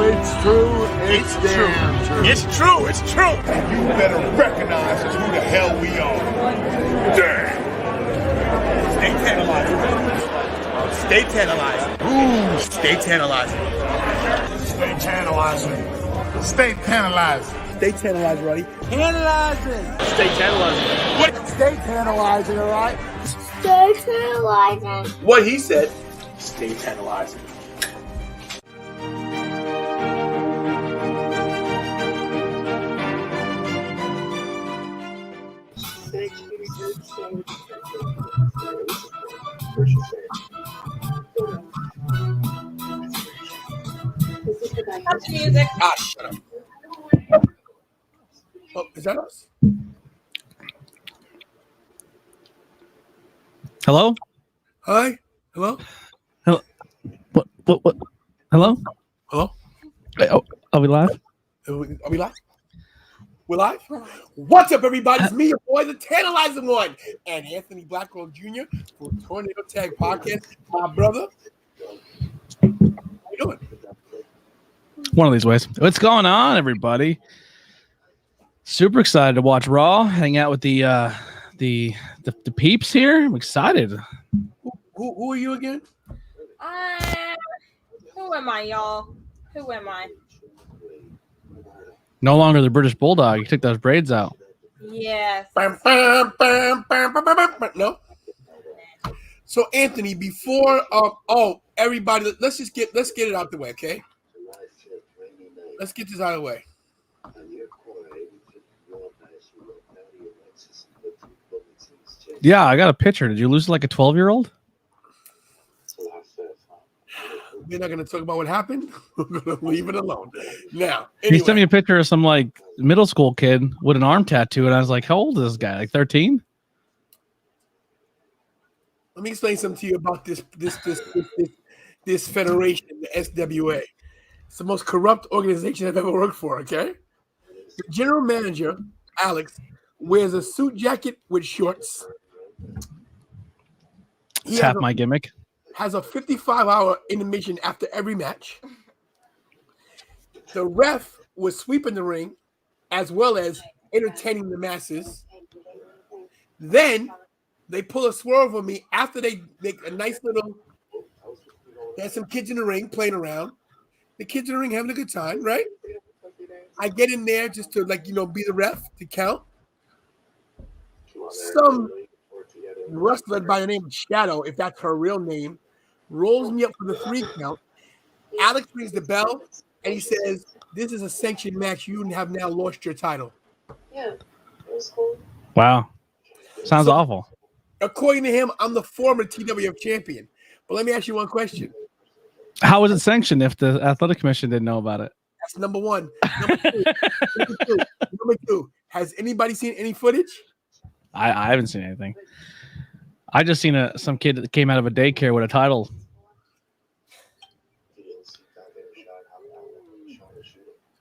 it's true. It's damn true. It's true. It's true. And you better recognize who the hell we are. Damn. Stay tantalizing. Stay tantalizing. Ooh, stay tantalizing. Stay tantalizing. Stay tantalizing. Stay tantalizing, buddy. Tantalizing. Stay tantalizing. What? Stay tantalizing, all right? Stay tantalizing. What he said. Stay tantalizing. That's music. Ah, shut up. Oh, is that us? Hello? Hi? Hello? Hello? What? Hello? Hello? Oh, are we live? Are we live? We're live? What's up, everybody? It's me, your boy, the Tantalizing One, and Anthony Blackwell Jr. for Tornado Tag Podcast. My brother. How you doing? One of these ways. What's going on, everybody? Super excited to watch Raw, hang out with the peeps here. I'm excited. Who are you again? Who am I, y'all? Who am I? No longer the British Bulldog. You took those braids out. Yes. No. So Anthony, before everybody, let's get it out the way, okay? Let's get this out of the way. Yeah, I got a picture. Did you lose like a 12-year-old? We're not going to talk about what happened. We're going to leave it alone. Now, He sent me a picture of some like middle school kid with an arm tattoo, and I was like, "How old is this guy? Like 13?" Let me explain something to you about this federation, the SWA. It's the most corrupt organization I've ever worked for. Okay, the general manager, Alex, wears a suit jacket with shorts. It's half my gimmick. Has a 55-hour intermission after every match. The ref was sweeping the ring as well as entertaining the masses. Then they pull a swerve on me after they make a nice little. There's some kids in the ring playing around. The kids in the ring having a good time, right? I get in there just to be the ref to count. Some wrestler by the name of Shadow, if that's her real name, rolls me up for the 3 count. Alex rings the bell, and he says, "This is a sanctioned match. You have now lost your title." Yeah, it was cool. Wow. Sounds awful. According to him, I'm the former TWF champion. But let me ask you one question. How was it sanctioned if the athletic commission didn't know about it? That's number one. Number two. Has anybody seen any footage? I haven't seen anything. I just seen some kid that came out of a daycare with a title.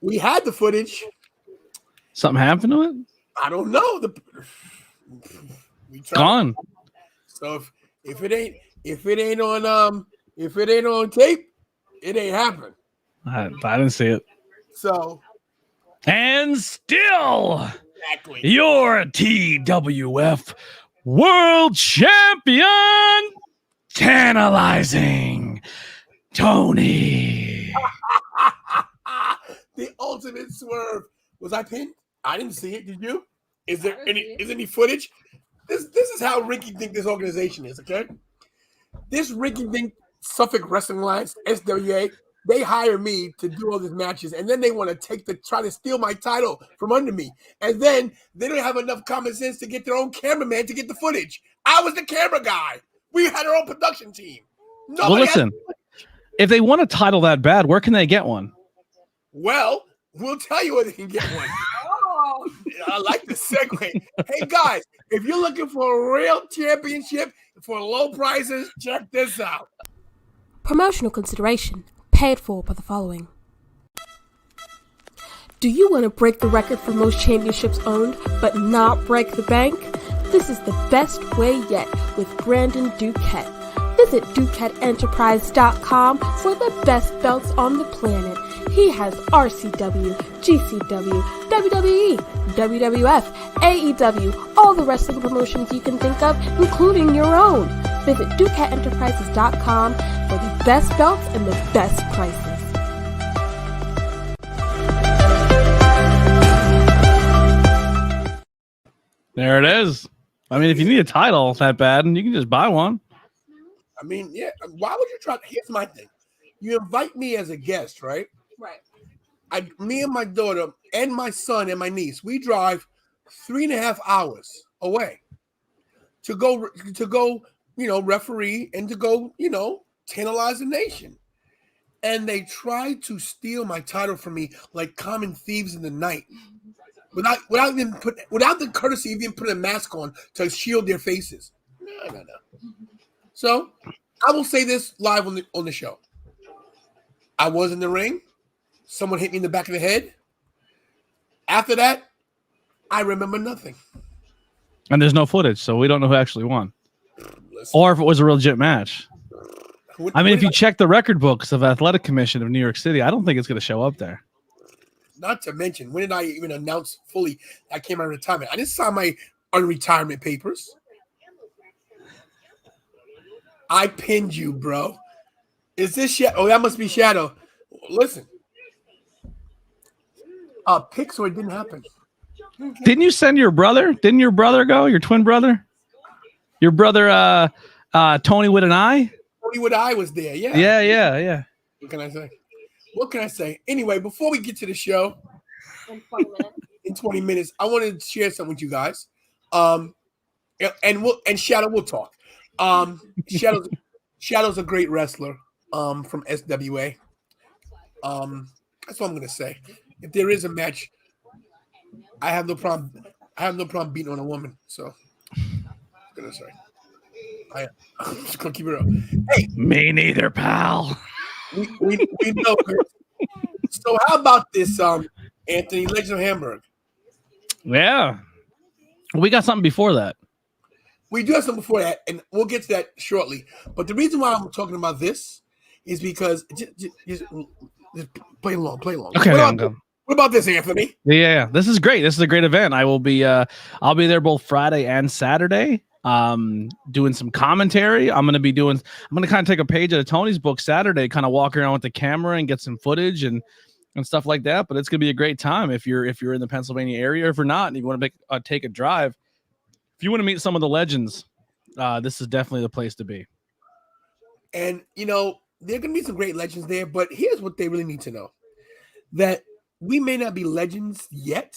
We had the footage. Something happened to it? I don't know. Gone. So if it ain't on tape, it ain't happened. I didn't see it. So and still exactly. your TWF World Champion, Tantalizing Tony. The ultimate swerve. Was I pinned? I didn't see it. Did you? Is there any footage? This is how rinky-dink this organization is, okay? This rinky-dink Suffolk Wrestling Alliance, SWA, they hire me to do all these matches, and then they want to try to steal my title from under me. And then they don't have enough common sense to get their own cameraman to get the footage. I was the camera guy. We had our own production team. Well, listen, if they want a title that bad, where can they get one? Well, we'll tell you where they can get one. Oh, I like the segue. Hey, guys, if you're looking for a real championship for low prices, check this out. Promotional consideration paid for by the following. Do you want to break the record for most championships owned, but not break the bank? This is the best way yet with Brandon Duquette. Visit DuquetteEnterprise.com for the best belts on the planet. He has RCW, GCW, WWE, WWF, AEW, all the wrestling promotions you can think of, including your own. Visit DuquetteEnterprises.com for the best belts and the best prices. There it is. I mean, if you need a title that bad, you can just buy one. I mean, yeah. Why would you try? Here's my thing. You invite me as a guest, right? Right. Me and my daughter and my son and my niece, we drive 3.5 hours away to go, referee and to go, tantalize the nation. And they tried to steal my title from me like common thieves in the night. Without the courtesy of even putting a mask on to shield their faces. No. So I will say this live on the show. I was in the ring. Someone hit me in the back of the head. After that, I remember nothing. And there's no footage, so we don't know who actually won. Listen. Or if it was a real legit match. I mean, if you check the record books of Athletic Commission of New York City, I don't think it's going to show up there. Not to mention, when did I even announce fully I came out of retirement? I didn't sign my unretirement papers. I pinned you, bro. Is this Shadow? Oh, that must be Shadow. Listen. Pixar, it didn't happen. Didn't you send your brother? Didn't your brother go? Your twin brother? Your brother, Tony with an eye? Tony with an eye was there, yeah. Yeah. What can I say? Anyway, before we get to the show, in 20 minutes, I want to share something with you guys. And Shadow will talk. Shadow's a great wrestler from SWA. That's what I'm gonna say. If there is a match, I have no problem beating on a woman. So I'm gonna say. I'm just gonna keep it up. Hey, me neither, pal. We know. So how about this, Anthony, Legend of Hamburg? Yeah. We got something before that. We do have something before that, and we'll get to that shortly. But the reason why I'm talking about this is because just play along. Okay, what about this, Anthony? Yeah. This is great. This is a great event. I will be I'll be there both Friday and Saturday. Doing some commentary. I'm gonna kind of take a page out of Tony's book Saturday, kind of walk around with the camera and get some footage and stuff like that. But it's gonna be a great time if you're in the Pennsylvania area. Or if you're not and you want to take a drive, if you want to meet some of the legends, this is definitely the place to be. And there are gonna be some great legends there. But here's what they really need to know: that we may not be legends yet,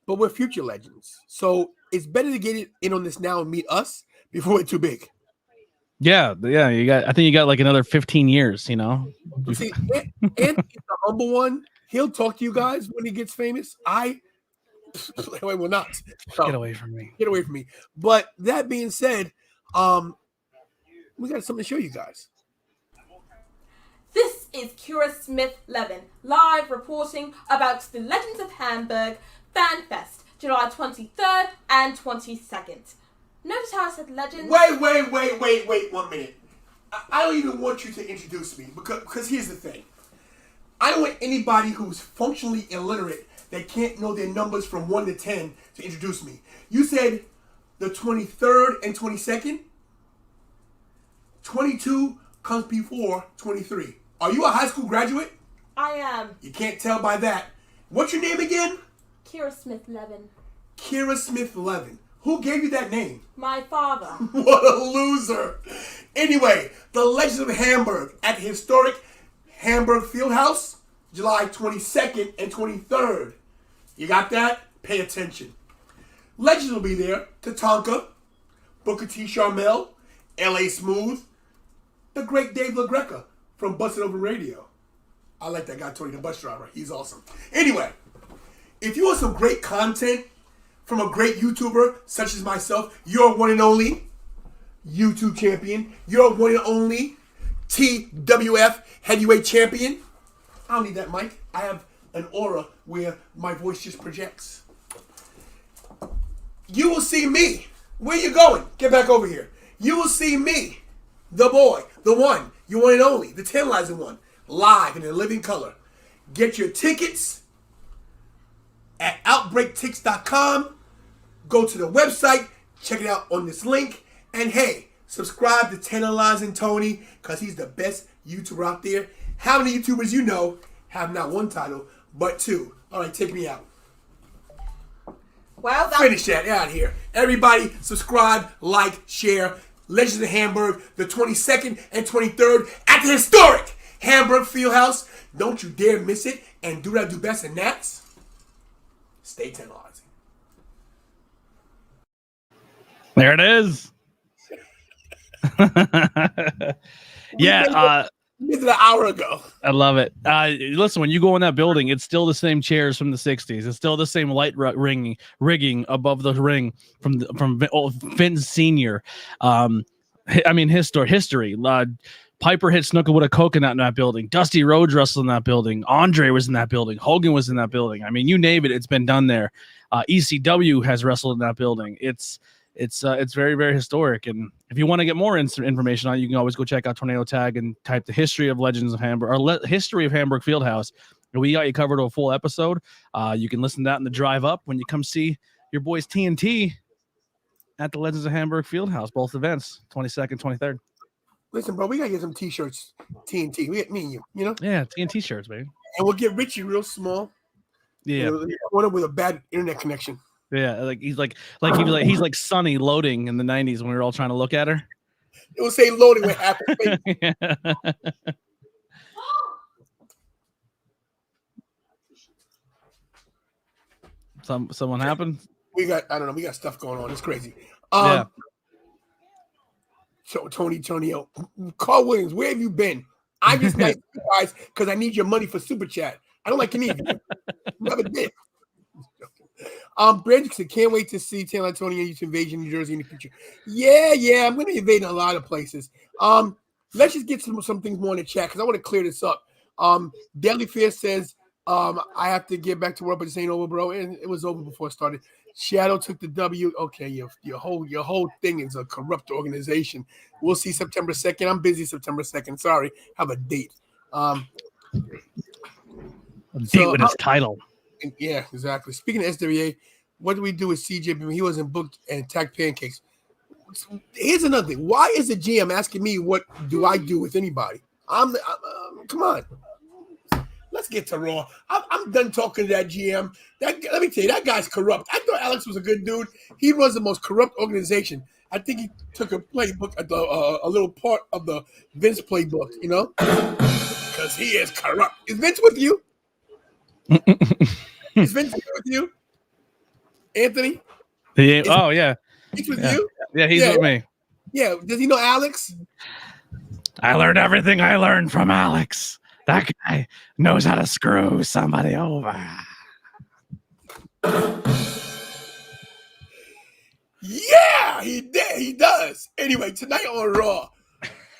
but we're future legends. So it's better to get it in on this now and meet us before it's too big. Yeah. I think you got like another 15 years, See, Anthony's the humble one. He'll talk to you guys when he gets famous. I will not. So, Get away from me. But that being said, we got something to show you guys. This is Kira Smith-Levin, live reporting about the Legends of Hamburg Fan Fest, July 23rd and 22nd. Notice how I said legends? Wait 1 minute. I don't even want you to introduce me because here's the thing. I don't want anybody who's functionally illiterate that can't know their numbers from 1 to 10 to introduce me. You said the 23rd and 22nd? 22 comes before 23. Are you a high school graduate? I am. You can't tell by that. What's your name again? Kira Smith-Levin. Kira Smith-Levin. Who gave you that name? My father. What a loser. Anyway, the Legends of Hamburg at the historic Hamburg Fieldhouse, July 22nd and 23rd. You got that? Pay attention. Legends will be there. Tatanka, Booker T. Sharmell, L.A. Smooth, the great Dave LaGreca from Busted Open Radio. I like that guy, Tony the bus driver. He's awesome. Anyway, if you want some great content from a great YouTuber such as myself, your one and only YouTube champion, your one and only TWF heavyweight champion. I don't need that mic. I have an aura where my voice just projects. You will see me. Where you going? Get back over here. You will see me, the boy, the one, your one and only, the tantalizing one, live in a living color. Get your tickets at outbreaktix.com. Go to the website, check it out on this link, and hey, subscribe to Tantalizing Tony because he's the best YouTuber out there. How many YouTubers you know have not one title, but two? All right, take me out. Well, Finish that out here. Everybody, subscribe, like, share. Legends of Hamburg, the 22nd and 23rd at the historic Hamburg Fieldhouse. Don't you dare miss it. And do what I do best, and that's stay tantalizing. There it is. Yeah, We did it an hour ago. I love it. Listen, when you go in that building, it's still the same chairs from the '60s. It's still the same light rigging above the ring from Vince Senior. I mean, history. Piper hit Snooker with a coconut in that building. Dusty Rhodes wrestled in that building. Andre was in that building. Hogan was in that building. I mean, you name it, it's been done there. ECW has wrestled in that building. It's very, very historic. And if you want to get more information on it, you can always go check out Tornado Tag and type the history of Legends of Hamburg or history of Hamburg Fieldhouse. And we got you covered a full episode. You can listen to that in the drive up when you come see your boys TNT at the Legends of Hamburg Fieldhouse, both events, 22nd, 23rd. Listen, bro, we got to get some t-shirts, TNT. Me and you know? Yeah, TNT shirts, baby. And we'll get Richie real small. Yeah. One with a bad internet connection. Yeah, he's like Sonny loading in the 90s when we were all trying to look at her. It will say loading with half a face. Yeah. Someone happened? We got stuff going on. It's crazy. Yeah. So Tony, Carl Williams, where have you been? I'm just nice to you guys because I need your money for super chat. I don't like any of you. Never did. Brandon said, can't wait to see Taylor Tony and Youth Invasion, New Jersey in the future. Yeah, I'm going to invade in a lot of places. Let's just get some things more in the chat because I want to clear this up. Deadly Fear says, I have to get back to work, but this ain't over, bro. And it was over before it started. Shadow took the W. Okay, your whole thing is a corrupt organization. We'll see September 2nd. I'm busy September 2nd. Sorry, have a date. A date with his title. Yeah, exactly. Speaking of SWA, what do we do with CJ? He wasn't booked and attacked pancakes. Here's another thing. Why is the GM asking me what do I do with anybody? Come on. Let's get to Raw. I'm done talking to that GM. Let me tell you, that guy's corrupt. I thought Alex was a good dude. He runs the most corrupt organization. I think he took a playbook, a little part of the Vince playbook, you know? Because he is corrupt. Is Vince with you? Is Vince with you? Anthony? Yeah. He's with you? Yeah, he's with me. Yeah. Does he know Alex? I learned everything I learned from Alex. That guy knows how to screw somebody over. Yeah, he did. He does. Anyway, tonight on Raw,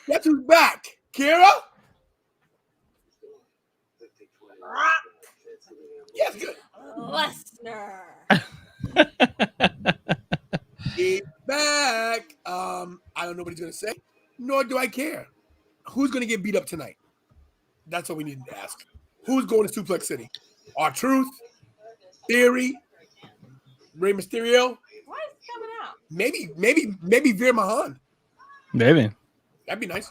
guess who's back? Kira? Yes, good. Lesnar. He's back. I don't know what he's going to say, nor do I care. Who's going to get beat up tonight? That's what we need to ask. Who's going to Suplex City? R-Truth? Theory? Rey Mysterio? Why is it coming out? Maybe Veer Mahan. Maybe. That'd be nice.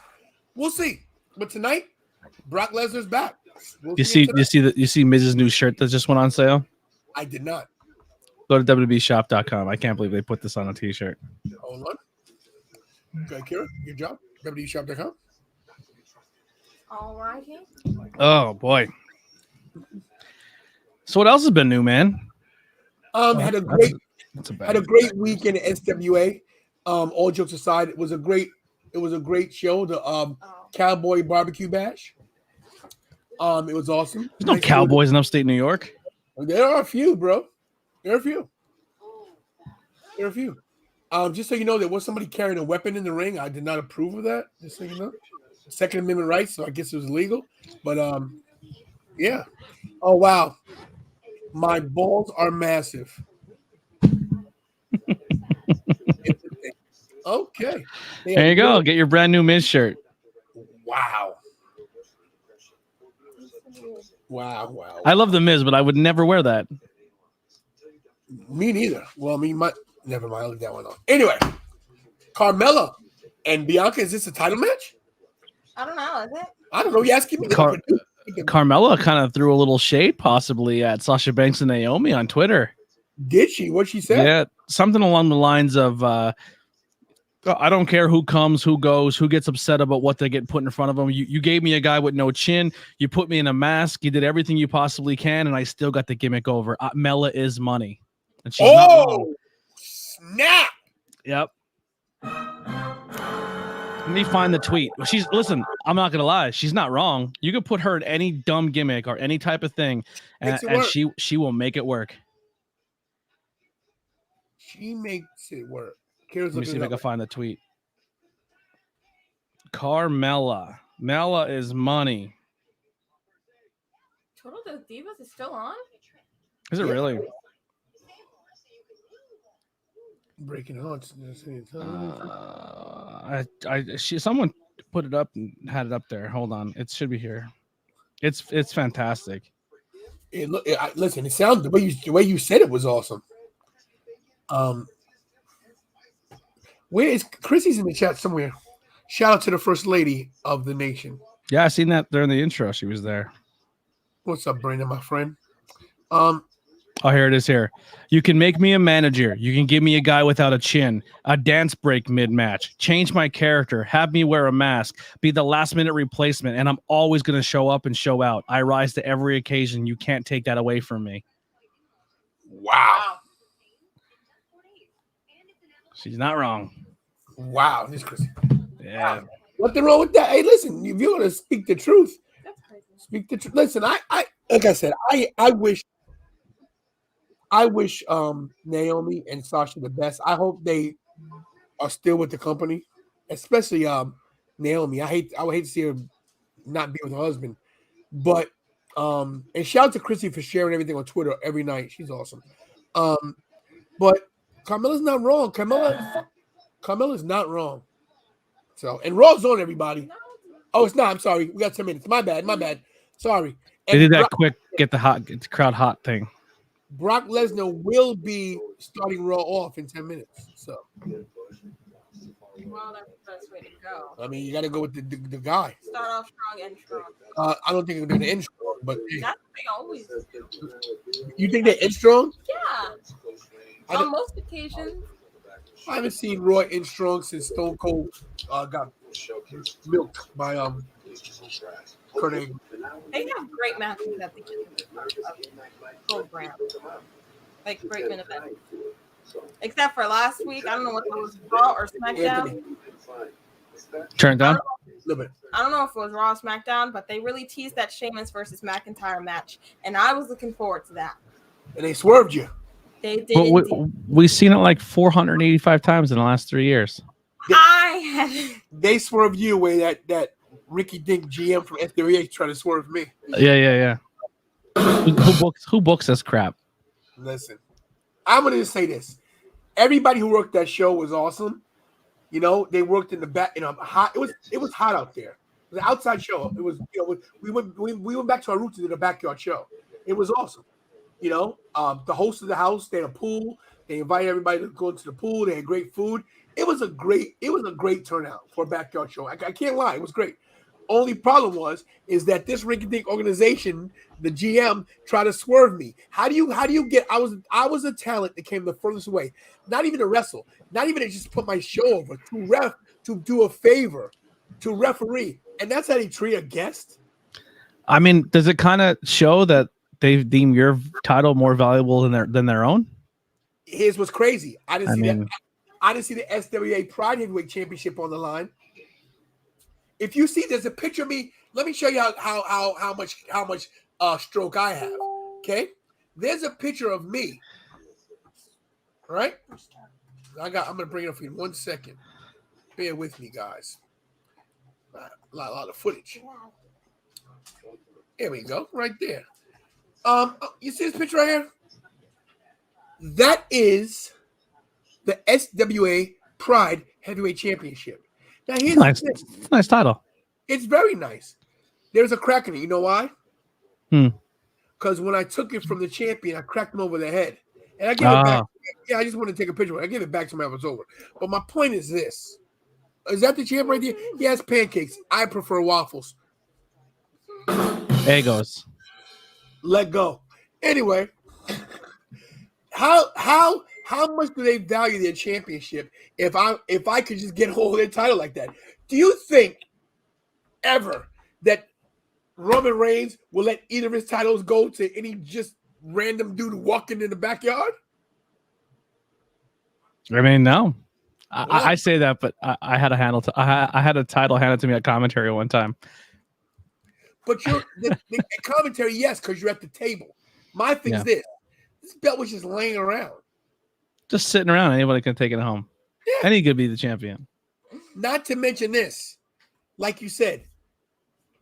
We'll see. But tonight, Brock Lesnar's back. You see Miz's new shirt that just went on sale? I did not. Go to www.shop.com. I can't believe they put this on a t-shirt. Hold on. Okay, Kira, good job. www.shop.com. All righty. Oh boy. So what else has been new, man? Had a great weekend at SWA. All jokes aside, it was a great show. The Cowboy Barbecue Bash. It was awesome. There's no cowboys in upstate New York. There are a few, bro. There are a few. Just so you know, there was somebody carrying a weapon in the ring. I did not approve of that. Just so you know. Second Amendment rights, so I guess it was legal. But yeah. Oh wow. My balls are massive. Okay. There you go. Get your brand new Miz shirt. Wow. Wow. I love the Miz, but I would never wear that. Me neither. Well, never mind. I'll leave that one on. Anyway, Carmella and Bianca, is this a title match? I don't know. Is it? I don't know. You asking me? Carmella kind of threw a little shade possibly at Sasha Banks and Naomi on Twitter. Did she? What'd she say? Yeah, something along the lines of, I don't care who comes, who goes, who gets upset about what they get put in front of them. You gave me a guy with no chin. You put me in a mask. You did everything you possibly can, and I still got the gimmick over. Mella is money. And she's not wrong. Snap! Yep. Let me find the tweet. Listen, I'm not gonna lie, she's not wrong. You could put her in any dumb gimmick or any type of thing, and she will make it work. She makes it work. Let me see if I can find the tweet. Carmella. Mella is money. Total Divas is still on? Is it really? Breaking hearts. Someone put it up and had it up there. Hold on, it should be here. It's fantastic. Listen, it sounded the way you said it was awesome. Where is Chrissy's in the chat somewhere? Shout out to the first lady of the nation. Yeah, I seen that during the intro. She was there. What's up, Brandon, my friend? Oh, here it is here. You can make me a manager. You can give me a guy without a chin, a dance break mid-match, change my character, have me wear a mask, be the last-minute replacement, and I'm always going to show up and show out. I rise to every occasion. You can't take that away from me. Wow. She's not wrong. Wow. This Chrissy. Yeah. Wow. Nothing wrong with that. Hey, listen, if you're going to speak the truth, speak the truth. Listen, I like I said, I wish Naomi and Sasha the best. I hope they are still with the company, especially Naomi. I would hate to see her not be with her husband. But and shout out to Chrissy for sharing everything on Twitter every night. She's awesome. But Carmella's not wrong. Carmella's not wrong. So and Raw's on, everybody. Oh, it's not. I'm sorry. We got 10 minutes. My bad. Sorry. They did that quick get the crowd hot thing. Brock Lesnar will be starting Raw off in 10 minutes. So, Well, that's the best way to go. I mean, you got to go with the guy. Start off strong and strong. I don't think they're going to end strong, but That's what they always do. you think they end strong? Yeah. On most occasions. I haven't seen Raw end strong since Stone Cold got milked by Carnage. They have great matches at the beginning of the program. Like great main events. Except for last week, I don't know what it was, Raw or SmackDown. Turn it down. I don't know if it was Raw or SmackDown, but they really teased that Sheamus versus McIntyre match, and I was looking forward to that. And they swerved you. They did. We've seen it like 485 times in the last 3 years. They swerved you away that Ricky Dink GM from WWE trying to swerve me. Yeah. Who books this crap? Listen, I'm going to just say this. Everybody who worked that show was awesome. You know, they worked in the back, hot. It was hot out there. It was an outside show. It was, we went back to our roots and did a backyard show. It was awesome. The host of the house, they had a pool. They invited everybody to go into the pool. They had great food. It was a great turnout for a backyard show. I can't lie. It was great. Only problem is that this rinky-dink organization, the GM, tried to swerve me. How do you get? I was a talent that came the furthest away. Not even to wrestle. Not even to just put my show over. To do a favor, to referee, and that's how they treat a guest. I mean, does it kind of show that they deem your title more valuable than their own? Here's what's crazy. I didn't see the SWA Pride Heavyweight Championship on the line. If you see, there's a picture of me. Let me show you how much stroke I have. Okay, there's a picture of me. All right, I'm gonna bring it up for you in 1 second. Bear with me, guys. A lot of footage. There we go, right there. You see this picture right here? That is the SWA Pride Heavyweight Championship. Now here's nice. Nice title. It's very nice. There's a crack in it. You know why? because when I took it from the champion, I cracked him over the head. And I gave it back. Yeah, I just wanted to take a picture of it. I gave it back to him after it was over. But my point is this. Is that the champ right there? He has pancakes. I prefer waffles. Egos. Let go. Anyway, how much do they value their championship if I could just get a hold of their title like that? Do you think ever that Roman Reigns will let either of his titles go to any just random dude walking in the backyard? I mean, no. I say that, but I had I had a title handed to me at commentary one time. But you're the commentary, yes, because you're at the table. My thing is this belt was just laying around. Just sitting around. Anybody can take it home. Yeah. And he could be the champion. Not to mention this. Like you said,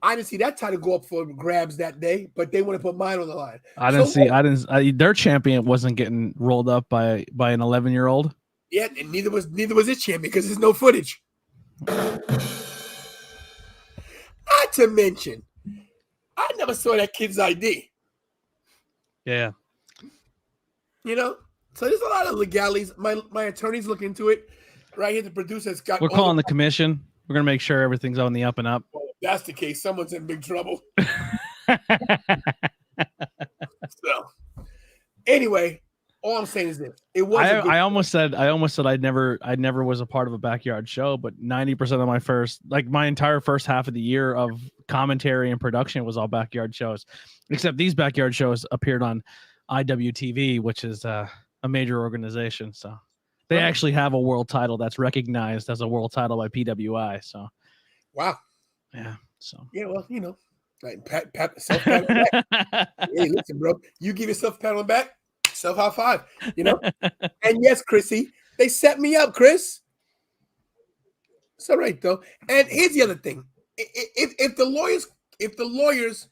I didn't see that title go up for grabs that day, but they want to put mine on the line. Their champion wasn't getting rolled up by an 11-year-old. Yeah, and neither was his champion because there's no footage. Not to mention, I never saw that kid's ID. Yeah. You know? So there's a lot of legalities. My attorney's looking into it. Right here, the producer's got. We're calling the commission. We're going to make sure everything's on the up and up. Well, if that's the case, someone's in big trouble. So, anyway, all I'm saying is this. It was. I almost said I never was a part of a backyard show, but 90% of my entire first half of the year of commentary and production was all backyard shows, except these backyard shows appeared on IWTV, which is a major organization. So they actually have a world title that's recognized as a world title by PWI. So, wow. Yeah. So yeah, well, you know, like pat self pat on the back. Hey, listen, bro, you give yourself a pat on the back. Self high five, you know. And yes, Chrissy, they set me up, Chris. It's all right though. And here's the other thing: if the lawyers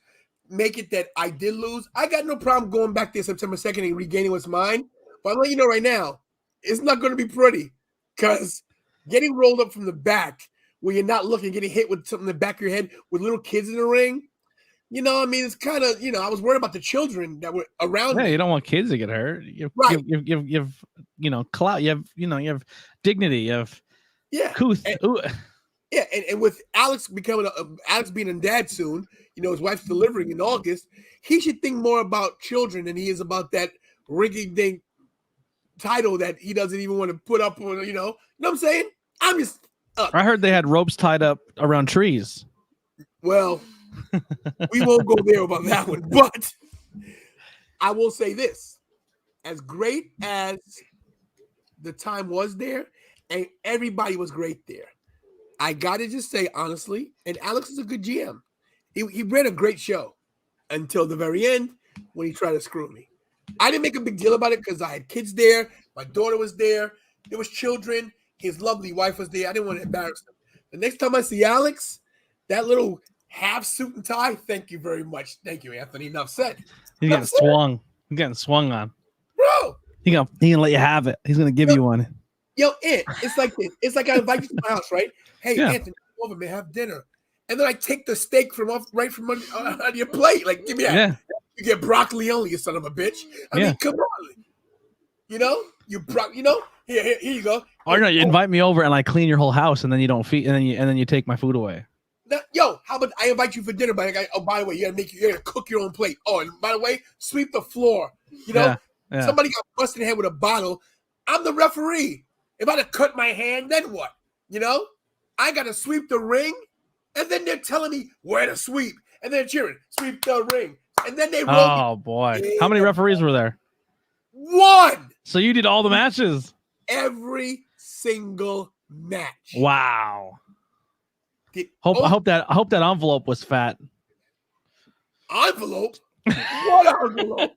make it that I did lose, I got no problem going back there September 2nd and regaining what's mine. But I'm letting you know right now, it's not going to be pretty because getting rolled up from the back where you're not looking, getting hit with something in the back of your head with little kids in the ring. You know, I mean, it's kind of, you know, I was worried about the children that were around. Yeah, you don't want kids to get hurt. You have, you know, clout. You have dignity. You have, couth. And with Alex Alex being a dad soon, you know, his wife's delivering in August. He should think more about children than he is about that rinky-dink title that he doesn't even want to put up on. You know what I'm saying? I'm just. I heard they had ropes tied up around trees. Well. We won't go there about that one, but I will say this: as great as the time was there, and everybody was great there, I gotta just say honestly, and Alex is a good GM. He ran a great show until the very end when he tried to screw me. I didn't make a big deal about it because I had kids there, my daughter was there, there was children, his lovely wife was there. I didn't want to embarrass them. The next time I see Alex, that little half suit and tie. Thank you very much. Thank you, Anthony. Enough said. He's getting swung. He's getting swung on. Bro. He gonna let you have it. He's gonna give you one. Yo, it's like this. It's like I invite you to my house, right? Hey, Anthony, come over, man, have dinner. And then I take the steak from out of your plate. Like, give me that. Yeah. You get broccoli only, you son of a bitch. I mean, come on. You know? Here you go. Or no, you invite me over and I clean your whole house and then you don't feed and then you take my food away. Now, yo, how about I invite you for dinner, but by the way, you gotta cook your own plate. Oh, and by the way, sweep the floor. You know, somebody got busted in the head with a bottle. I'm the referee. If I'd have cut my hand, then what? You know, I gotta sweep the ring, and then they're telling me where to sweep, and they're cheering, sweep the ring, and then they roll. Oh boy, how many referees were there? One. So you did all the matches. Every single match. Wow. I hope that envelope was fat. Envelope? What envelope?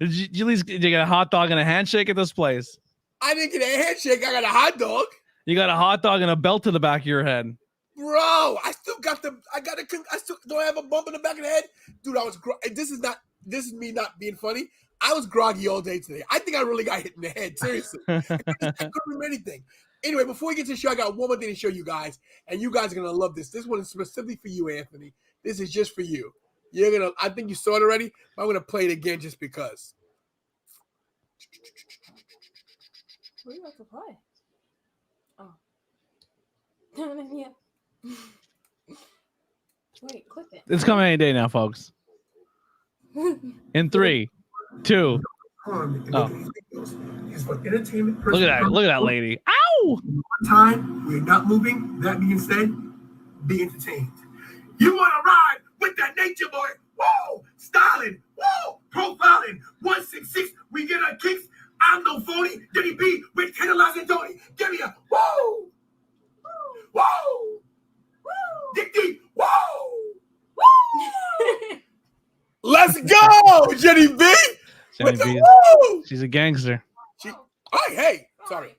Did you get a hot dog and a handshake at this place? I didn't get a handshake. I got a hot dog. You got a hot dog and a belt to the back of your head. Bro, I still don't have a bump in the back of the head. Dude, this is me not being funny. I was groggy all day today. I think I really got hit in the head. Seriously. I couldn't remember anything. Anyway, before we get to the show, I got one more thing to show you guys, and you guys are going to love this. This one is specifically for you, Anthony. This is just for you. I think you saw it already, but I'm gonna play it again just because. What are you about to play? Oh. Yeah. Wait, clip it. It's coming any day now, folks. In 3, 2. Oh. Is for entertainment. Look at that lady. Ow! Time we're not moving. That being said, be entertained. You want to ride with that nature boy? Whoa! Styling. Whoa! Profiling. 166. We get our kicks. I'm no phony. Jenny B with tantalizing Tony. Give me a whoa! Whoa! Dick deep. Whoa! Let's go, Jenny B. Jenny With the B. woo! She's a gangster. Sorry.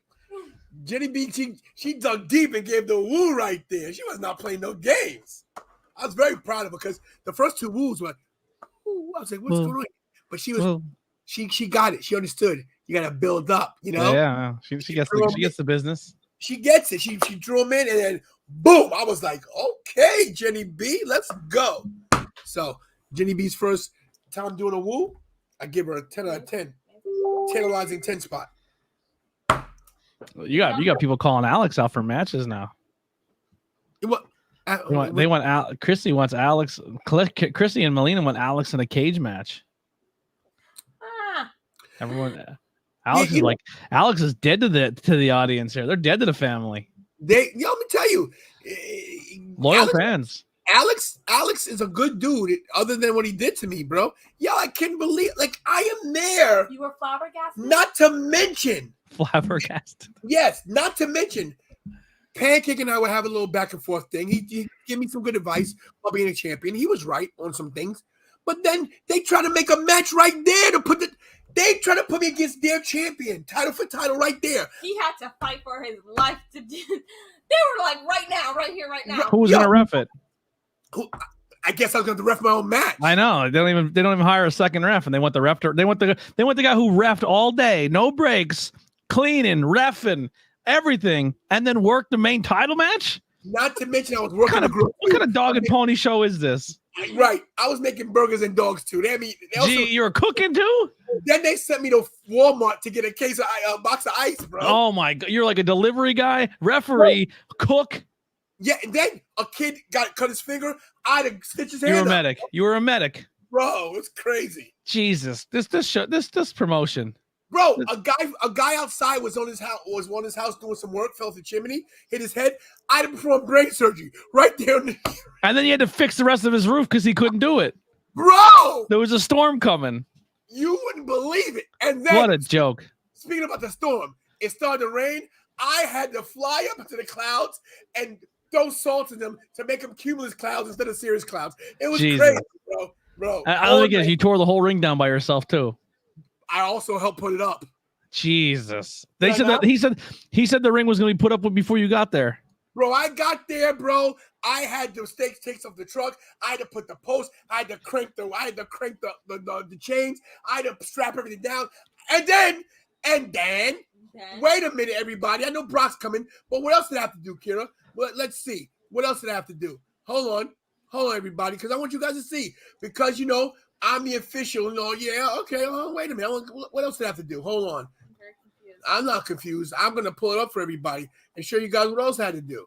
Jenny B, she dug deep and gave the woo right there. She was not playing no games. I was very proud of her because the first 2 woos were, ooh, I was like, what's going on? But she was, she got it. She understood. You got to build up, you know? Yeah. She gets the business. She gets it. She drew him in and then boom. I was like, okay, Jenny B, let's go. So Jenny B's first time doing a woo, I give her a 10 out of 10. Tantalizing 10 spot. You got people calling Alex out for matches now. What? Chrissy wants Alex. Chrissy and Melina want Alex in a cage match. Everyone, Alex is dead to the audience here. They're dead to the family. Let me tell you, loyal fans. Alex is a good dude. Other than what he did to me, bro. Yeah, I can't believe. Like I am there. You were flabbergasted. Not to mention. Flabbergasted. Yes, not to mention. Pancake and I would have a little back and forth thing. He gave me some good advice while being a champion. He was right on some things, but then they try to make a match right there to put the. They try to put me against their champion, title for title, right there. He had to fight for his life to do. They were like, right now, right here, right now. Who's gonna ref it? I guess I was going to ref my own match. I know they don't even hire a second ref, and they want the ref. They want the guy who refed all day, no breaks, cleaning, reffing, everything, and then work the main title match. Not to mention, I was working. What kind of dog and pony show is this? Right, I was making burgers and dogs too. You were cooking too. Then they sent me to Walmart to get a box of ice, bro. Oh my god, you're like a delivery guy, referee, cook. Yeah, and then a kid cut his finger. I had to stitch his hand. You were a medic, bro. It's crazy. Jesus, this promotion, bro. A guy outside was on his house doing some work. Fell off the chimney, hit his head. I had to perform brain surgery right there. And then you had to fix the rest of his roof because he couldn't do it, bro. There was a storm coming. You wouldn't believe it. And then what a joke. Speaking about the storm, it started to rain. I had to fly up into the clouds and throw salt in them to make them cumulus clouds instead of cirrus clouds. It was crazy, bro. I don't think you tore the whole ring down by yourself too. I also helped put it up. Jesus. They said that he said the ring was going to be put up before you got there. Bro, I got there, bro. I had to take off the truck. I had to put the post. I had to crank the chains. I had to strap everything down. And then, wait a minute, everybody. I know Brock's coming, but what else did I have to do, Kira? Well, let's see. What else did I have to do? Hold on, everybody, because I want you guys to see. Because, I'm the official. Yeah, okay. Wait a minute. What else did I have to do? Hold on. I'm not confused. I'm going to pull it up for everybody and show you guys what else I had to do.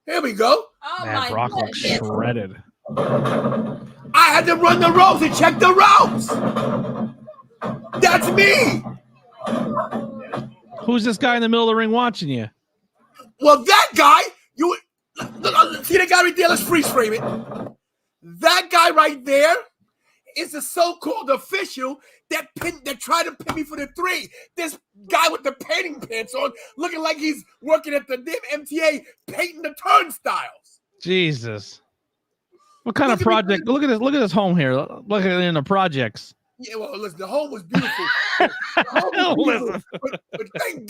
Here we go. Oh, man, Brock looks shredded. I had to run the ropes and check the ropes. That's me. Who's this guy in the middle of the ring watching you? Well, that guy, see that guy right there? Let's freeze frame it. That guy right there is the so-called official that tried to pin me for the 3. This guy with the painting pants on, looking like he's working at the MTA painting the turnstiles. Jesus. What kind of project? Look at this home here. Look at it in the projects. Yeah, well, listen, the home was beautiful. But thank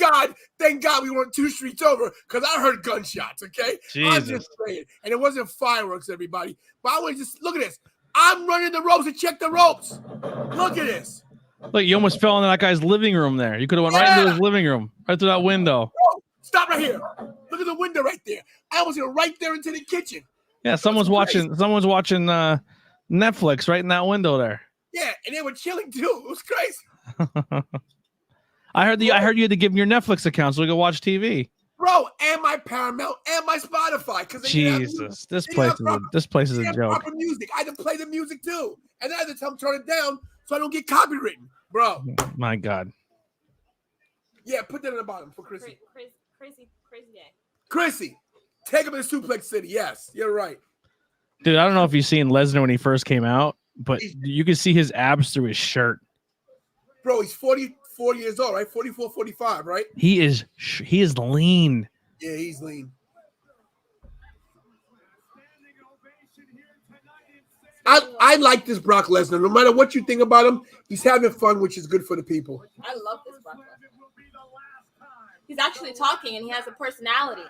God we weren't 2 streets over because I heard gunshots, okay? Jesus. I'm just saying. And it wasn't fireworks, everybody. But I want to just look at this. I'm running the ropes and check the ropes. Look at this. Look, you almost fell into that guy's living room there. You could have went right into his living room, right through that window. Bro, stop right here. Look at the window right there. I almost went right there into the kitchen. Yeah, someone's watching Netflix right in that window there. Yeah, and they were chilling too. It was crazy. I heard you had to give them your Netflix account so we could watch TV. Bro, and my Paramount and my Spotify. Jesus, this place is a joke. Proper music. I had to play the music too. And I had to tell them turn it down so I don't get copywritten. Bro. My God. Yeah, put that in the bottom for Chrissy. Crazy day. Chrissy, take him to Suplex City. Yes, you're right. Dude, I don't know if you've seen Lesnar when he first came out, but you can see his abs through his shirt. Bro, he's 44 years old, right? 44, 45, right? He is lean. Yeah, he's lean. I like this Brock Lesnar. No matter what you think about him, he's having fun, which is good for the people. I love this Brock Lesnar. He's actually talking and he has a personality.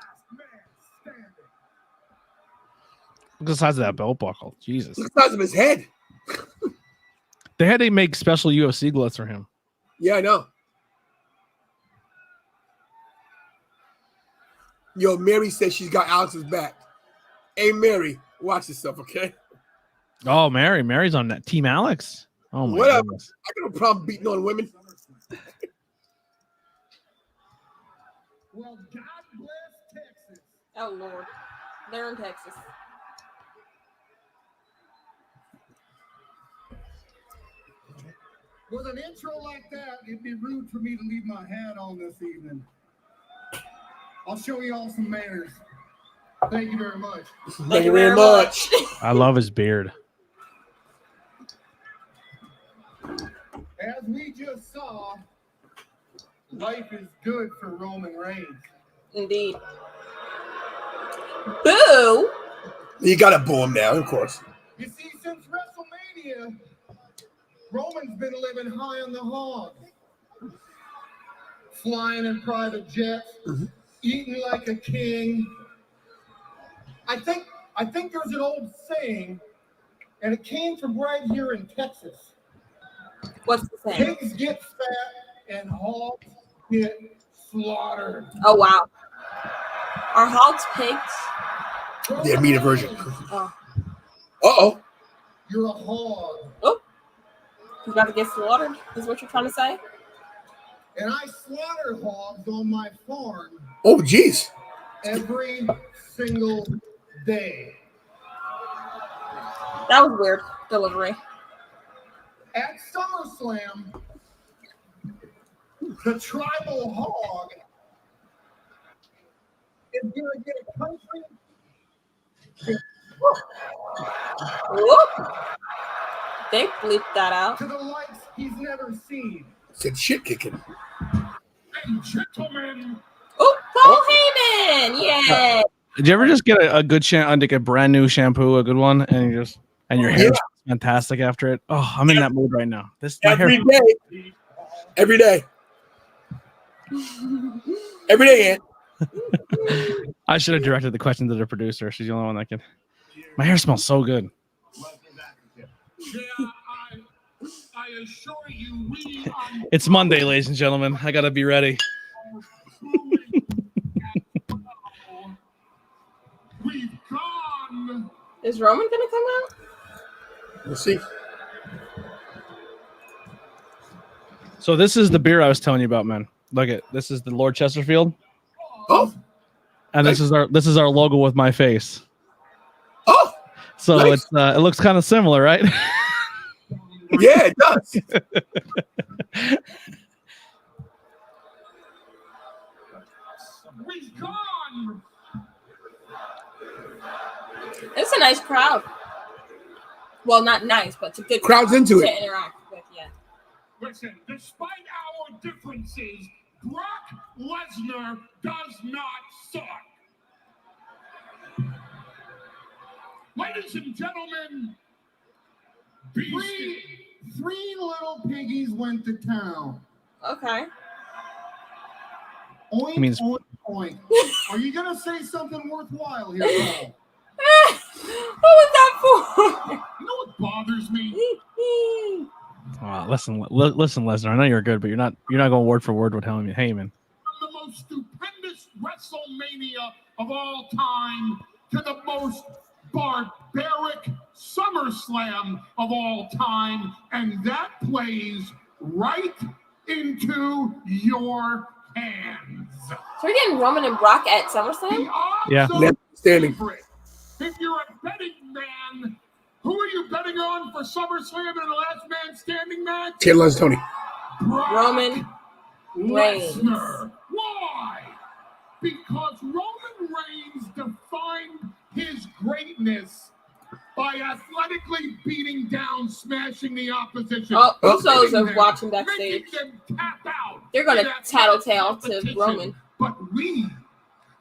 Look at the size of that belt buckle. Jesus. Look at the size of his head. They had to make special UFC gloves for him. Yeah, I know. Yo, Mary says she's got Alex's back. Hey, Mary, watch yourself, okay? Oh, Mary's on that Team Alex. Oh my Whatever. goodness. I got no problem beating on women. Well, God bless Texas. Oh Lord, they're in Texas. With an intro like that, it'd be rude for me to leave my hat on this evening. I'll show you all some manners. Thank you very much. Thank you very much. I love his beard. As we just saw, life is good for Roman Reigns. Indeed. Boo! You got to boo him now, of course. You see, since WrestleMania, Roman's been living high on the hog. Flying in private jets, eating like a king. I think there's an old saying, and it came from right here in Texas. What's the saying? Pigs get fat and hogs get slaughtered. Oh wow. Are hogs pigs? Yeah, meat aversion. Oh. Uh-oh. You're a hog. Oh. He's about to get slaughtered, is what you're trying to say? And I slaughter hogs on my farm Oh, jeez. every single day. That was weird delivery. At SummerSlam, the tribal hog is going to get a country. Whoop. They bleeped that out. To the likes he's never seen. Said shit kicking. And gentlemen, Oh, Paul Heyman! Yay! Did you ever just get a good like a brand new shampoo, a good one, and your hair is fantastic after it? Oh, I'm in that mood right now. Every day. Every day. Every day, Ant. I should have directed the question to the producer. She's the only one that can. My hair smells so good. I assure you, we are It's Monday, ladies and gentlemen. I gotta be ready. we've gone. Is Roman gonna come out? We'll see. So this is the beer I was telling you about, man. Look at this is the Lord Chesterfield, Oh. and this is our logo with my face. Oh. So Nice. it looks kind of similar, right? Yeah, it does. We've gone. It's a nice crowd. Well, not nice, but it's a good Crowd's crowd into to it. interact with. Yeah. Listen, despite our differences, Brock Lesnar does not suck. Ladies and gentlemen, three little piggies went to town. Okay. Oink, Means- oink, oink. Are you going to say something worthwhile here, Paul? What was that for? You know what bothers me? Listen, Lesnar. I know you're good, but you're not going word for word with Heyman. From the most stupendous WrestleMania of all time to the most barbaric Summerslam of all time, and that plays right into your hands. So we're getting Roman and Brock at SummerSlam? Yeah. Standing. If you're a betting man, who are you betting on for SummerSlam in the last man standing match? Taylor's Tony. Roman Reigns. Lesnar. Why? Because Roman Reigns defined his greatness by athletically beating down, smashing the opposition. Oh, Usos are them, watching backstage. making them tap out. They're going in to athletic tattletale to competition. Roman. But we,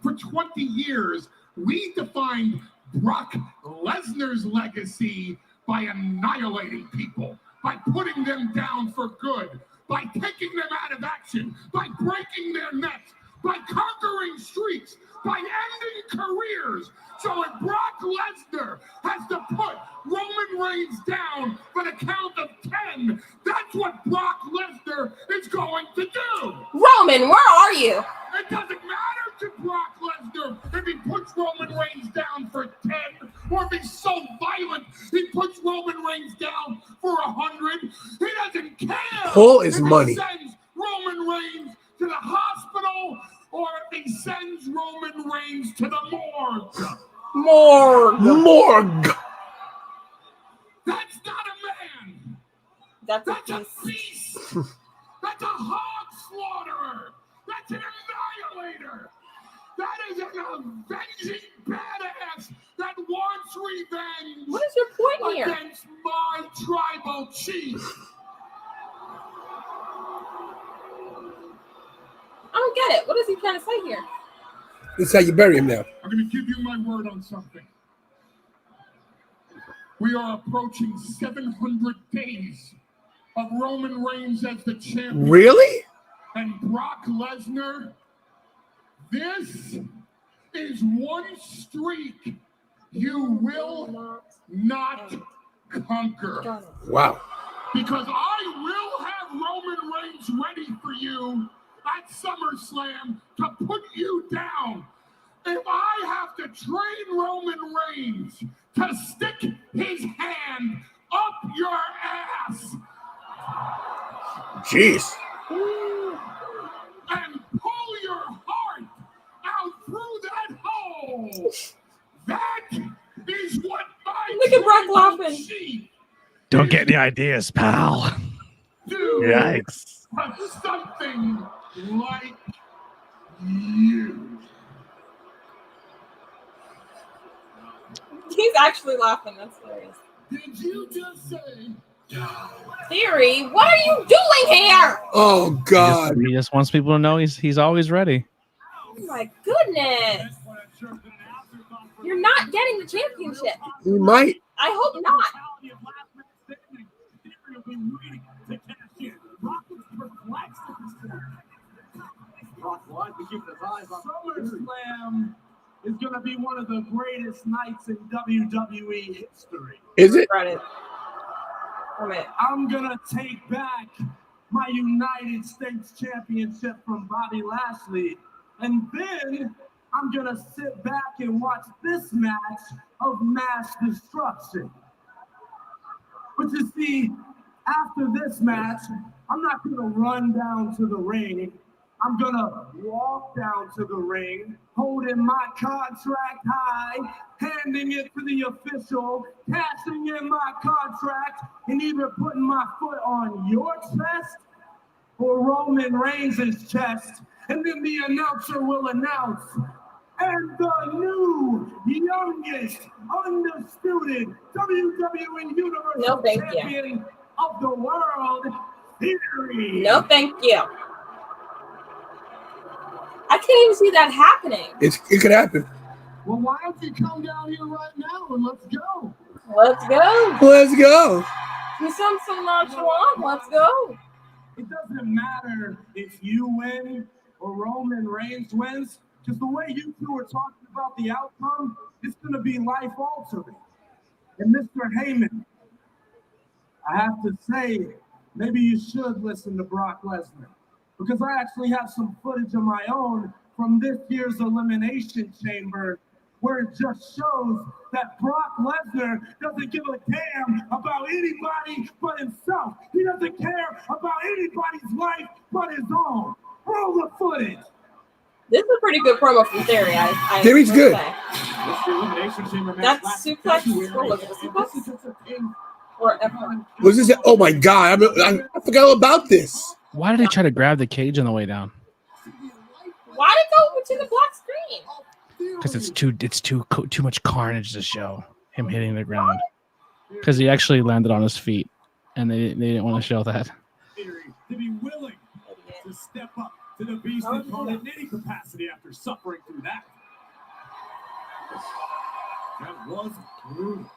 for 20 years, we defined Brock Lesnar's legacy by annihilating people, by putting them down for good, by taking them out of action, by breaking their necks, by conquering streaks, by ending careers. So if Brock Lesnar has to put Roman Reigns down for the count of 10, that's what Brock Lesnar is going to do. Roman, where are you? It doesn't matter to Brock Lesnar if he puts Roman Reigns down for 10, or if he's so violent he puts Roman Reigns down for 100. He doesn't care. Pull is if money. He sends Roman Reigns to the hospital, or if he sends Roman Reigns to the morgue. Morgue. That's not a man. That's That's a a beast. beast. That's a hog slaughterer. That's an annihilator. That is an avenging badass that wants revenge. What is your point here? Against my tribal chief. I don't get it. What is he trying to say here? This is how you bury him now. I'm going to give you my word on something. We are approaching 700 days of Roman Reigns as the champion. Really? And Brock Lesnar, this is one streak you will not conquer. Wow. Because I will have Roman Reigns ready for you at SummerSlam to put you down. If I have to train Roman Reigns to stick his hand up your ass Jeez. and pull your heart out through that hole, that is what my Look at Brock tribal laughing. chief Don't get any ideas, pal. do Yikes. for something like you. He's actually laughing. That's hilarious. Did you just say? Theory, what are you doing here? Oh God. He just wants people to know he's always ready. Oh my goodness. You're not getting the championship. He might. I hope not. SummerSlam is going to be one of the greatest nights in WWE history. Is it? Credit. Wait a minute. I'm going to take back my United States Championship from Bobby Lashley, and then I'm going to sit back and watch this match of mass destruction. But you see, after this match, I'm not going to run down to the ring. I'm going to walk down to the ring, holding my contract high, handing it to the official, cashing in my contract, and either putting my foot on your chest or Roman Reigns' chest. And then the announcer will announce, and the new, youngest, undisputed WWE Universal Champion of the world, Theory. No, thank you. I can't even see that happening. It could happen. Well, why don't you come down here right now and let's go? Let's go. Let's go. You sound so nonchalant. Let's go. It doesn't matter if you win or Roman Reigns wins, because the way you two are talking about the outcome, it's going to be life-altering. And Mr. Heyman, I have to say, maybe you should listen to Brock Lesnar, because I actually have some footage of my own from this year's Elimination Chamber where it just shows that Brock Lesnar doesn't give a damn about anybody but himself. He doesn't care about anybody's life but his own. Roll the footage. This is a pretty good promo from Theory. I Theory's good. That suplex, what was it? A suplex? Forever. Was this? Oh my god! I forgot all about this. Why did he try to grab the cage on the way down? Why did it go to the black screen? Because it's too much carnage to show him hitting the ground. Because he actually landed on his feet, and they didn't want to show that. To be willing to step up to the beast opponent in any capacity after suffering through that. That was brutal.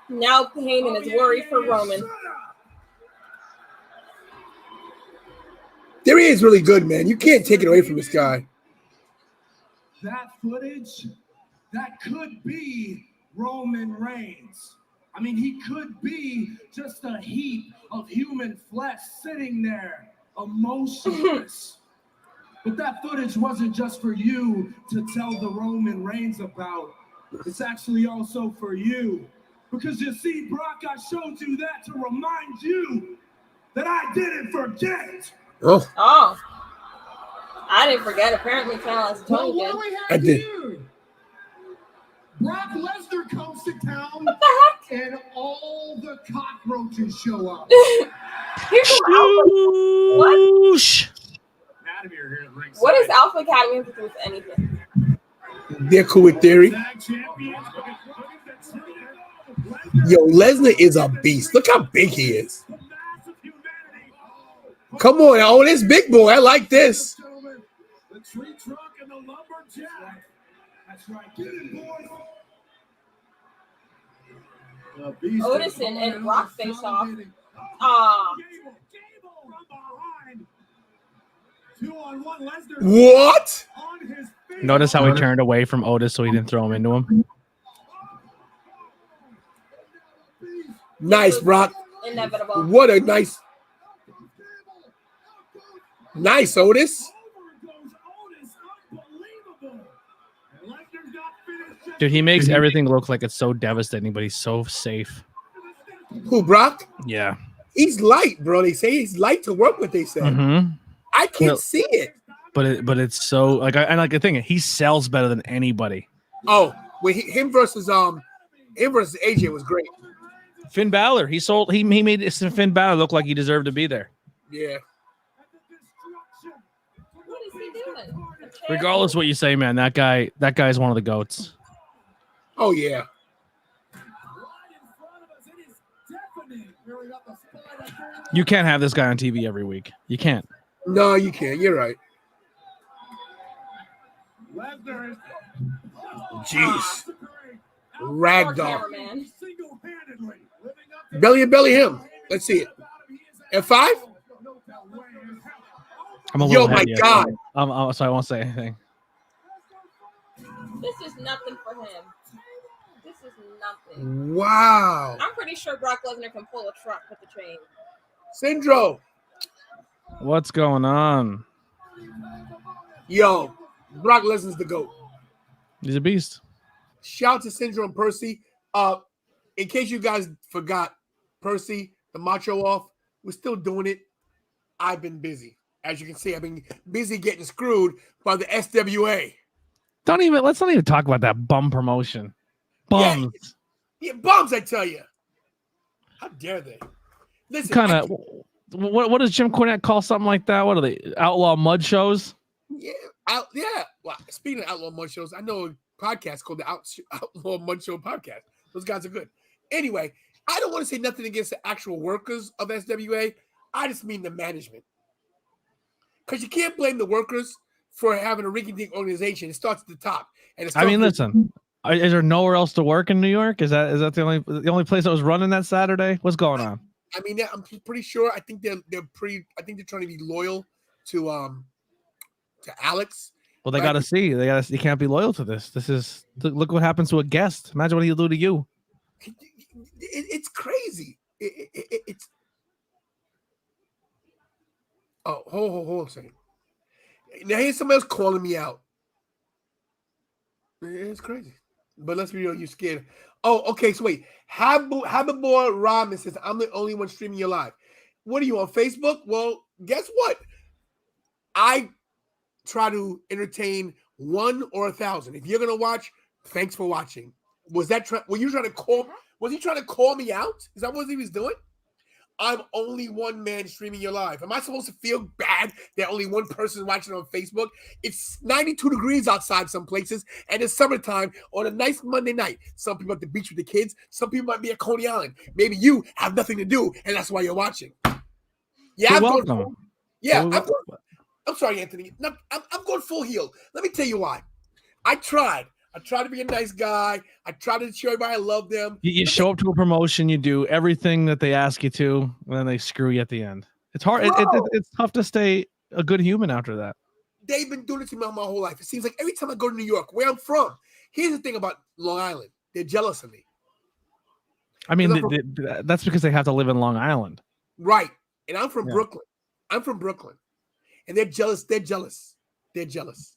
Now Heyman is worried for Roman. Theory is really good, man. You can't take it away from this guy. That footage, that could be Roman Reigns. I mean, he could be just a heap of human flesh sitting there, emotionless. But that footage wasn't just for you to tell the Roman Reigns about. It's actually also for you. Because you see, Brock, I showed you that to remind you that I didn't forget. Oh. I didn't forget. Apparently, Callouts Tony did. I did. Brock Lesnar comes to town, What the heck? and all the cockroaches show up. Whoosh. What does Alpha Academy have to do with anything? They're cool with Theory. Yo, Lesnar is a beast. Look how big he is. Come on, oh, this big boy. I like this. The tree trunk and the lumberjack. That's right. Get it, boys. Otis and Brock face off. What? Notice how he turned away from Otis so he didn't throw him into him. Nice, Brock. Inevitable. What a nice Otis. Dude, he makes everything look like it's so devastating, but he's so safe. Who, Brock? Yeah. He's light, bro. They say he's light to work with, they said. Mm-hmm. I can't see it. But it's so like the thing, he sells better than anybody. Oh, wait, him versus AJ was great. Finn Balor, he made Finn Balor look like he deserved to be there. Yeah. What is he doing? Regardless of what you say, man, that guy's one of the GOATs. Oh yeah. You can't have this guy on TV every week. You can't. No, you can't. You're right. Jeez. Ragdoll. Belly and belly him. Let's see it. F5? I'm a little Yo, my heady, God. So I won't say anything. This is nothing for him. This is nothing. Wow. I'm pretty sure Brock Lesnar can pull a truck with the chain. Syndrome. What's going on? Yo, Brock Lesnar's the GOAT. He's a beast. Shout out to Syndrome Percy. In case you guys forgot, Percy, the macho off, we're still doing it. I've been busy. As you can see, I've been busy getting screwed by the SWA. Let's not even talk about that bum promotion. Bums. Yeah, bums, I tell you. How dare they? Listen, Kind of. What does Jim Cornette call something like that? What are they? Outlaw mud shows? Yeah. Well, speaking of outlaw mud shows, I know a podcast called the Outlaw Mud Show Podcast. Those guys are good. Anyway, I don't want to say nothing against the actual workers of SWA. I just mean the management. Because you can't blame the workers for having a rinky-dink organization. It starts at the top. And listen. Is there nowhere else to work in New York? Is that the only place that was running that Saturday? What's going on? I mean, I'm pretty sure. I think they're trying to be loyal to Alex. Well, they got to see. You can't be loyal to this. Look what happens to a guest. Imagine what he'll do to you. It's crazy. It's. Oh, hold on a second. Now here's somebody else calling me out. It's crazy. But let's be real, you're scared. Oh, okay. So wait. Habibor Rahman says, I'm the only one streaming your live. What are you on Facebook? Well, guess what? I try to entertain 1 or 1,000. If you're gonna watch, thanks for watching. Was that were you trying to call? Was he trying to call me out? Is that what he was doing? I'm only one man streaming your live. Am I supposed to feel bad that only one person is watching on Facebook? It's 92 degrees outside some places, and it's summertime on a nice Monday night. Some people at the beach with the kids. Some people might be at Coney Island. Maybe you have nothing to do, and that's why you're watching. Yeah, I'm sorry, Anthony. No, I'm going full heel. Let me tell you why. I tried to be a nice guy. I tried to show everybody I love them. You show up to a promotion, you do everything that they ask you to, and then they screw you at the end. It's hard. It's tough to stay a good human after that. They've been doing it to me my whole life. It seems like every time I go to New York, where I'm from, here's the thing about Long Island. They're jealous of me. I mean, that's because they have to live in Long Island. Right. And I'm from Brooklyn. I'm from Brooklyn. And they're jealous. They're jealous. They're jealous.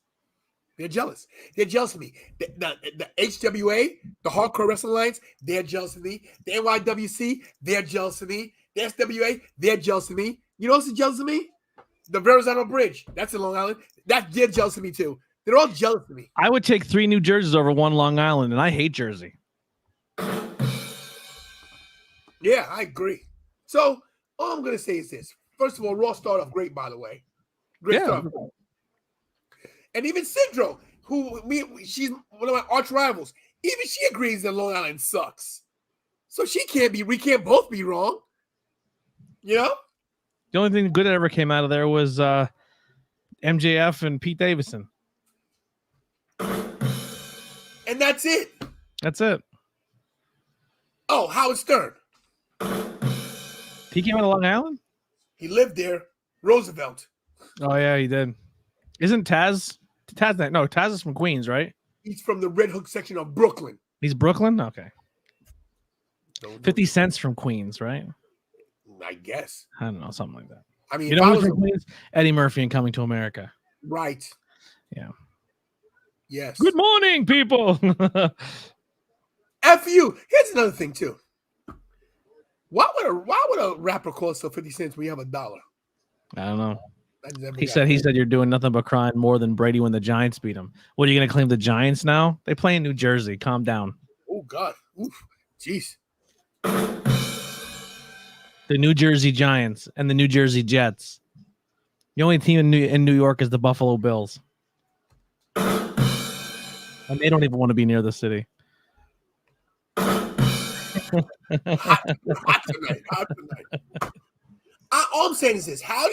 They're jealous. They're jealous of me. The HWA, the Hardcore Wrestling Alliance, they're jealous of me. The NYWC, they're jealous of me. The SWA, they're jealous of me. You know what's jealous of me? The Verrazano Bridge. That's in Long Island. They're jealous of me too. They're all jealous of me. I would take 3 New Jerseys over 1 Long Island, and I hate Jersey. Yeah, I agree. So all I'm going to say is this. First of all, Raw started off great, by the way. Great stuff. And even Sidro, she's one of my arch rivals, even she agrees that Long Island sucks. So we can't both be wrong. You know? The only thing good that ever came out of there was MJF and Pete Davidson. And that's it. That's it. Oh, Howard Stern. He came out of Long Island? He lived there. Roosevelt. Oh, yeah, he did. Isn't Taz? No, Taz is from Queens, right? He's from the Red Hook section of Brooklyn. He's Brooklyn? Okay. 50 Cent's from Queens, right? I guess. I don't know, something like that. I mean, you know who's from Queens? Eddie Murphy and Coming to America. Right. Yeah. Yes. Good morning, people. F you. Here's another thing, too. Why would a rapper cost so 50 cents when you have $1? I don't know. He said you're doing nothing but crying more than Brady when the Giants beat him. What are you going to claim the Giants now? They play in New Jersey. Calm down. Oh, God. Oof. Jeez. The New Jersey Giants and the New Jersey Jets. The only team in New York is the Buffalo Bills. And they don't even want to be near the city. Hot tonight. All I'm saying is this. How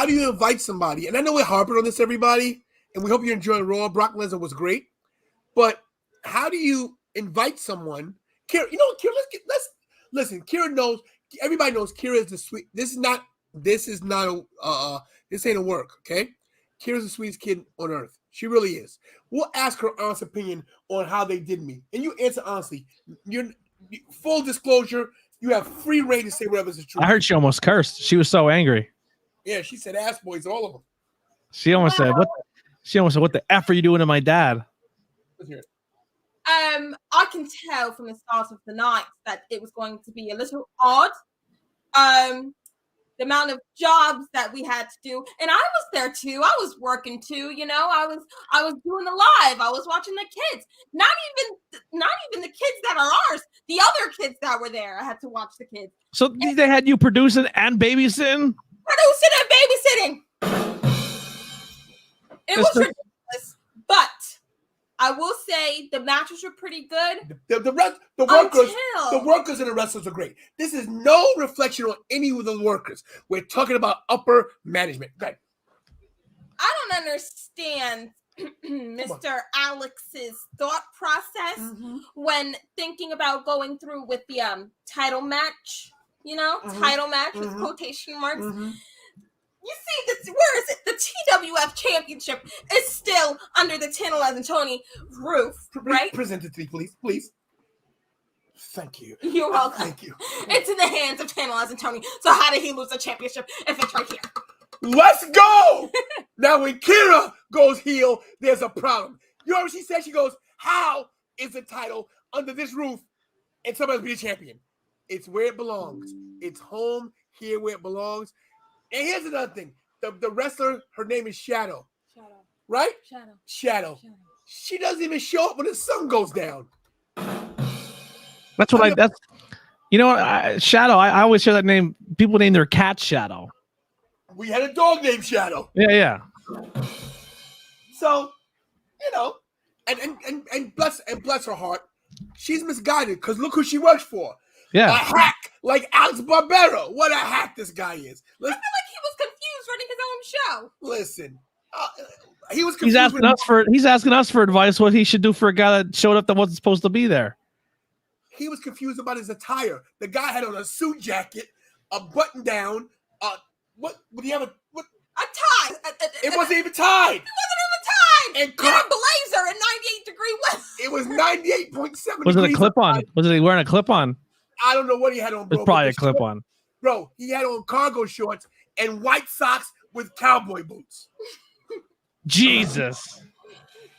do you invite somebody? And I know we're harping on this, everybody, and we hope you're enjoying Raw. Brock Lesnar was great. But how do you invite someone? Kira, let's listen. Kira knows, everybody knows Kira is the sweet. This ain't a work, okay? Kira's the sweetest kid on earth. She really is. We'll ask her honest opinion on how they did me. And you answer honestly. You're full disclosure, you have free reign to say whatever's the truth. I heard she almost cursed. She was so angry. Yeah, she said ass boys, all of them. She almost said, what the F are you doing to my dad? Let's hear it. I can tell from the start of the night that it was going to be a little odd. The amount of jobs that we had to do, and I was there too. I was working too. You know, I was doing the live. I was watching the kids. Not even the kids that are ours. The other kids that were there, I had to watch the kids. So they had you producing and babysitting. It was ridiculous, but I will say the matches were pretty good. The workers and the wrestlers are great. This is no reflection on any of the workers. We're talking about upper management. Okay. I don't understand Mr. Alex's thought process when thinking about going through with the title match. You know, title match with quotation marks. You see, where is it? The TWF Championship is still under the Tantalize and Tony roof, right? Present it to me, please. Thank you. You're welcome. Thank you. It's in the hands of Tantalize and Tony. So how did he lose the championship if it's right here? Let's go! Now when Kira goes heel, there's a problem. You know what she said? She goes, how is the title under this roof and somebody's be the champion? It's where it belongs. It's home here where it belongs. And here's another thing. The wrestler, her name is Shadow. Right? Shadow. She doesn't even show up when the sun goes down. That's what that's, you know what, Shadow, I always hear that name. People name their cat Shadow. We had a dog named Shadow. Yeah. So, you know, and bless her heart, she's misguided because look who she works for. Yeah. A hack like Alex Barbero. What a hack this guy is. I feel like he was confused running his own show. Listen, he was confused. He's asking us for advice what he should do for a guy that showed up that wasn't supposed to be there. He was confused about his attire. The guy had on a suit jacket, a button down. What would he have? A tie. It wasn't even tied. It wasn't even tied. And a blazer at 98-degree weather. It was 98.7. Was it a clip-on? Was he wearing a clip-on? I don't know what he had on, bro. It's probably a clip-on. Bro, he had on cargo shorts and white socks with cowboy boots. Jesus.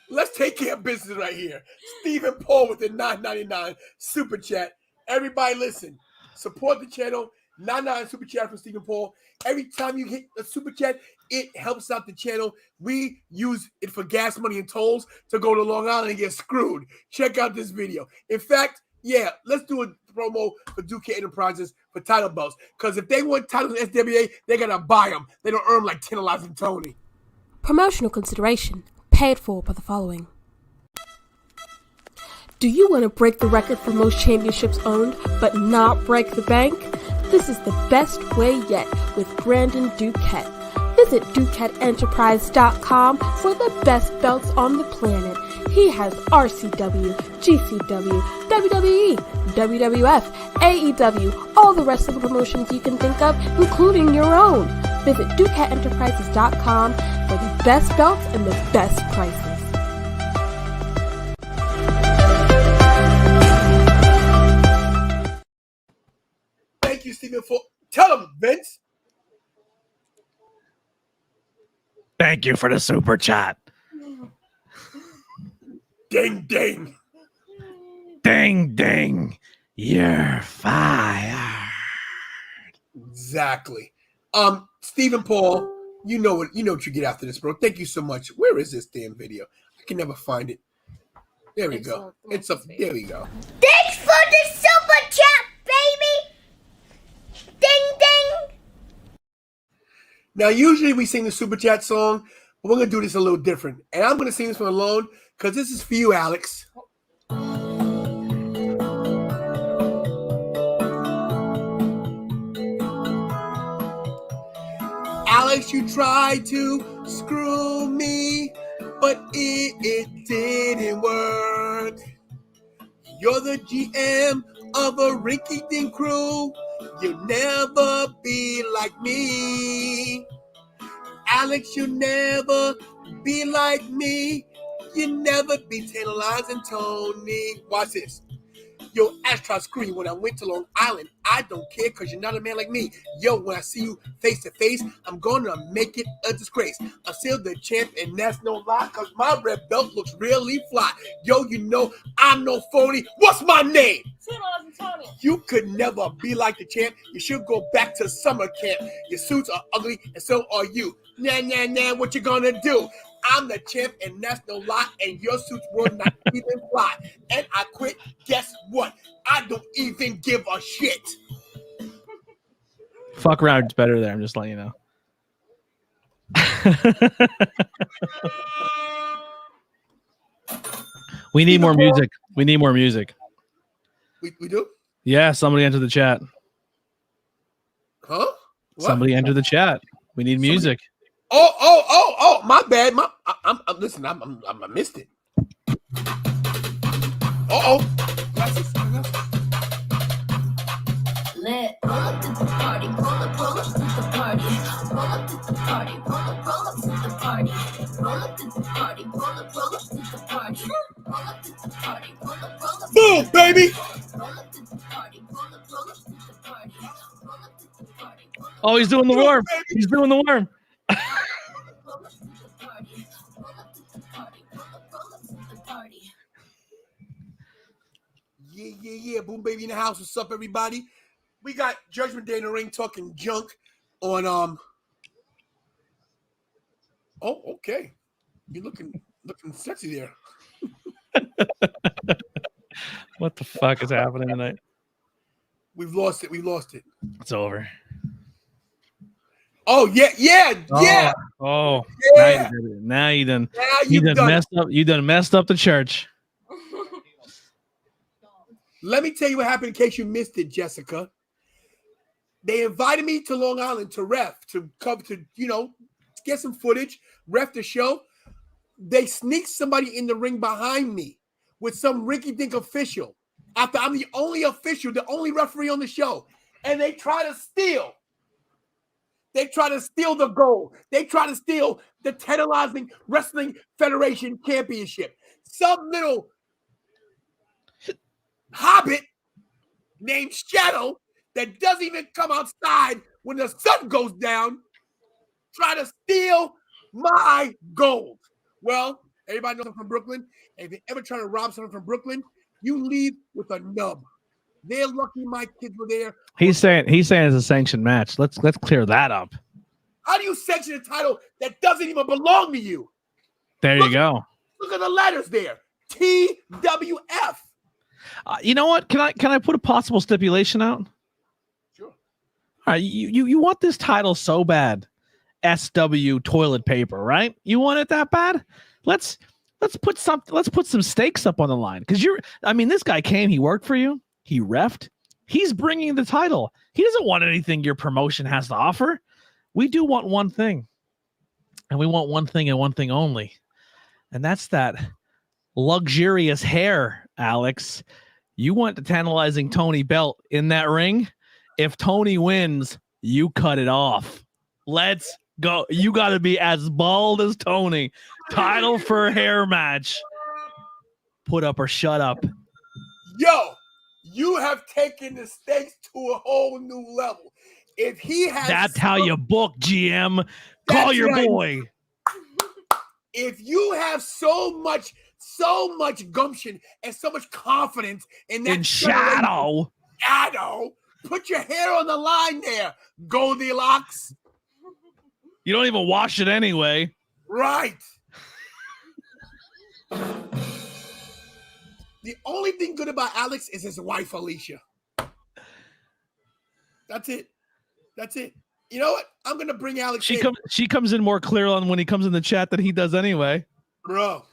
Let's take care of business right here. Stephen Paul with the $9.99 super chat. Everybody listen. Support the channel. $9.99 super chat from Stephen Paul. Every time you hit a super chat, it helps out the channel. We use it for gas money and tolls to go to Long Island and get screwed. Check out this video. In fact, yeah, let's do a promo for Duke Enterprises for title belts. Because if they want titles in SWA, they got to buy them. They don't earn like 10 alive from Tony. Promotional consideration paid for by the following. Do you want to break the record for most championships owned, but not break the bank? This is the best way yet with Brandon Duquette. Visit DuquetteEnterprise.com for the best belts on the planet. He has RCW, GCW, WWE, WWF, AEW, all the wrestling promotions you can think of, including your own. Visit DuquetteEnterprises.com for the best belts and the best prices. Thank you, Stephen. Tell him, Vince. Thank you for the super chat. Ding, ding. Ding, ding. You're fired. Exactly. Stephen Paul, you know what you get after this, bro. Thank you so much. Where is this damn video? I can never find it. There we go. It's up. There we go. Thanks for the super chat, baby. Ding ding. Now, usually we sing the super chat song, but we're gonna do this a little different. And I'm gonna sing this one alone because this is for you, Alex. Alex, you tried to screw me, but it didn't work. You're the GM of a rinky-dink crew. You'll never be like me. Alex, you'll never be like me. You'll never be tantalizing Tony. Watch this. Yo, Ash tried to screw you when I went to Long Island. I don't care because you're not a man like me. Yo, when I see you face to face, I'm going to make it a disgrace. I'm still the champ, and that's no lie because my red belt looks really fly. Yo, you know I'm no phony. What's my name? You could never be like the champ. You should go back to summer camp. Your suits are ugly, and so are you. Nah, what you gonna do? I'm the champ, and that's no lie, and your suits will not even fly. And I quit. Guess what? I don't even give a shit. Fuck around, it's better there. I'm just letting you know. We need more music. We need more music. We do? Yeah, somebody enter the chat. Huh? What? Somebody enter the chat. We need music. Oh, my bad. Listen, I missed it. Lit. Roll up to the party. Roll up to the party. Roll up to the party. Roll up to the party. Roll up to the party. Roll up to the party. Roll up to the party. Roll up. Boom, baby. Roll up to the party. Roll up to the party. Roll up to the party. Oh, he's doing the worm. He's doing the worm. Yeah. Boom Baby in the house. What's up, everybody? We got Judgment Day in the ring talking junk on Oh, okay. You're looking sexy there. What the fuck is happening tonight? We've lost it. It's over. Oh yeah. Oh, Yeah. now you done. Now You you've done done messed up. You done messed up the church. Let me tell you what happened in case you missed it, Jessica. They invited me to Long Island to ref, to come to, get some footage, ref the show. They sneaked somebody in the ring behind me with some rinky-dink official. After I'm the only official, the only referee on the show. And they try to steal. They try to steal the gold. They try to steal the Tantalizing Wrestling Federation Championship. Some little hobbit named Shadow that doesn't even come outside when the sun goes down try to steal my gold. Well, everybody knows I'm from Brooklyn. And if you ever try to rob someone from Brooklyn, you leave with a nub. They're lucky my kids were there. He's saying it's a sanctioned match. Let's clear that up. How do you sanction a title that doesn't even belong to you? There you go. Look at the letters there. TWF. You know what? Can I put a possible stipulation out? Sure. All right, you want this title so bad. SW toilet paper, right? You want it that bad? Let's put some stakes up on the line, because this guy came, he worked for you, he reffed, he's bringing the title. He doesn't want anything your promotion has to offer. We do want one thing, and we want one thing and one thing only, and that's that luxurious hair, Alex. You want the tantalizing Tony belt in that ring. If Tony wins, you cut it off. Let's go. You got to be as bald as Tony. Title for hair match. Put up or shut up. Yo, you have taken the stakes to a whole new level. If he has, that's how you book, GM. Call your boy. If you have so much gumption and so much confidence in that Shadow, put your hair on the line there, Goldilocks. You don't even wash it anyway. Right. The only thing good about Alex is his wife, Alicia. That's it. You know what? I'm going to bring Alex She comes in more clear on when he comes in the chat than he does anyway. Bro.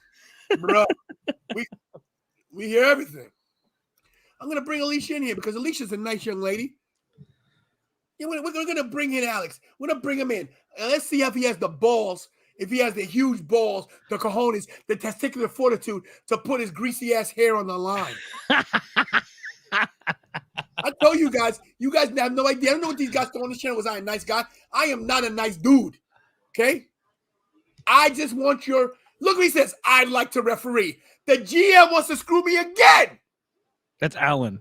We hear everything. I'm going to bring Alicia in here because Alicia's a nice young lady. Yeah, we're going to bring in Alex. We're going to bring him in. And let's see if he has the balls, if he has the huge balls, the cojones, the testicular fortitude to put his greasy ass hair on the line. I told you guys have no idea. I don't know what these guys thought on the channel. Was I a nice guy? I am not a nice dude. Okay? I just want look what he says. I'd like to referee. The GM wants to screw me again. That's Alan.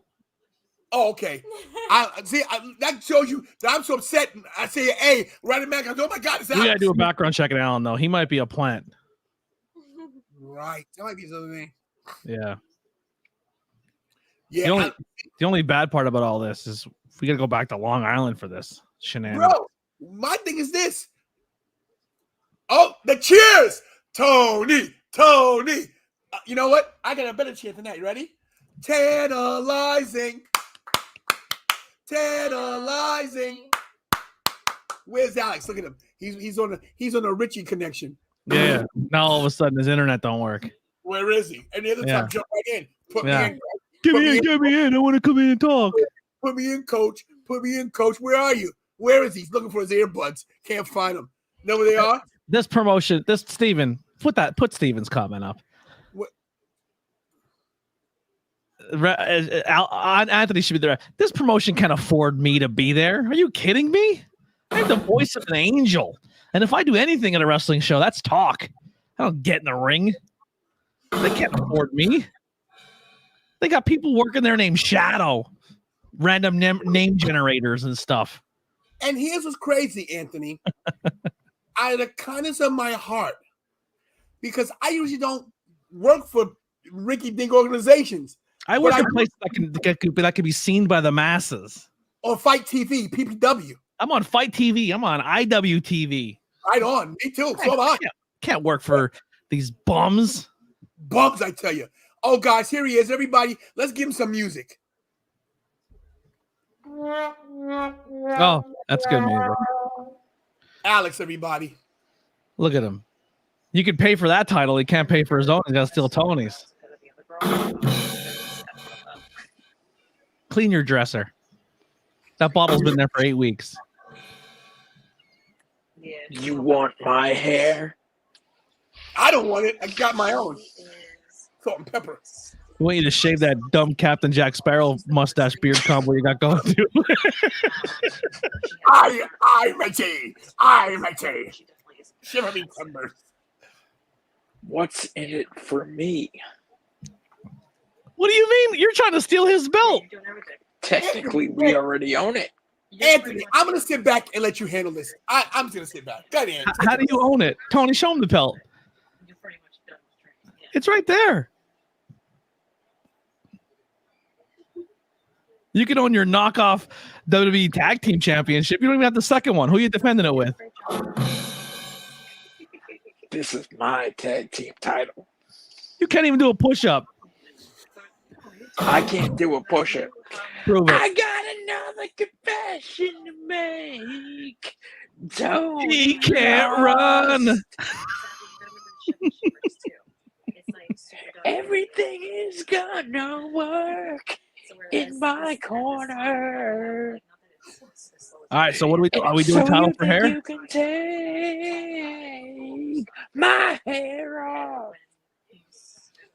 Oh, okay. That shows you that I'm so upset. I say, hey, right in back. I go, oh my God, it's Alex. We gotta do a background check on Alan, though. He might be a plant. Right. That might be something. Yeah. Yeah. The only bad part about all this is we gotta go back to Long Island for this shenanigans. Bro, my thing is this. Oh, the cheers! Tony! You know what? I got a better cheer than that. You ready? Tantalizing. Where's Alex? Look at him. He's on a Richie connection. Yeah. Now all of a sudden his internet don't work. Where is he? And the other time, jump right in. Put me in. Get me in. I want to come in and talk. Put me in, coach. Where are you? Where is he? He's looking for his earbuds. Can't find them. Know where they are? This promotion, Steven, put Steven's comment up. What? Anthony should be there. This promotion can't afford me to be there. Are you kidding me? I'm the voice of an angel. And if I do anything at a wrestling show, that's talk. I don't get in the ring. They can't afford me. They got people working there named Shadow. Random name generators and stuff. And here's what's crazy, Anthony. Out of the kindness of my heart, because I usually don't work for rinky-dink organizations. I work in places that can be seen by the masses. On Fight TV, PPW. I'm on Fight TV. I'm on IWTV. Right on. Me too. So am I. Can't work for these bums. Bums, I tell you. Oh, guys, here he is. Everybody, let's give him some music. Oh, that's good music. Alex, everybody. Look at him. You could pay for that title. He can't pay for his own. He's got to steal Tony's. Clean your dresser. That bottle's been there for 8 weeks. You want my hair? I don't want it. I got my own. Salt and pepper. We want you to shave that dumb Captain Jack Sparrow mustache beard combo you got going to. I'm ready. I'm ready. Shiver me timbers. What's in it for me? What do you mean? You're trying to steal his belt. Technically, we already own it. Anthony, I'm going to sit back and let you handle this. I'm just going to sit back. Go ahead, How do you own it? Tony, show him the belt. It's right there. You can own your knockoff WWE Tag Team Championship. You don't even have the second one. Who are you defending it with? This is my tag team title. You can't even do a push-up. I can't do a push-up. Prove it. I got another confession to make. Don't He can't run. Everything is gonna work in my corner. All right, so what do we do? Are we doing title for hair? You can take my hair off.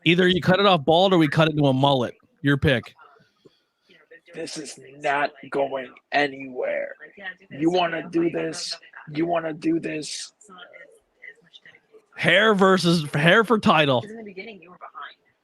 Either you cut it off bald or we cut it into a mullet. Your pick. This is not going anywhere. You want to do this? You want to do this? Hair versus hair for title.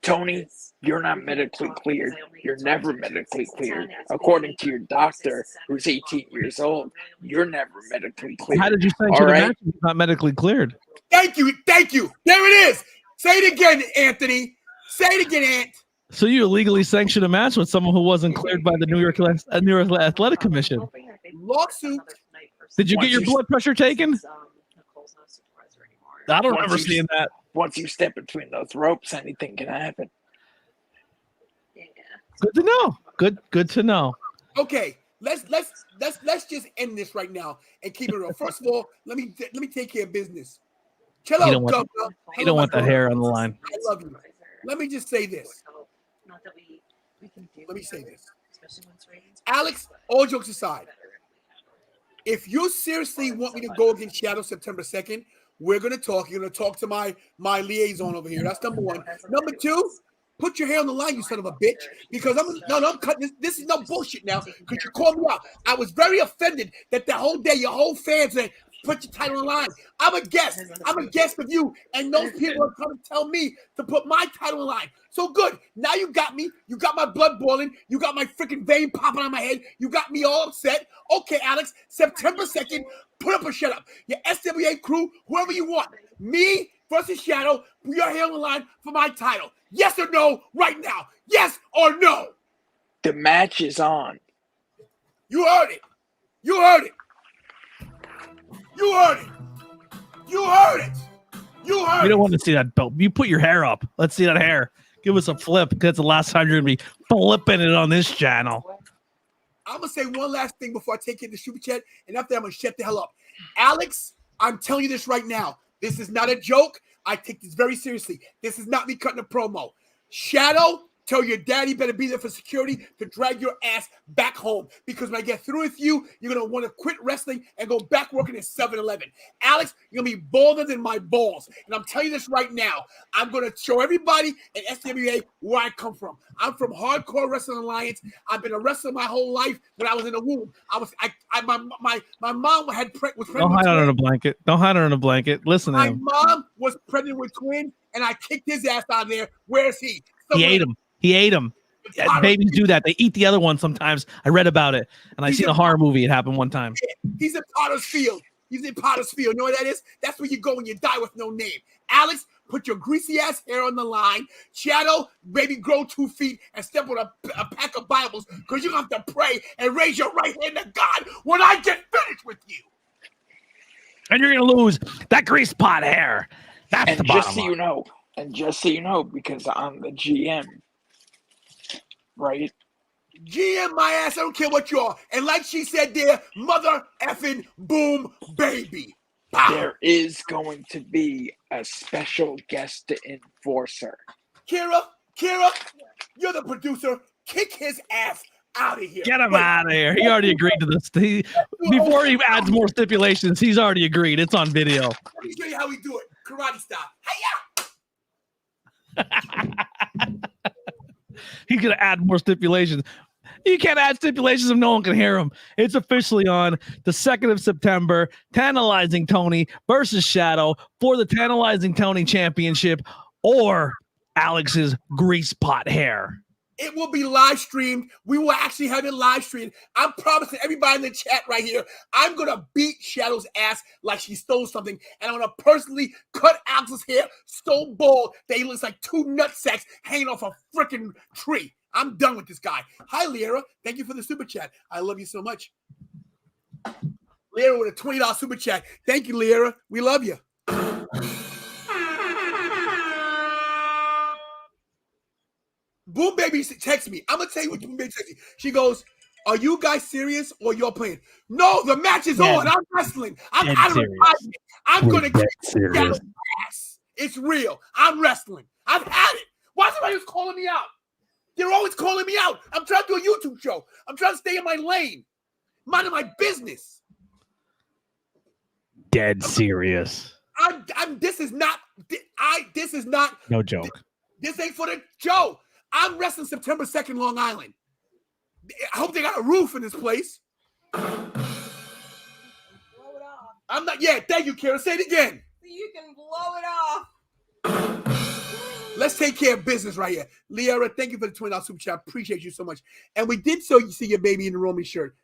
Tony, you're not medically cleared. You're never medically cleared. According to your doctor, who's 18 years old, you're never medically cleared. How did you sanction the match if you're not medically cleared? Thank you. Thank you. There it is. Say it again, Anthony. Say it again, Ant. So you illegally sanctioned a match with someone who wasn't cleared by the New York Athletic Commission. Lawsuit. Did you get your blood pressure taken? I don't remember seeing that. Once you step between those ropes, anything can happen. Good to know. Good to know. Okay, let's just end this right now and keep it real. First of all, let me take care of business. Chill out, Governor. You don't want the hair on the line. I love you. Let me just say this. Let me say this. Alex, all jokes aside, if you seriously want me to go against Shadow September 2nd, we're going to talk. You're going to talk to my liaison over here. That's number one. Number two, put your hair on the line, you son of a bitch, because I'm cutting this. This is no bullshit now because you called me out. I was very offended that the whole day your whole fans said, put your title on the line. I'm a guest. I'm a guest of you, and those people are coming to tell me to put my title on the line. So good. Now you got me. You got my blood boiling. You got my freaking vein popping on my head. You got me all upset. Okay, Alex, September 2nd, put up or shut up. Your SWA crew, whoever you want. Me versus Shadow, put your hair on the line for my title. Yes or no right now? Yes or no? The match is on. You heard it. You heard it. You heard it. You heard it. You heard it. We don't want to see that belt. You put your hair up. Let's see that hair. Give us a flip. That's the last time you're going to be flipping it on this channel. I'm going to say one last thing before I take it to Super Chat, and after that, I'm going to shut the hell up. Alex, I'm telling you this right now. This is not a joke. I take this very seriously. This is not me cutting a promo. Shadow, tell your daddy better be there for security to drag your ass back home. Because when I get through with you, you're going to want to quit wrestling and go back working at 7-Eleven. Alex, you're going to be bolder than my balls. And I'm telling you this right now. I'm going to show everybody at SWA where I come from. I'm from Hardcore Wrestling Alliance. I've been a wrestler my whole life. When I was in the womb, my mom was pregnant. Don't hide under a blanket. Don't hide under a blanket. Listen to him. My mom was pregnant with twins, and I kicked his ass out of there. Where is he? He ate him. He ate them. Babies do that. They eat the other one sometimes. I read about it, and I seen a horror movie. It happened one time. He's in Potter's Field. He's in Potter's Field. You know what that is? That's where you go when you die with no name. Alex, put your greasy ass hair on the line. Shadow, baby, grow 2 feet and step on a pack of Bibles because you're going to have to pray and raise your right hand to God when I get finished with you. And you're going to lose that grease pot hair. That's And the just bottom so line. you know, because I'm the GM, right? GM my ass, I don't care what you are. And like she said there, mother effing boom baby. Pow. There is going to be a special guest enforcer. Kira, you're the producer. Kick his ass out of here. Get him out of here. He already agreed to this. Before he adds more stipulations, he's already agreed. It's on video. Let me show you how we do it. Karate style. Hiya! He's going to add more stipulations. You can't add stipulations if no one can hear him. It's officially on the 2nd of September. Tantalizing Tony versus Shadow for the Tantalizing Tony Championship or Alex's grease pot hair. It will be live streamed. We will actually have it live streamed. I'm promising everybody in the chat right here, I'm going to beat Shadow's ass like she stole something. And I'm going to personally cut Alex's hair so bald that he looks like 2 nutsacks hanging off a freaking tree. I'm done with this guy. Hi, Liera. Thank you for the super chat. I love you so much. Liera with a $20 super chat. Thank you, Liera. We love you. Boom Baby texts me. I'm going to tell you what Boom Baby texts me. She goes, are you guys serious or you're playing? No, the match is on. I'm wrestling. I'm out of retirement. I'm going to get Shadow's ass. It's real. I'm wrestling. I've had it. Why is somebody just calling me out? They're always calling me out. I'm trying to do a YouTube show. I'm trying to stay in my lane. Minding my business. Dead serious. This is not No joke. This ain't for the show. I'm wrestling September 2nd, Long Island. I hope they got a roof in this place. Blow it off. I'm not. Yeah, thank you, Kara. Say it again. So you can blow it off. Let's take care of business right here. Liera, thank you for the $20 super chat. Appreciate you so much. And we did so you see your baby in the Roman shirt.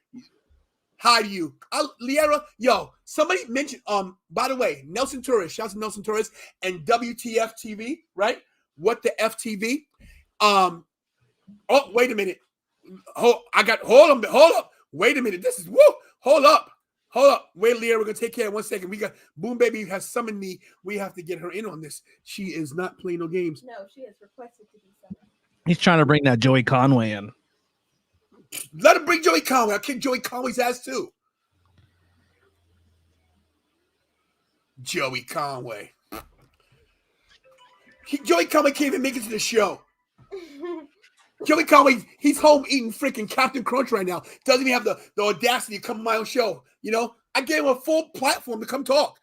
Hi to you. Liera, yo, somebody mentioned, by the way, Nelson Torres, shouts to Nelson Torres and WTF TV, right? What the FTV? Oh, wait a minute. Hold up. Wait a minute. This is, woo, hold up. Wait, Leah, we're going to take care of 1 second. We got Boom Baby has summoned me. We have to get her in on this. She is not playing no games. No, she has requested to be summoned. He's trying to bring that Joey Conway in. Let him bring Joey Conway. I'll kick Joey Conway's ass too. Joey Conway. Joey Conway can't even make it to the show. Joey Conway, he's home eating freaking Captain Crunch right now. Doesn't even have the audacity to come to my own show. You know, I gave him a full platform to come talk.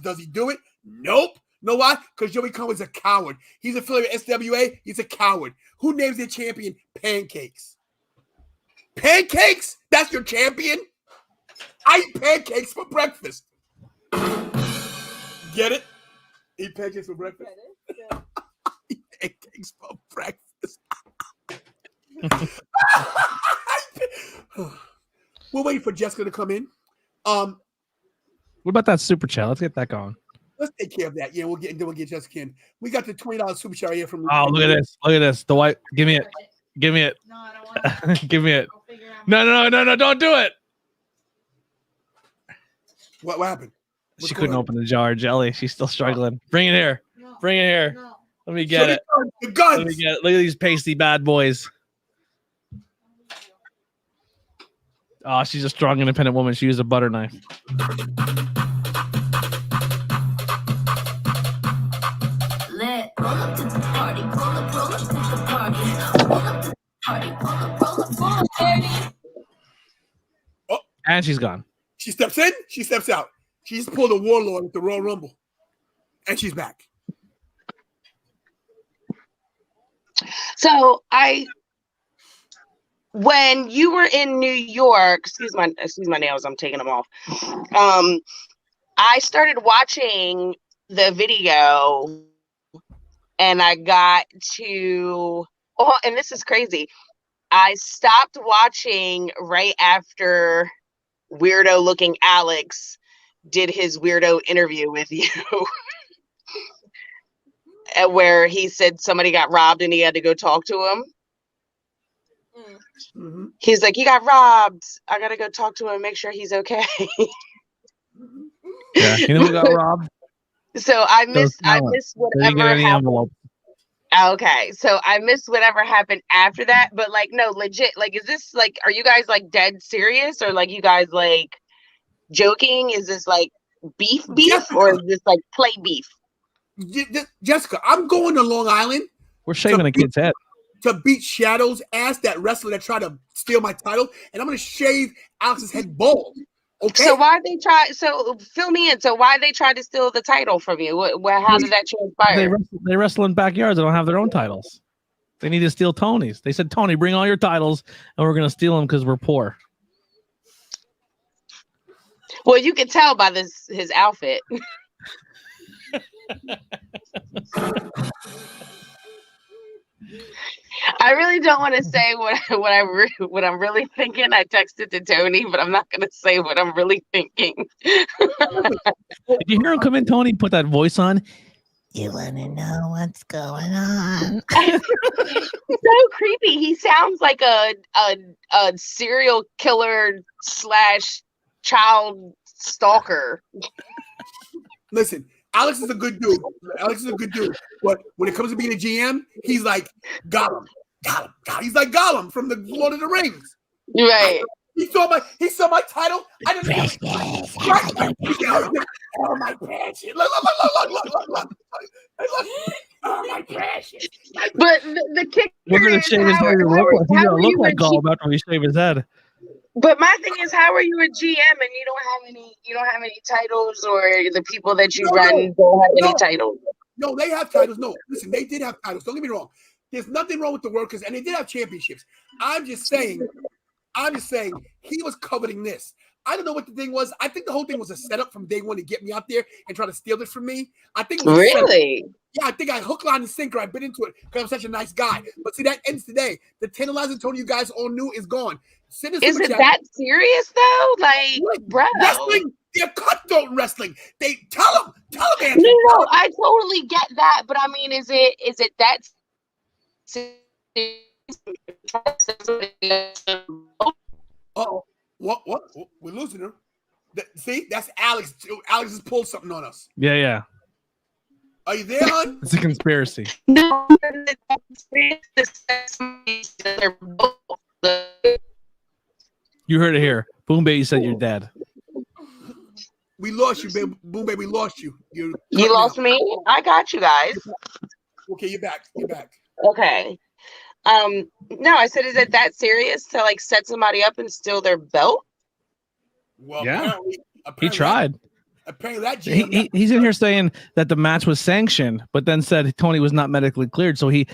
Does he do it? Nope. Know why? Because Joey Conway's a coward. He's affiliated with SWA. He's a coward. Who names their champion? Pancakes. Pancakes? That's your champion? I eat pancakes for breakfast. Get it? Eat pancakes for breakfast? Get it? Eat pancakes for breakfast. We're waiting for Jessica to come in. What about that super chat? Let's get that going. Let's take care of that. Yeah, we'll get Jessica in. We got the $20 super chat here from. Oh, look at this! Look at this! The white. Give me it. Give me it. No, I don't want it. Give me it. I'll figure out. No! Don't do it. What happened? What's She going couldn't on? open the jar, Jelly. She's still struggling. Bring it here. No, Bring it here. no. Let me get it. The guns. Let me get it. Look at these pasty bad boys. Oh, she's a strong, independent woman. She used a butter knife. Lit. Roll up to the party. Roll up to the party. Roll up to the party. Roll up, baby. And she's gone. She steps in. She steps out. She just pulled a warlord at the Royal Rumble, and she's back. So when you were in New York, excuse my nails, I'm taking them off. I started watching the video and I got to, and this is crazy. I stopped watching right after weirdo looking Alex did his weirdo interview with you, where he said somebody got robbed and he had to go talk to him. Mm-hmm. He's like, he got robbed. I gotta go talk to him and make sure he's okay. Yeah, you know who got robbed? So I missed whatever happened. Envelope. Okay, so I missed whatever happened after that, but like, no, legit, like, is this like, are you guys like dead serious, or like you guys like joking? Is this like beef, Jessica. or is this like play beef? Jessica, I'm going to Long Island. We're shaving a kid's head to beat Shadow's ass, that wrestler that tried to steal my title, and I'm going to shave Alex's head bald. Okay. So why they try? So fill me in. So why they tried to steal the title from you? How did that transpire? They wrestle in backyards. They don't have their own titles. They need to steal Tony's. They said, Tony, bring all your titles, and we're going to steal them because we're poor. Well, you can tell by his outfit. I really don't want to say what I'm really thinking. I texted to Tony, but I'm not going to say what I'm really thinking. Did you hear him come in, Tony? Put that voice on. You want to know what's going on? So creepy. He sounds like a serial killer / child stalker. Listen, Alex is a good dude. But when it comes to being a GM, he's like Gollum. He's like Gollum from the Lord of the Rings. Right. He saw my title. I didn't oh, my passion. Look. Oh, my passion. But the kicker We're gonna shave his head. He's gonna look like Gollum after we shave his head. But my thing is, how are you a GM and you don't have any titles, or the people that you run don't have any titles? No, they have titles. No, listen, they did have titles. Don't get me wrong. There's nothing wrong with the workers, and they did have championships. I'm just saying he was coveting this. I don't know what the thing was. I think the whole thing was a setup from day one to get me out there and try to steal this from me. I think it was really. Yeah, I think I hook, line, and sinker. I bit into it because I'm such a nice guy. But see, that ends today. The tantalizing Tony you guys all knew is gone. Is it that serious though? Like, bro, wrestling, they're cutthroat wrestling. They tell them, Andrew. No, I totally get that, but I mean, is it that serious? Oh, what? We're losing her. See, that's Alex. Alex has pulled something on us. Yeah. Are you there, hon? It's a conspiracy. No. You heard it here. Boom Bay, you said you're dead. We lost you, baby. Boom Bay, we lost you. You lost me? I got you guys. Okay, you're back. Okay. No, I said, is it that serious to like set somebody up and steal their belt? Well, yeah. Apparently he tried. Apparently that he's in here saying that the match was sanctioned, but then said Tony was not medically cleared. So we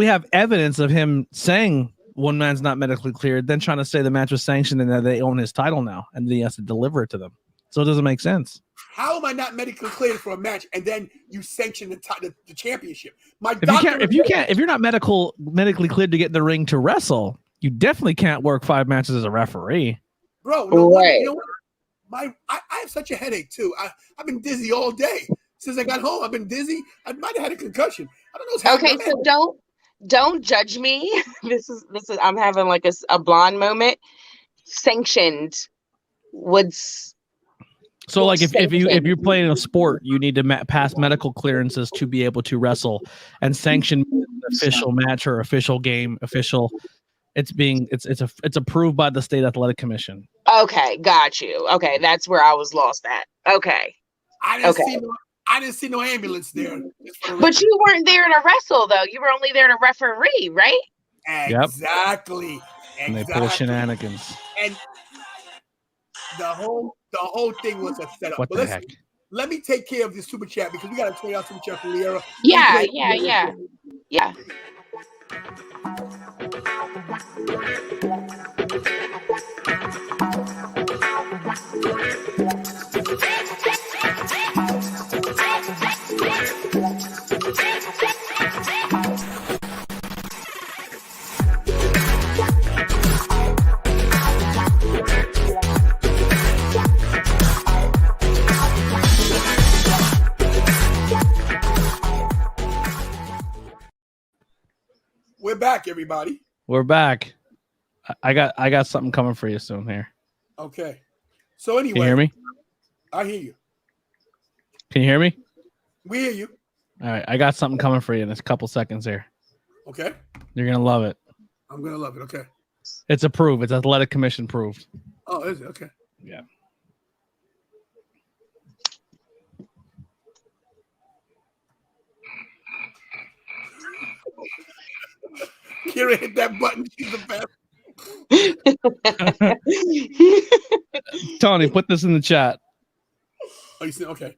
have evidence of him saying one man's not medically cleared, then trying to say the match was sanctioned and that they own his title now, and then he has to deliver it to them. So it doesn't make sense. How am I not medically cleared for a match and then you sanction the championship? If you're not medically cleared to get in the ring to wrestle, you definitely can't work 5 matches as a referee. Bro, no wonder, you know what? I have such a headache too. I've been dizzy all day since I got home. I've been dizzy. I might have had a concussion. I don't know what's happening. Okay, so don't judge me. This is I'm having like a blonde moment. Sanctioned. So like if you're playing a sport, you need to pass medical clearances to be able to wrestle, and sanction an official match or official game, it's approved by the state athletic commission. Okay, got you. Okay, that's where I was lost at. Okay. I didn't see no ambulance there. But you weren't there to wrestle though. You were only there to referee, right? Exactly. And they pull shenanigans. And the whole thing was a setup. What the heck? Let me take care of this super chat because we got a $20 super chat from Liera. Yeah. back, everybody. We're back. I got something coming for you soon here. Okay. So anyway, Can you hear me? I hear you. Can you hear me? We hear you. All right, I got something coming for you in a couple seconds here. Okay. You're gonna love it. I'm gonna love it. Okay. It's approved. It's Athletic Commission approved. Oh, is it? Okay. Yeah. Kira hit that button. She's the best. Tony, put this in the chat. Oh, you see? Okay.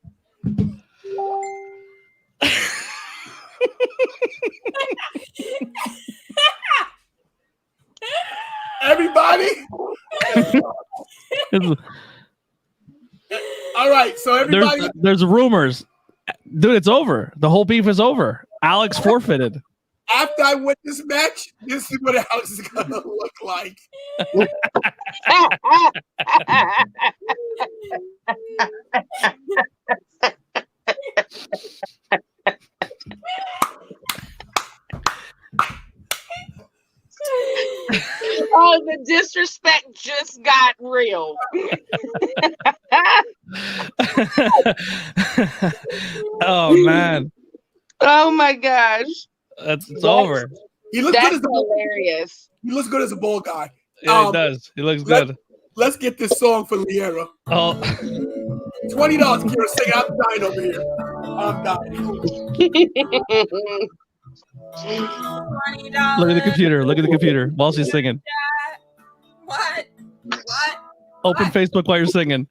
Everybody. All right. So everybody. There's rumors. Dude, it's over. The whole beef is over. Alex forfeited. After I win this match, this is what Alex is gonna look like. Oh, the disrespect just got real. Oh man. Oh my gosh. It's over. He looks That's good as hilarious. He looks good as a bald guy. Yeah, it does. He looks good. Let's get this song for Liera. Oh. $20, Kira. Sing. I'm dying over here. I'm dying. $20. Look at the computer. Look at the computer while she's singing. What? Open Facebook while you're singing.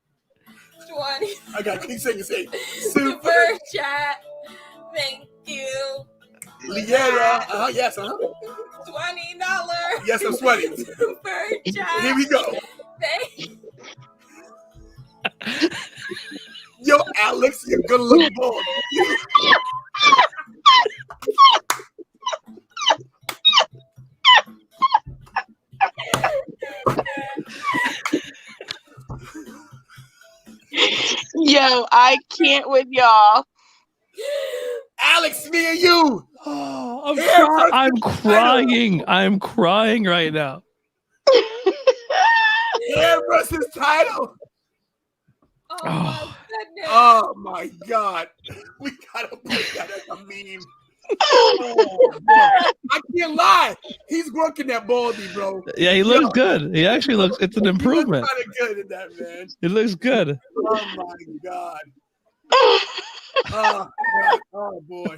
20. I got keep singing. Super chat. Thank you. Liera. Yes. $20. Yes, I'm sweating. Super chat. Here we go. Thank Yo, Alex, you're gonna look bald. Yo, I can't with y'all. Alex, me and you. Oh, I'm crying. I'm crying right now. Hair versus title. Oh my God. We gotta put that as a meme. Oh, I can't lie. He's working that baldy, bro. Yeah, he looks good. He actually looks. It's an improvement. He looks kind of good in that, man. It looks good. Oh my God. Oh boy.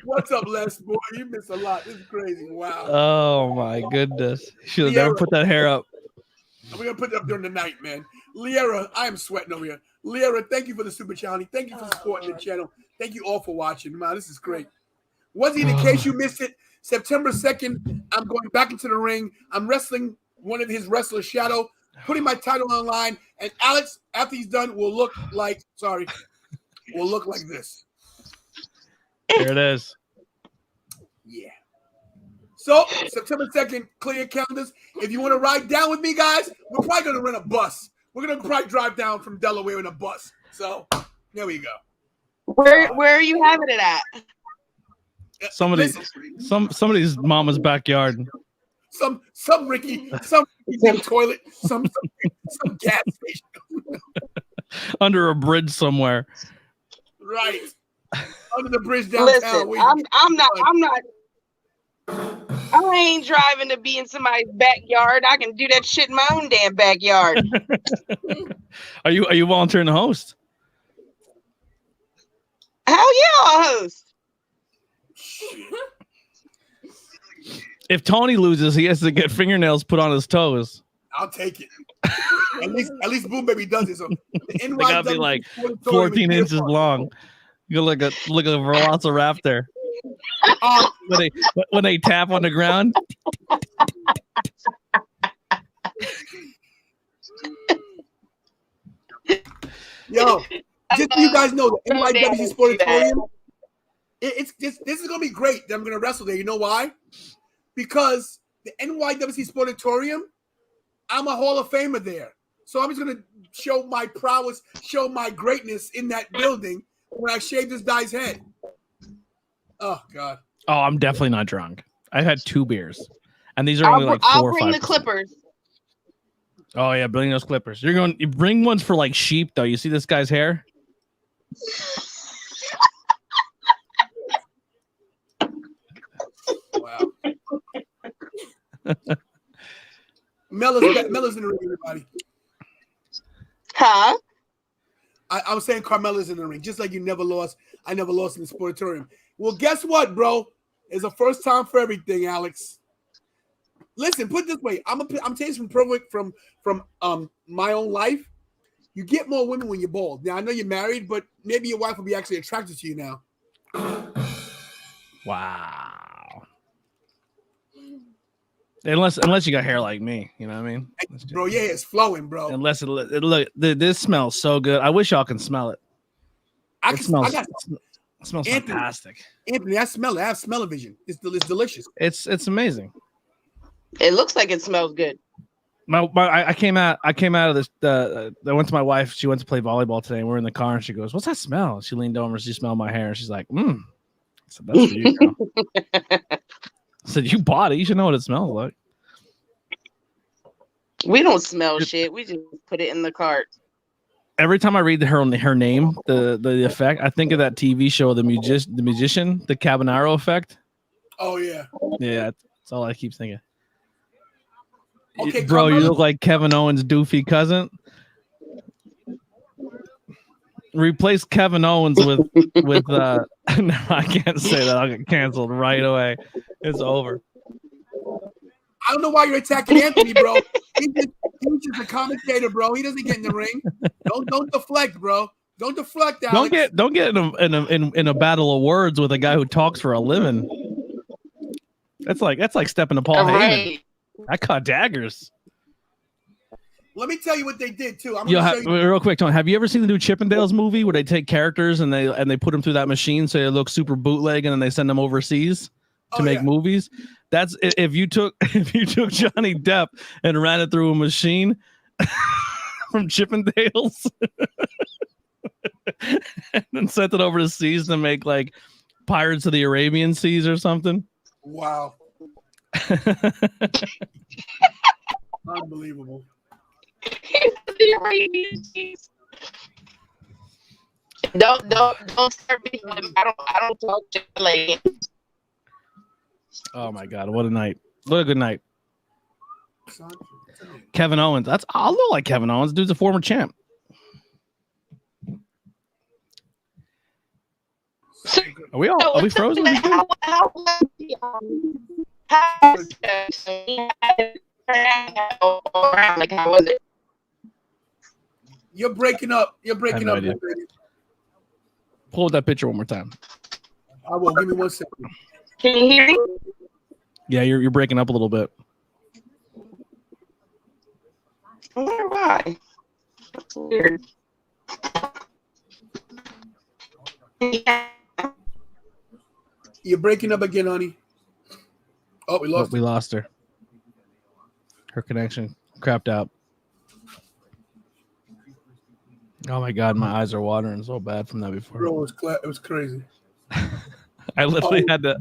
What's up, Les? Boy, you missed a lot. This is crazy. Wow. Oh my goodness. Should have never put that hair up. We're gonna put it up during the night, man. Liera, I am sweating over here. Liera, thank you for the super challenge. Thank you for supporting the channel. Thank you all for watching. Man, this is great. Wasn't in case you missed it, September 2nd, I'm going back into the ring. I'm wrestling one of his wrestlers, Shadow, putting my title online. And Alex, after he's done, will look like this. There it is. Yeah. So, September 2nd, clear your calendars. If you want to ride down with me, guys, we're probably going to rent a bus. We're going to probably drive down from Delaware in a bus. So, there we go. Where are you having it at? Somebody's mama's backyard. Some Ricky toilet, some gas station. Under a bridge somewhere. Right. Under the bridge downtown. Listen, I ain't driving to be in somebody's backyard. I can do that shit in my own damn backyard. Are you volunteering to host? Hell yeah, I'll host. If Tony loses, he has to get fingernails put on his toes. I'll take it. At least Boom Baby does it. So They gotta be like 14 inches long. You look like a velociraptor. When they tap on the ground. Yo, just so you guys know, the NYWC Sportatorium, this is gonna be great that I'm gonna wrestle there. You know why? Because the NYWC Sportatorium, I'm a Hall of Famer there. So I'm just gonna show my prowess, show my greatness in that building when I shave this guy's head. Oh God. Oh, I'm definitely not drunk. I've had 2 beers, and these are only like 4 I'll or 5. bring the clippers. Oh yeah, bring those clippers. You bring ones for like sheep though. You see this guy's hair? Wow. Mella's in the ring, everybody. Huh? I was saying Carmella's in the ring, just like you never lost. I never lost in the sportatorium. Well, guess what, bro? It's a first time for everything, Alex. Listen, put it this way. I'm telling you from my own life. You get more women when you're bald. Now I know you're married, but maybe your wife will be actually attracted to you now. Wow. Unless you got hair like me, you know what I mean? Bro, yeah, it's flowing, bro. Unless this smells so good. I wish y'all can smell it. It smells Anthony, fantastic. Anthony, I smell it. I have smell-o-vision. It's delicious. It's amazing. It looks like it smells good. I came out of this. I went to my wife. She went to play volleyball today. And we're in the car, and she goes, "What's that smell?" She leaned over. She smelled my hair, and she's like, I said, "That's for you, girl." I said, "You bought it. You should know what it smells like." We don't smell shit. We just put it in the cart. Every time I read her name, the effect, I think of that TV show, the magician, the Cabanero effect. Oh yeah. Yeah, that's all I keep thinking. Okay, bro, Carmella. You look like Kevin Owens' doofy cousin. Replace Kevin Owens with no, I can't say that. I'll get canceled right away. It's over. I don't know why you're attacking Anthony, bro. He's just a commentator, bro. He doesn't get in the ring. Don't deflect, bro. Don't deflect, Alex. Don't get in a battle of words with a guy who talks for a living. That's like stepping to Paul Heyman. I caught daggers. Let me tell you what they did too. Real quick, Tony. Have you ever seen the new Chippendales movie where they take characters and they put them through that machine so they look super bootleg and then they send them overseas to make movies? That's if you took Johnny Depp and ran it through a machine from Chippendales and then sent it over to seas to make like Pirates of the Arabian Seas or something. Wow. Unbelievable. The Arabian Seas. Don't start me. I don't talk to like. Oh my God! What a night! What a good night. Kevin Owens. I look like Kevin Owens. Dude's a former champ. Are we frozen? How was it? You're breaking up. You're breaking up. Pull up that picture one more time. I will. Give me 1 second. Can you hear me? Yeah, you're breaking up a little bit. I wonder why. That's weird. You're breaking up again, honey. Oh, we lost. We lost her. Her connection crapped out. Oh my God, my eyes are watering so bad from that before. Bro, it was crazy. I literally had to.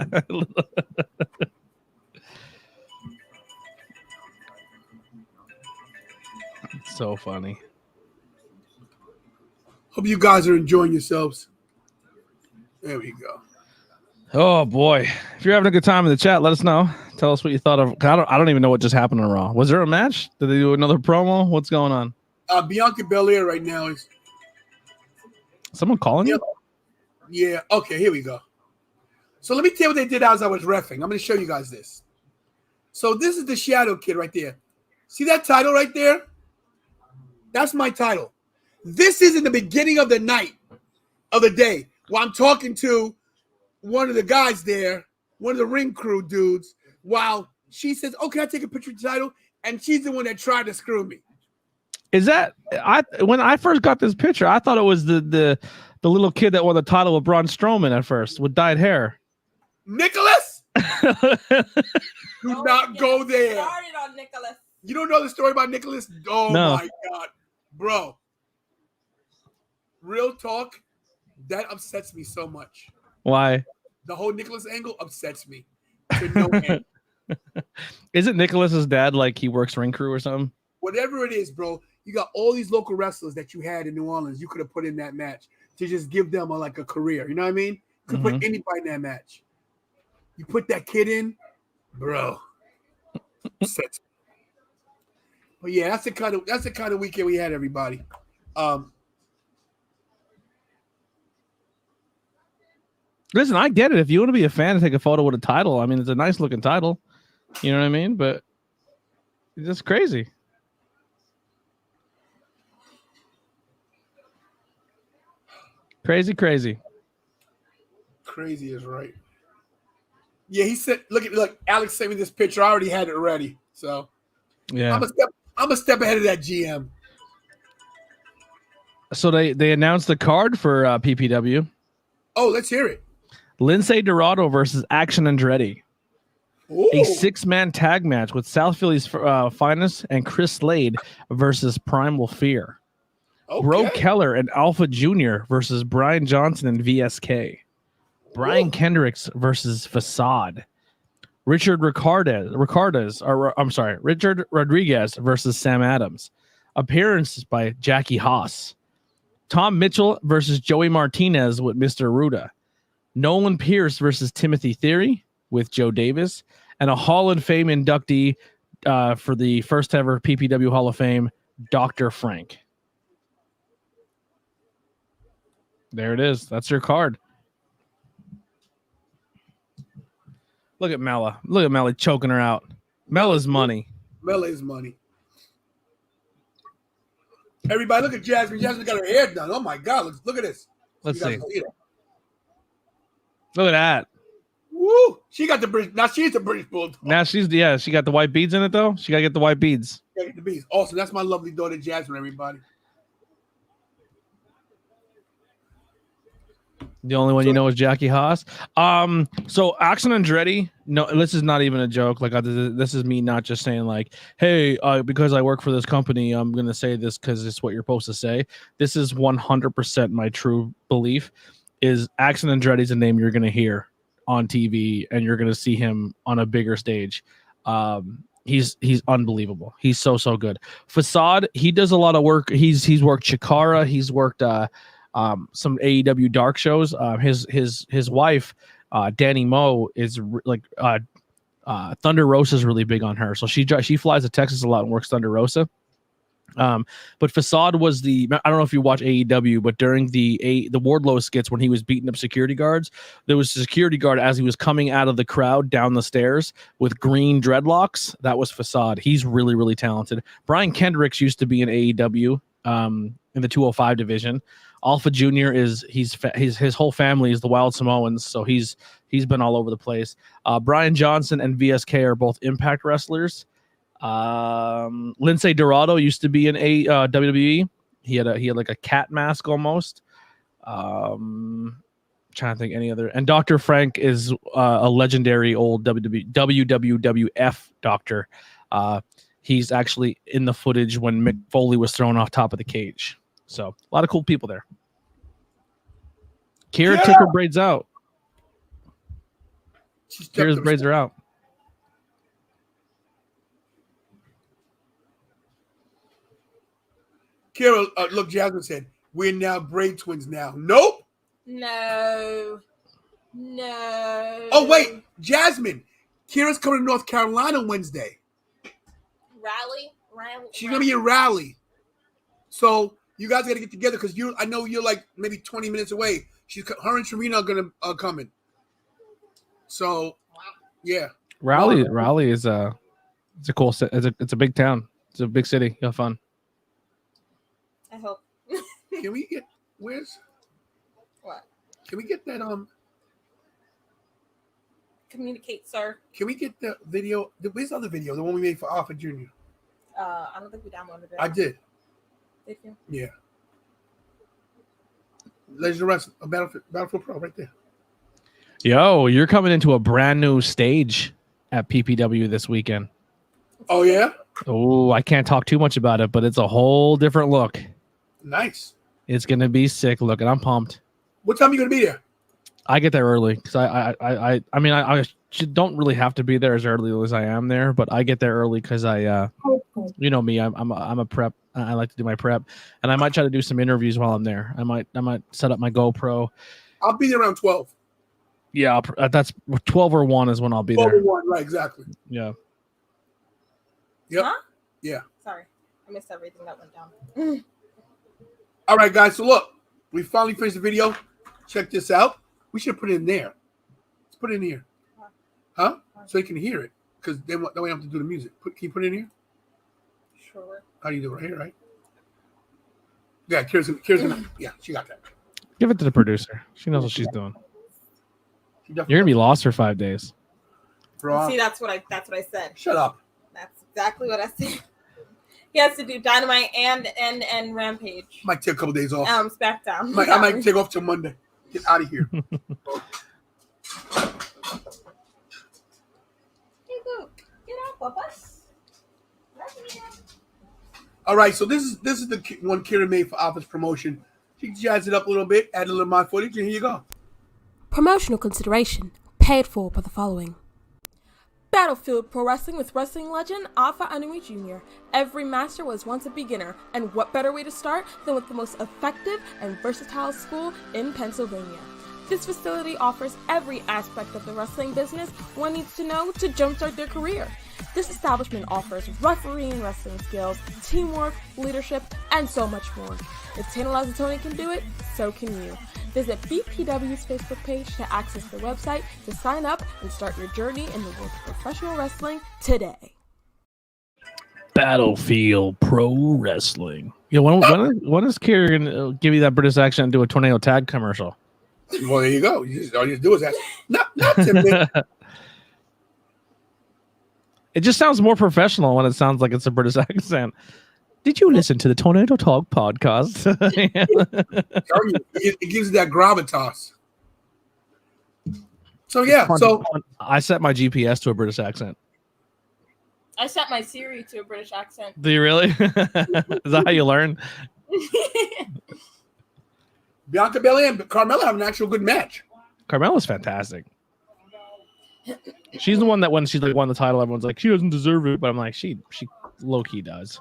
It's so funny. Hope you guys are enjoying yourselves. There we go. Oh boy! If you're having a good time in the chat, let us know. Tell us what you thought of. I don't even know what just happened on Raw. Was there a match? Did they do another promo? What's going on? Bianca Belair right now is. Someone calling you? Yeah. Okay. Here we go. So let me tell you what they did as I was reffing. I'm going to show you guys this. So this is the Shadow Kid right there. See that title right there? That's my title. This is in the beginning of the night of the day while I'm talking to one of the guys there, one of the ring crew dudes, while she says, "Oh, can I take a picture of the title?" And she's the one that tried to screw me. Is that when I first got this picture, I thought it was the little kid that won the title with Braun Strowman at first with dyed hair. Nicholas? Do not go there. Started on Nicholas. You don't know the story about Nicholas? Oh No. My God. Bro. Real talk, that upsets me so much. Why? The whole Nicholas angle upsets me. to no end. Isn't Nicholas's dad like he works ring crew or something? Whatever it is, bro, you got all these local wrestlers that you had in New Orleans. You could have put in that match to just give them a career. You know what I mean? You could put anybody in that match. You put that kid in, bro. Set. But yeah, that's the kind of weekend we had, everybody. Listen, I get it. If you want to be a fan and take a photo with a title, I mean, it's a nice looking title. You know what I mean? But it's just crazy. Crazy. Crazy is right. Yeah, he said, look, Alex sent me this picture. I already had it ready. So yeah. I'm a step ahead of that GM. So they announced the card for PPW. Oh, let's hear it. Lindsay Dorado versus Action Andretti. Ooh. A 6-man tag match with South Philly's finest and Chris Slade versus Primal Fear. Okay. Bro Keller and Alpha Jr. versus Brian Johnson and VSK. Brian Kendricks versus Facade. Richard Rodriguez versus Sam Adams. Appearances by Jackie Haas. Tom Mitchell versus Joey Martinez with Mr. Ruda. Nolan Pierce versus Timothy Theory with Joe Davis. And a Hall of Fame inductee for the first ever PPW Hall of Fame, Dr. Frank. There it is. That's your card. Look at Mela. Look at Mela choking her out. Mela's money. Mela's money. Everybody, look at Jasmine. Jasmine got her hair done. Oh my God! Look at this. Let's see. Look at that. Woo! She got the British. Now she's the British Bulldog. Now she got the white beads in it though. She gotta get the white beads. Yeah, get the beads. Awesome. That's my lovely daughter Jasmine. Everybody. The only one you know is Jackie Haas. So Action Andretti. No, this is not even a joke. Like this is me not just saying like, hey, because I work for this company, I'm gonna say this because it's what you're supposed to say. This is 100% my true belief. Is Action Andretti's a name you're gonna hear on TV and you're gonna see him on a bigger stage. He's unbelievable. He's so good. Facade. He does a lot of work. He's worked Chikara. He's worked some AEW dark shows. His wife, Danny Moe, is Thunder Rosa is really big on her. So she flies to Texas a lot and works Thunder Rosa. But Facade was I don't know if you watch AEW, but during the Wardlow skits when he was beating up security guards, there was a security guard as he was coming out of the crowd down the stairs with green dreadlocks. That was Facade. He's really, really talented. Brian Kendricks used to be in AEW in the 205 division. Alpha Jr. his whole family is the Wild Samoans, so he's been all over the place. Brian Johnson and VSK are both Impact wrestlers. Lindsay Dorado used to be in WWE. He had like a cat mask almost. Trying to think any other. And Dr. Frank is a legendary old WWF doctor. He's actually in the footage when Mick Foley was thrown off top of the cage. So a lot of cool people there. Kira took her braids out. Kira's braids are out. Kira, look, Jasmine said, we're now braid twins now. Nope. No. Oh, wait. Jasmine. Kira's coming to North Carolina Wednesday. Raleigh. She's going to be in Raleigh. So you guys got to get together because I know you're like maybe 20 minutes away. Her and Serena are going to come in. So, yeah. Raleigh is it's a cool it's a big town. It's a big city. You have fun. I hope. Can we get what? Can we get that Communicate, sir. Can we get the video? Where's the other video? The one we made for Alpha Jr. I don't think we downloaded it. I did. Did you? Yeah. Legend of Wrestling, Battlefield Pro, right there. Yo, you're coming into a brand new stage at PPW this weekend. Oh yeah. Oh, I can't talk too much about it, but it's a whole different look. Nice. It's gonna be sick looking. I'm pumped. What time are you gonna be there? I get there early because I mean I don't really have to be there as early as I am there, but I get there early because you know me, I'm a prep. I like to do my prep, and I might try to do some interviews while I'm there. I might set up my GoPro. I'll be there around 12. Yeah, that's 12 or 1 is when I'll be 12 there. or 1, right? Exactly. Yeah. Yep. Huh? Yeah. Sorry, I missed everything that went down. All right, guys. So look, we finally finished the video. Check this out. We should put it in there. Let's put it in here. Huh? So you can hear it. Because then we don't have to do the music. Can you put it in here? Sure. How do you do it? Right here, right? Yeah, Kira's yeah, she got that. Give it to the producer. She knows what she's doing. You're gonna be lost for 5 days. See, that's what I said. Shut up. That's exactly what I said. He has to do Dynamite and Rampage. Might take a couple days off. SmackDown. I might take off till Monday. Get out of here. Hey, Luke, get out, Bubba. All right, so this is the one Kira made for Office promotion. She jazzed it up a little bit, added a little more footage, and here you go. Promotional consideration paid for by the following. Battlefield Pro Wrestling with wrestling legend Alpha Enemy Jr. Every master was once a beginner, and what better way to start than with the most effective and versatile school in Pennsylvania. This facility offers every aspect of the wrestling business one needs to know to jumpstart their career. This establishment offers refereeing wrestling skills, teamwork, leadership, and so much more. If Tantalizer Tony can do it, so can you. Visit BPW's Facebook page to access the website to sign up and start your journey in the world of professional wrestling today. Battlefield Pro Wrestling. Yeah, when is Kira gonna give you that British accent and do a tornado tag commercial? Well, there you go. All you just do is ask. Not 10 minutes. It just sounds more professional when it sounds like it's a British accent. Did you listen to the Tornado Talk podcast? It gives you that gravitas. So yeah, I set my GPS to a British accent. I set my Siri to a British accent. Do you really? Is that how you learn? Bianca Belair and Carmella have an actual good match. Carmella's fantastic. She's the one that when she's like won the title, everyone's like, she doesn't deserve it. But I'm like, she low key does.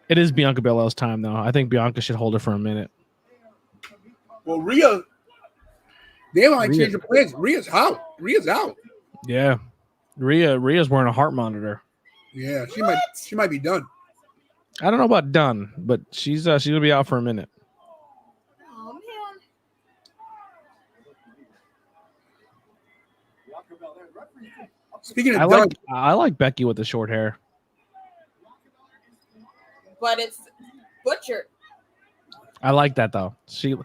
It is Bianca Belair's time though. I think Bianca should hold her for a minute. Well, Rhea, they might change the plans. Rhea's out. Yeah. Rhea's wearing a heart monitor. Yeah, she might be done. I don't know about done, but she's gonna be out for a minute. Oh man. Speaking of I like Becky with the short hair. But it's butchered. I like that though. She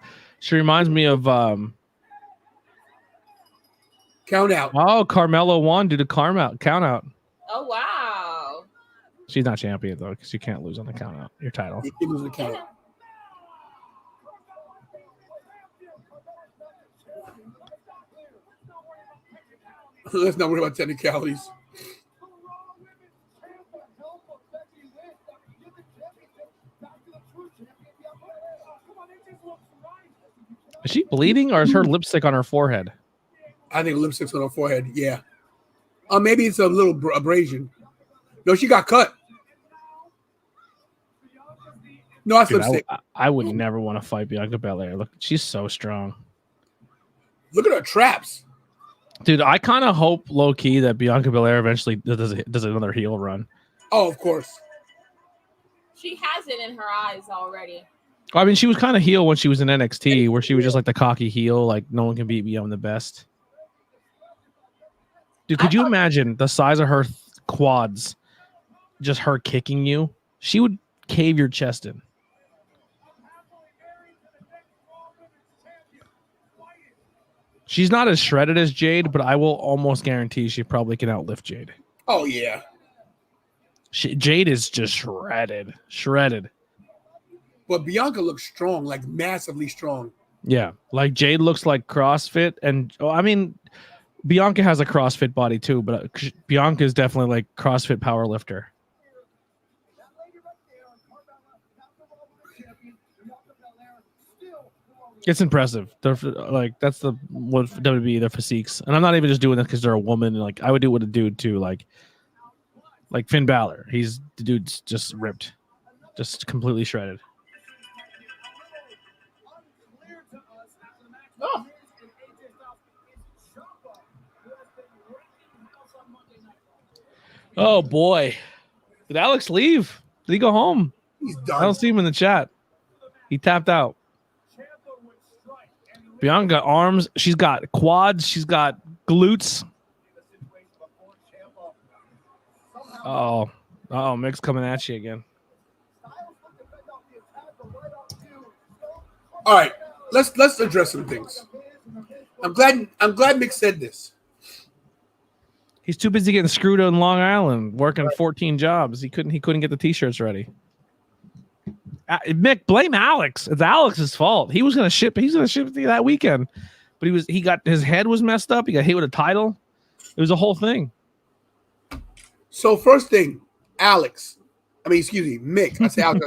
reminds me of Count Out. Oh, Carmella won due to count out. Oh wow. She's not champion though, because you can't lose on the count out. Your title. You can lose the count. Let's not worry about technicalities. Is she bleeding or is her lipstick on her forehead? I think lipstick's on her forehead. Yeah. Maybe it's a little abrasion. No, she got cut. No, that's lipstick. I would never want to fight Bianca Belair. Look, she's so strong. Look at her traps. Dude, I kind of hope low-key that Bianca Belair eventually does another heel run. Oh, of course. She has it in her eyes already. I mean, she was kind of heel when she was in NXT, where she was just like the cocky heel, like no one can beat me, I'm the best. Dude, could you imagine the size of her quads, just her kicking you? She would cave your chest in. She's not as shredded as Jade, but I will almost guarantee she probably can outlift Jade. Oh, yeah. Jade is just shredded. But Bianca looks strong, like massively strong. Yeah, like Jade looks like CrossFit, and I mean, Bianca has a CrossFit body too, but Bianca is definitely like CrossFit power lifter. It's impressive. They're like that's the what WWE their physiques, and I'm not even just doing that because they're a woman. Like I would do it with a dude too, like Finn Balor. The dude's just ripped, just completely shredded. Oh. Oh boy, did Alex leave? Did he go home? He's I done. don't see him in the chat. He tapped out. Bianca got arms. She's got quads. She's got glutes. Oh, Mick's coming at you again. All right, let's address some things. I'm glad Mick said this. He's too busy getting screwed on Long Island, working 14 jobs. He couldn't get the t-shirts ready. Mick, blame Alex. It's Alex's fault. He was gonna ship. He's gonna ship it that weekend, but he got his head was messed up. He got hit with a title. It was a whole thing. So first thing, Mick. I say Alex.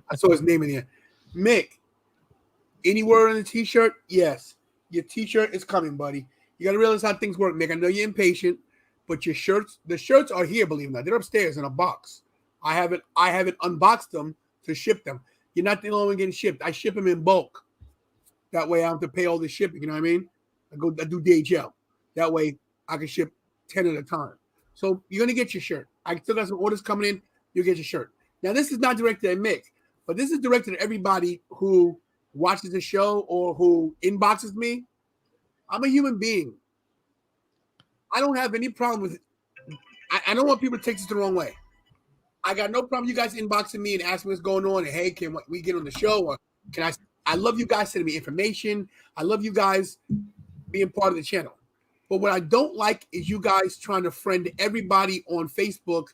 I saw his name in there. Mick. Any word on the t-shirt? Yes. Your t-shirt is coming, buddy. You got to realize how things work, Mick. I know you're impatient, but the shirts are here, believe it or not. They're upstairs in a box. I haven't unboxed them to ship them. You're not the only one getting shipped. I ship them in bulk. That way I don't have to pay all the shipping. You know what I mean? I do DHL. That way I can ship 10 at a time. So you're going to get your shirt. I still got some orders coming in. You'll get your shirt. Now, this is not directed at Mick, but this is directed at everybody who watches the show or who inboxes me. I'm a human being. I don't have any problem with it. I don't want people to take this the wrong way. I got no problem you guys inboxing me and asking what's going on and hey, can we get on the show or can I love you guys sending me information. I love you guys being part of the channel. But what I don't like is you guys trying to friend everybody on Facebook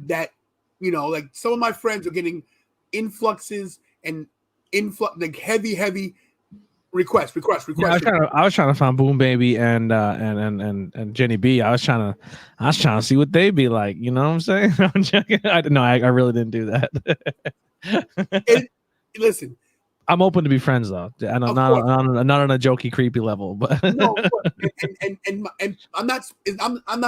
that, like some of my friends are getting influxes and like heavy requests. Yeah, I was trying to find Boom Baby and Jenny B. I was trying to see what they'd be like. You know what I'm saying? I'm joking. I really didn't do that. Listen, I'm open to be friends though. And I'm not on a jokey, creepy level, but no, and I'm not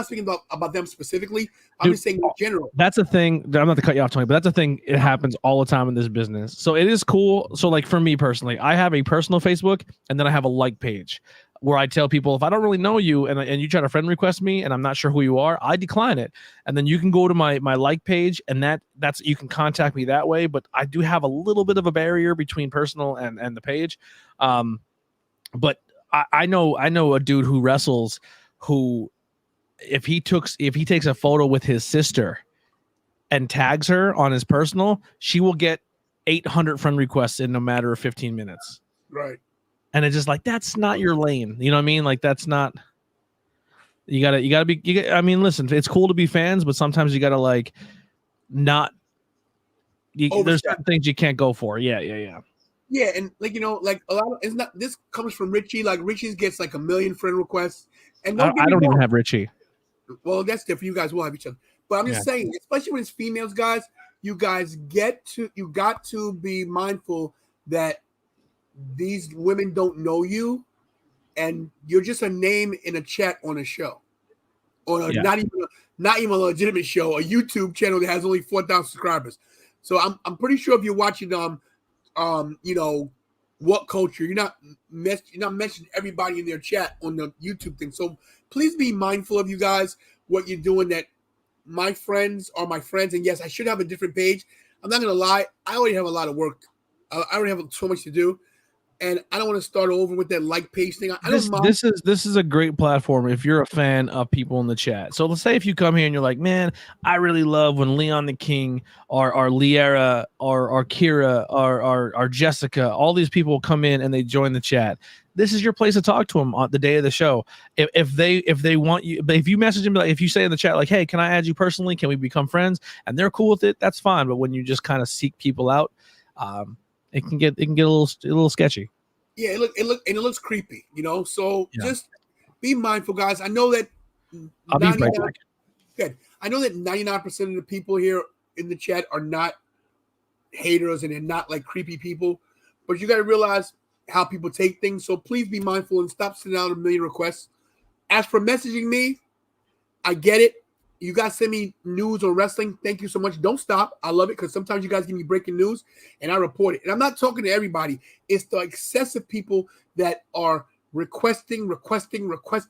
speaking about them specifically. I'm just saying in general. That's a thing. I'm not to cut you off, Tony, but that's a thing. It happens all the time in this business. So it is cool. So like for me personally, I have a personal Facebook and then I have a like page where I tell people if I don't really know you and you try to friend request me and I'm not sure who you are, I decline it. And then you can go to my like page and that's you can contact me that way. But I do have a little bit of a barrier between personal and the page. But I know a dude who wrestles who if he takes a photo with his sister and tags her on his personal, she will get 800 friend requests in no matter of 15 minutes. Right. And it's just like, that's not your lane. You know what I mean? Like that's not, you gotta be, I mean, listen, it's cool to be fans, but sometimes you gotta like not, there's certain things you can't go for. Yeah. Yeah, and like like a lot of it's not. This comes from Richie. Like Richie gets like 1 million friend requests, and I don't even have Richie. Well, that's different. You guys will have each other, but I'm just saying, especially when it's females, guys. You guys got to be mindful that these women don't know you, and you're just a name in a chat on a show, or not even a legitimate show, a YouTube channel that has only 4,000 subscribers. So I'm pretty sure if you're watching what culture, you're not mentioning everybody in their chat on the YouTube thing. So please be mindful of you guys, what you're doing. That my friends are my friends, and yes, I should have a different page. I'm not gonna lie, I already have a lot of work. I already have so much to do, and I don't want to start over with that like page thing. I don't mind. This is a great platform if you're a fan of people in the chat. So let's say if you come here and you're like, man, I really love when Leon the King or Liera or Kira or Jessica, all these people come in and they join the chat. This is your place to talk to them on the day of the show. If they want you, but if you message them, like if you say in the chat like, hey, can I add you personally? Can we become friends? And they're cool with it, that's fine. But when you just kind of seek people out, it can get a little sketchy. Yeah, it looks creepy, So just be mindful, guys. I know that I'll be right back. Good. I know that 99% of the people here in the chat are not haters and they're not like creepy people, but you got to realize how people take things. So please be mindful and stop sending out a million requests. As for messaging me, I get it. You guys send me news on wrestling. Thank you so much. Don't stop. I love it because sometimes you guys give me breaking news and I report it. And I'm not talking to everybody. It's the excessive people that are requesting, friend request.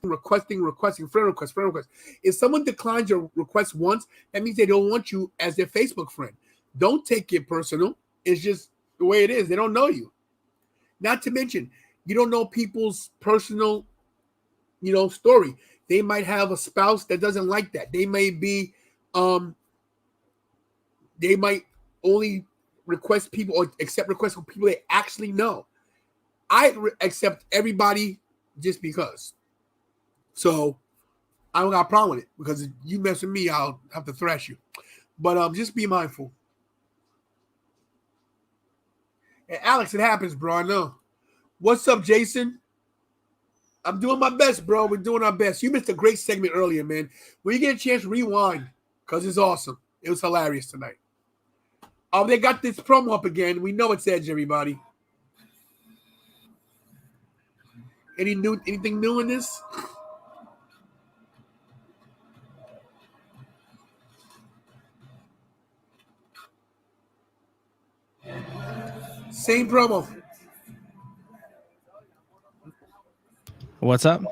If someone declines your request once, that means they don't want you as their Facebook friend. Don't take it personal. It's just the way it is. They don't know you. Not to mention, you don't know people's personal, story. They might have a spouse that doesn't like that. They may be, they might only request people or accept requests from people they actually know. I accept everybody just because. So I don't got a problem with it because if you mess with me, I'll have to thrash you. But just be mindful. And Alex, it happens, bro. I know. What's up, Jason? I'm doing my best, bro. We're doing our best. You missed a great segment earlier, man. When you get a chance, rewind because it's awesome. It was hilarious tonight. Oh, they got this promo up again. We know it's Edge, everybody. Anything new in this? Same promo. What's up?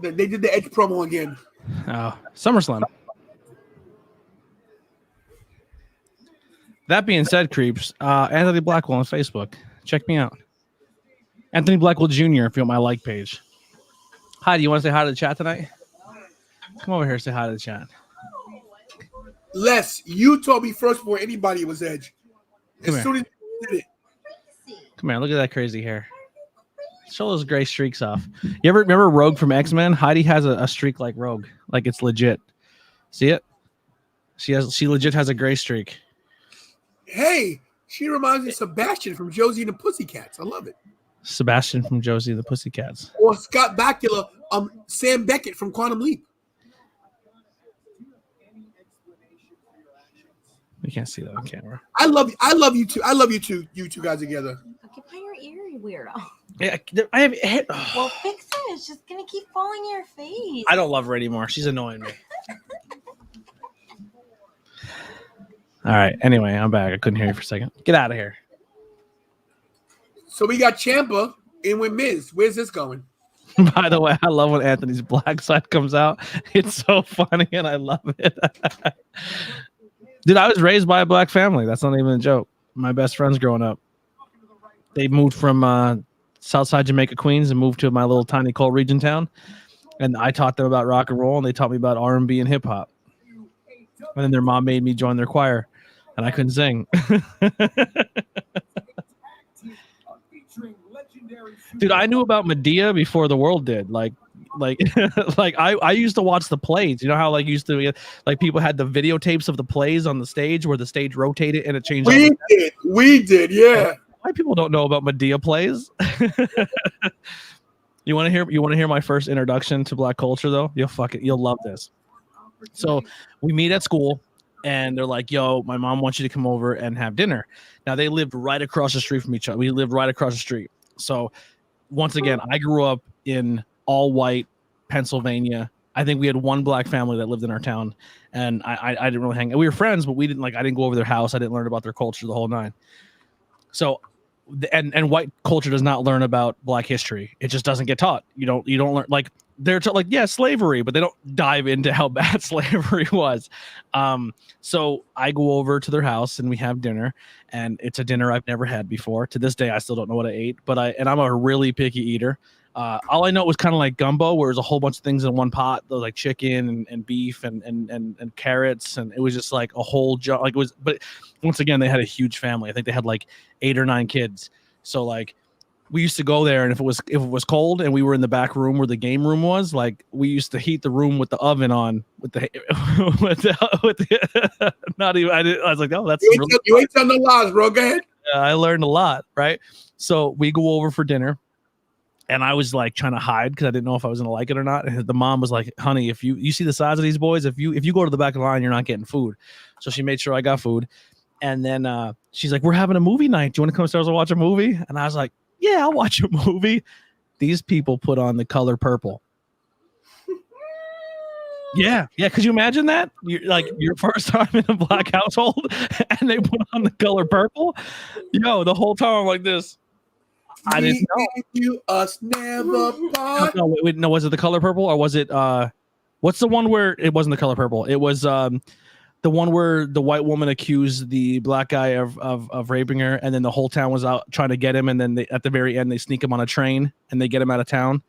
They did the Edge promo again. Oh, SummerSlam. That being said, creeps, Anthony Blackwell on Facebook. Check me out. Anthony Blackwell Jr. if you're on my like page. Hi, do you want to say hi to the chat tonight? Come over here and say hi to the chat. Les, you told me first before anybody was Edge. As soon as you did it. Come here, look at that crazy hair. Show those gray streaks off. You ever remember Rogue from X-Men? Heidi has a streak like Rogue. Like it's legit. See it? She legit has a gray streak. Hey, she reminds me of Sebastian from Josie and the Pussycats. I love it. Sebastian from Josie and the Pussycats. Or Scott Bakula, Sam Beckett from Quantum Leap. You can't see that on camera. I love you too. I love you two guys together. Occupy your ear, you weirdo. Yeah, I have. Well, fix it. It's just gonna keep falling in your face. I don't love her anymore. She's annoying me. All right. Anyway, I'm back. I couldn't hear you for a second. Get out of here. So we got Ciampa in with Miz. Where's this going? By the way, I love when Anthony's black side comes out. It's so funny and I love it. Dude, I was raised by a black family. That's not even a joke. My best friends growing up, they moved from Southside Jamaica, Queens, and moved to my little tiny coal region town. And I taught them about rock and roll, and they taught me about R&B and hip hop. And then their mom made me join their choir, and I couldn't sing. Dude, I knew about Medea before the world did. Like I used to watch the plays. You know how people had the videotapes of the plays on the stage where the stage rotated and it changed. We did, yeah. Why people don't know about Medea plays? You want to hear my first introduction to black culture though? You'll love this. So we meet at school and they're like, yo, my mom wants you to come over and have dinner. Now they lived right across the street from each other. We lived right across the street. So once again, I grew up in all white Pennsylvania. I think we had one black family that lived in our town, and I didn't really hang. We were friends, but I didn't go over their house. I didn't learn about their culture the whole nine. So, and white culture does not learn about black history. It just doesn't get taught. You don't learn like they're slavery, but they don't dive into how bad slavery was. So I go over to their house and we have dinner, and it's a dinner I've never had before. To this day, I still don't know what I ate, but I'm a really picky eater. All I know was kind of like gumbo, where there's a whole bunch of things in one pot, like chicken and beef and carrots, and it was just like a whole jar. Like it was, but once again, they had a huge family. I think they had like 8 or 9 kids. So like we used to go there, and if it was cold and we were in the back room where the game room was, like we used to heat the room with the oven on with the not even. I was like, oh, that's you ain't telling no lies, bro. Go ahead. I learned a lot, right? So we go over for dinner. And I was like trying to hide because I didn't know if I was gonna like it or not. And the mom was like, "Honey, if you see the size of these boys, if you go to the back of the line, you're not getting food." So she made sure I got food. And then she's like, "We're having a movie night. Do you want to come upstairs and watch a movie?" And I was like, Yeah, I'll watch a movie. These people put on The Color Purple. Yeah. Could you imagine that? You're like your first time in a black household, and they put on The Color Purple. Yo, the whole time I'm like this. I didn't know. You us never part. No, wait, no. Was it The Color Purple or was it? What's the one where it wasn't The Color Purple? It was the one where the white woman accused the black guy of raping her, and then the whole town was out trying to get him, and then at the very end they sneak him on a train and they get him out of town.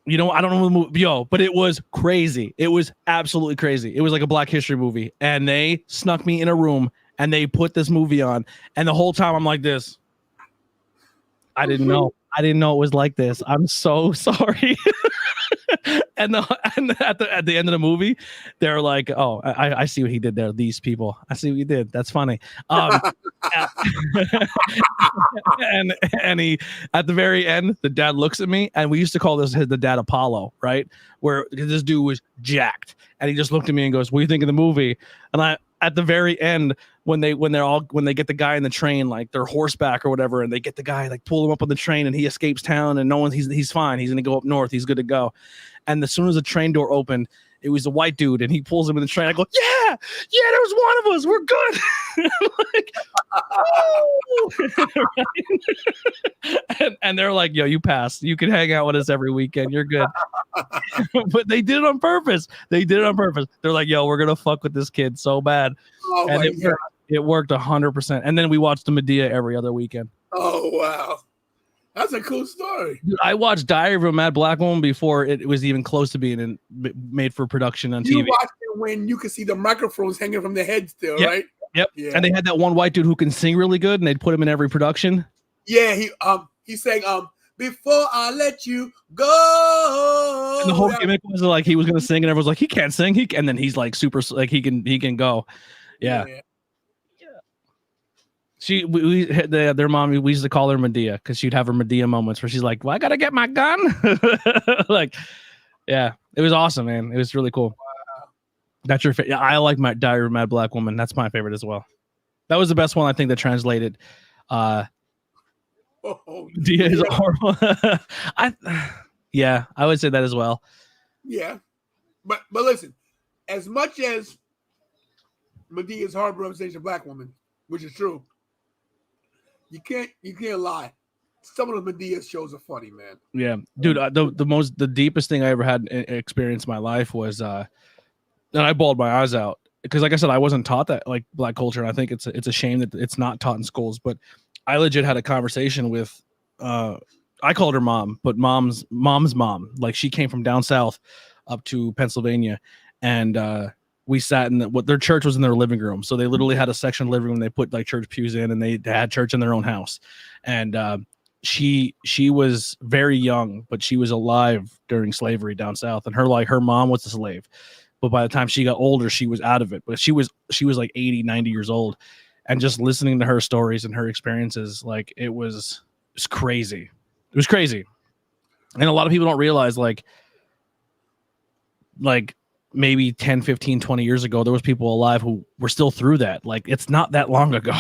You know, I don't know the movie, yo, but it was crazy. It was absolutely crazy. It was like a Black History movie, and they snuck me in a room and they put this movie on, and the whole time I'm like this. I didn't know it was like this. I'm so sorry. and at the end of the movie, they're like, "Oh, I see what he did there. These people, I see what you did. That's funny." And he at the very end, the dad looks at me, and we used to call the dad Apollo, right? Where this dude was jacked, and he just looked at me and goes, "What do you think of the movie?" And I, at the very end, when they get the guy in the train, like they're horseback or whatever, and they get the guy, like pull him up on the train, and he escapes town, and no one, he's fine, he's gonna go up north, he's good to go. And as soon as the train door opened, it was a white dude, and he pulls him in the train. I go, yeah, there was one of us, we're good. Like, and they're like, yo, you passed, you can hang out with us every weekend, you're good. But they did it on purpose. They're like, yo, we're gonna fuck with this kid so bad. And it worked 100%. And then we watched the Medea every other weekend. Oh wow, that's a cool story. Dude, I watched Diary of a Mad Black Woman before it was even close to being made for production on TV. You watched it when you could see the microphones hanging from the head still, right? Yep. Yeah. And they had that one white dude who can sing really good, and they'd put him in every production. Yeah, he sang "Before I Let You Go." And the whole gimmick was like he was gonna sing, and everyone's like, he can't sing. And then he's like super, like he can go. Yeah. Their mom, we used to call her Medea because she'd have her Medea moments where she's like, well, I gotta get my gun. Like, yeah, it was awesome, man. It was really cool. Wow. That's your favorite. Yeah, I like my Diary of a Mad Black Woman. That's my favorite as well. That was the best one, I think, that translated. Medea is horrible. I would say that as well. Yeah, but listen, as much as Medea is horrible representation of black woman, which is true, you can't lie. Some of the Medea shows are funny, man. Yeah, dude. The deepest thing I ever had experience in my life was, and I bawled my eyes out because, like I said, I wasn't taught that like black culture. And I think it's a shame that it's not taught in schools. But I legit had a conversation with, I called her mom, but mom's mom. Like she came from down south up to Pennsylvania, and we sat in what their church was in their living room. So they literally had a section of living room. They put like church pews in, and they had church in their own house. And she was very young, but she was alive during slavery down south. And her mom was a slave, but by the time she got older, she was out of it. But she was like 80, 90 years old. And just listening to her stories and her experiences, like it was crazy. It was crazy. And a lot of people don't realize like maybe 10, 15, 20 years ago, there was people alive who were still through that. Like, it's not that long ago.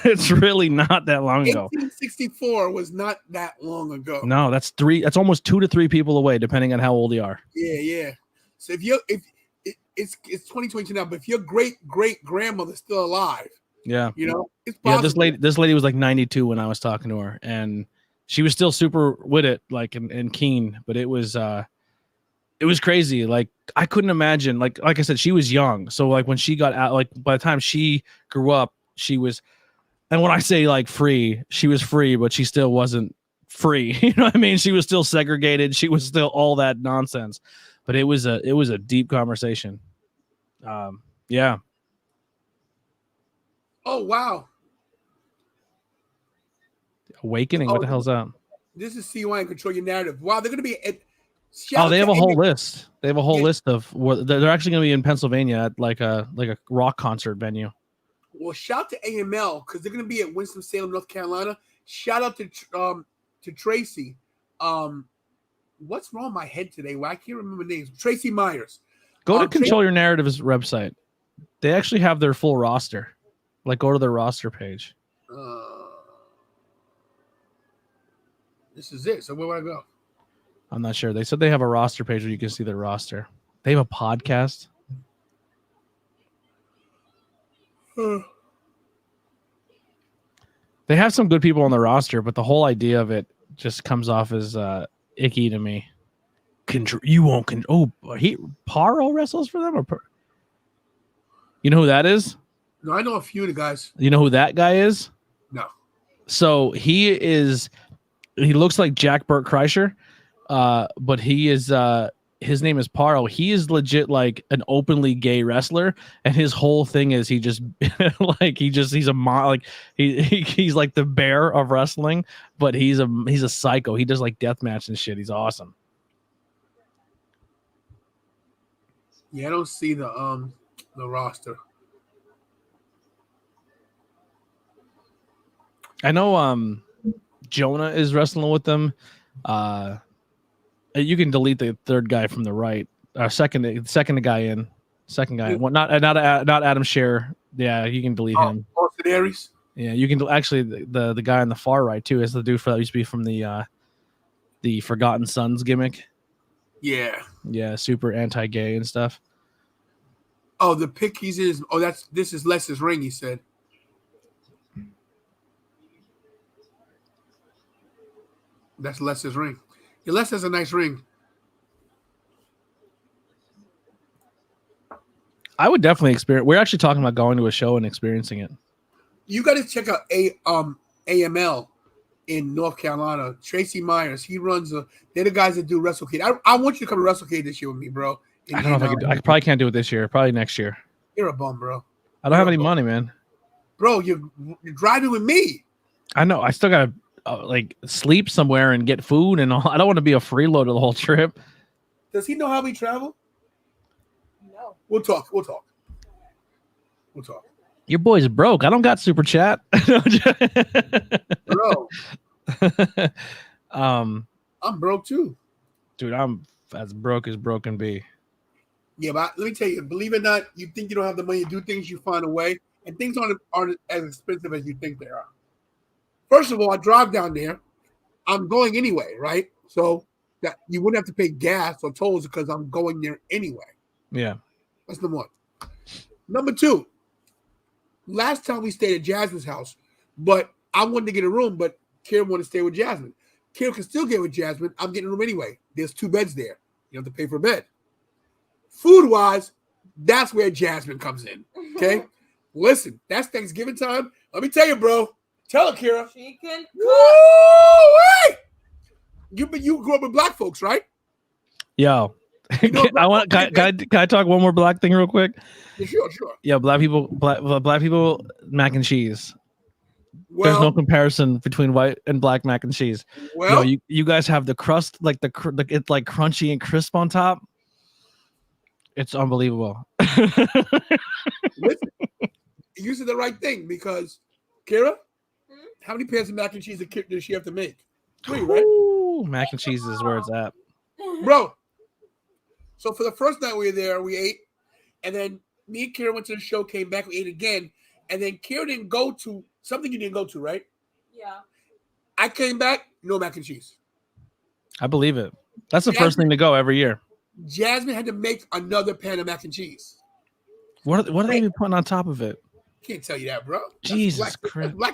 It's really not that long ago. 1864 was not that long ago. No, that's almost 2 to 3 people away, depending on how old you are. Yeah. So it's 2022 now, but if your great grandmother's still alive, yeah, you know, it's possible. Yeah, this lady was like 92 when I was talking to her, and she was still super with it, like and keen, but it was crazy. Like I couldn't imagine, like I said, she was young. So like when she got out, like by the time she grew up, she was, and when I say like free, she was free, but she still wasn't free. You know what I mean? She was still segregated. She was still all that nonsense, but it was a deep conversation. Yeah. Oh, wow. Awakening. What the hell's that? This is CY and Control Your Narrative. Wow. They're going to be they have a whole list. They have a whole list of what they're actually going to be in Pennsylvania at like a rock concert venue. Well, shout to AML because they're going to be at Winston-Salem, North Carolina. Shout out to Tracy. What's wrong with my head today? Well, I can't remember names. Tracy Myers. Go to Control Your Narrative's website. They actually have their full roster. Like, go to their roster page. This is it. So where would I go? I'm not sure. They said they have a roster page where you can see their roster. They have a podcast. They have some good people on the roster, but the whole idea of it just comes off as icky to me. You won't Paro wrestles for them, you know who that is? No, I know a few of the guys. You know who that guy is? No. So he looks like Jack Burt Kreischer, but he is his name is Paro. He is legit like an openly gay wrestler, and his whole thing is he's like the bear of wrestling, but he's a psycho. He does like deathmatch and shit. He's awesome. Yeah, I don't see the roster. I know Jonah is wrestling with them. You can delete the third guy from the right. Second guy in. Second guy. Well, not Adam Scher. Yeah, you can delete him. Austin Aries. Yeah, you can actually the guy on the far right too is the dude that used to be from the Forgotten Sons gimmick. Yeah. Yeah, super anti-gay and stuff. Oh, the pick he's in is this is Les's ring, he said. That's Les's ring. Yeah, Les has a nice ring. I would definitely experience. We're actually talking about going to a show and experiencing it. You got to check out AML in North Carolina. Tracy Myers, he runs they're the guys that do WrestleCade. I want you to come to WrestleCade this year with me, bro. I don't know if I could. I probably can't do it this year. Probably next year. You're a bum, bro. I don't have any money, man. Bro, you're driving with me. I know. I still got to like sleep somewhere and get food and all. I don't want to be a freeloader the whole trip. Does he know how we travel? No. We'll talk. Your boy's broke. I don't got super chat. Bro. I'm broke too. Dude, I'm as broke as broke can be. Yeah, but let me tell you, believe it or not, you think you don't have the money to do things, you find a way, and things aren't as expensive as you think they are. First of all, I drive down there. I'm going anyway, right? So that you wouldn't have to pay gas or tolls because I'm going there anyway. Yeah. That's number one. Number two, last time we stayed at Jasmine's house, but I wanted to get a room, but Karen wanted to stay with Jasmine. Karen can still get with Jasmine. I'm getting a room anyway. There's 2 beds there. You have to pay for a bed. Food-wise, that's where Jasmine comes in. Okay? Listen, that's Thanksgiving time. Let me tell you, bro. Tell her, Kira. She can cook. You grew up with black folks, right? Yo. Can I talk one more black thing real quick? Yeah, sure. Yeah, black people, mac and cheese. Well, there's no comparison between white and black mac and cheese. Well, you guys have the crust, like it's like crunchy and crisp on top. It's unbelievable. Listen, you said the right thing because Kira, how many pairs of mac and cheese does she have to make? 3, right? Ooh, mac and cheese is where it's at, bro. So for the first night we were there, we ate, and then me and Kira went to the show, came back, we ate again, and then Kira didn't go to something you didn't go to, right? Yeah. I came back, no mac and cheese. I believe it. That's the first thing to go every year. Jasmine had to make another pan of mac and cheese. What are they even putting on top of it? Can't tell you that, bro. Jesus Christ. Like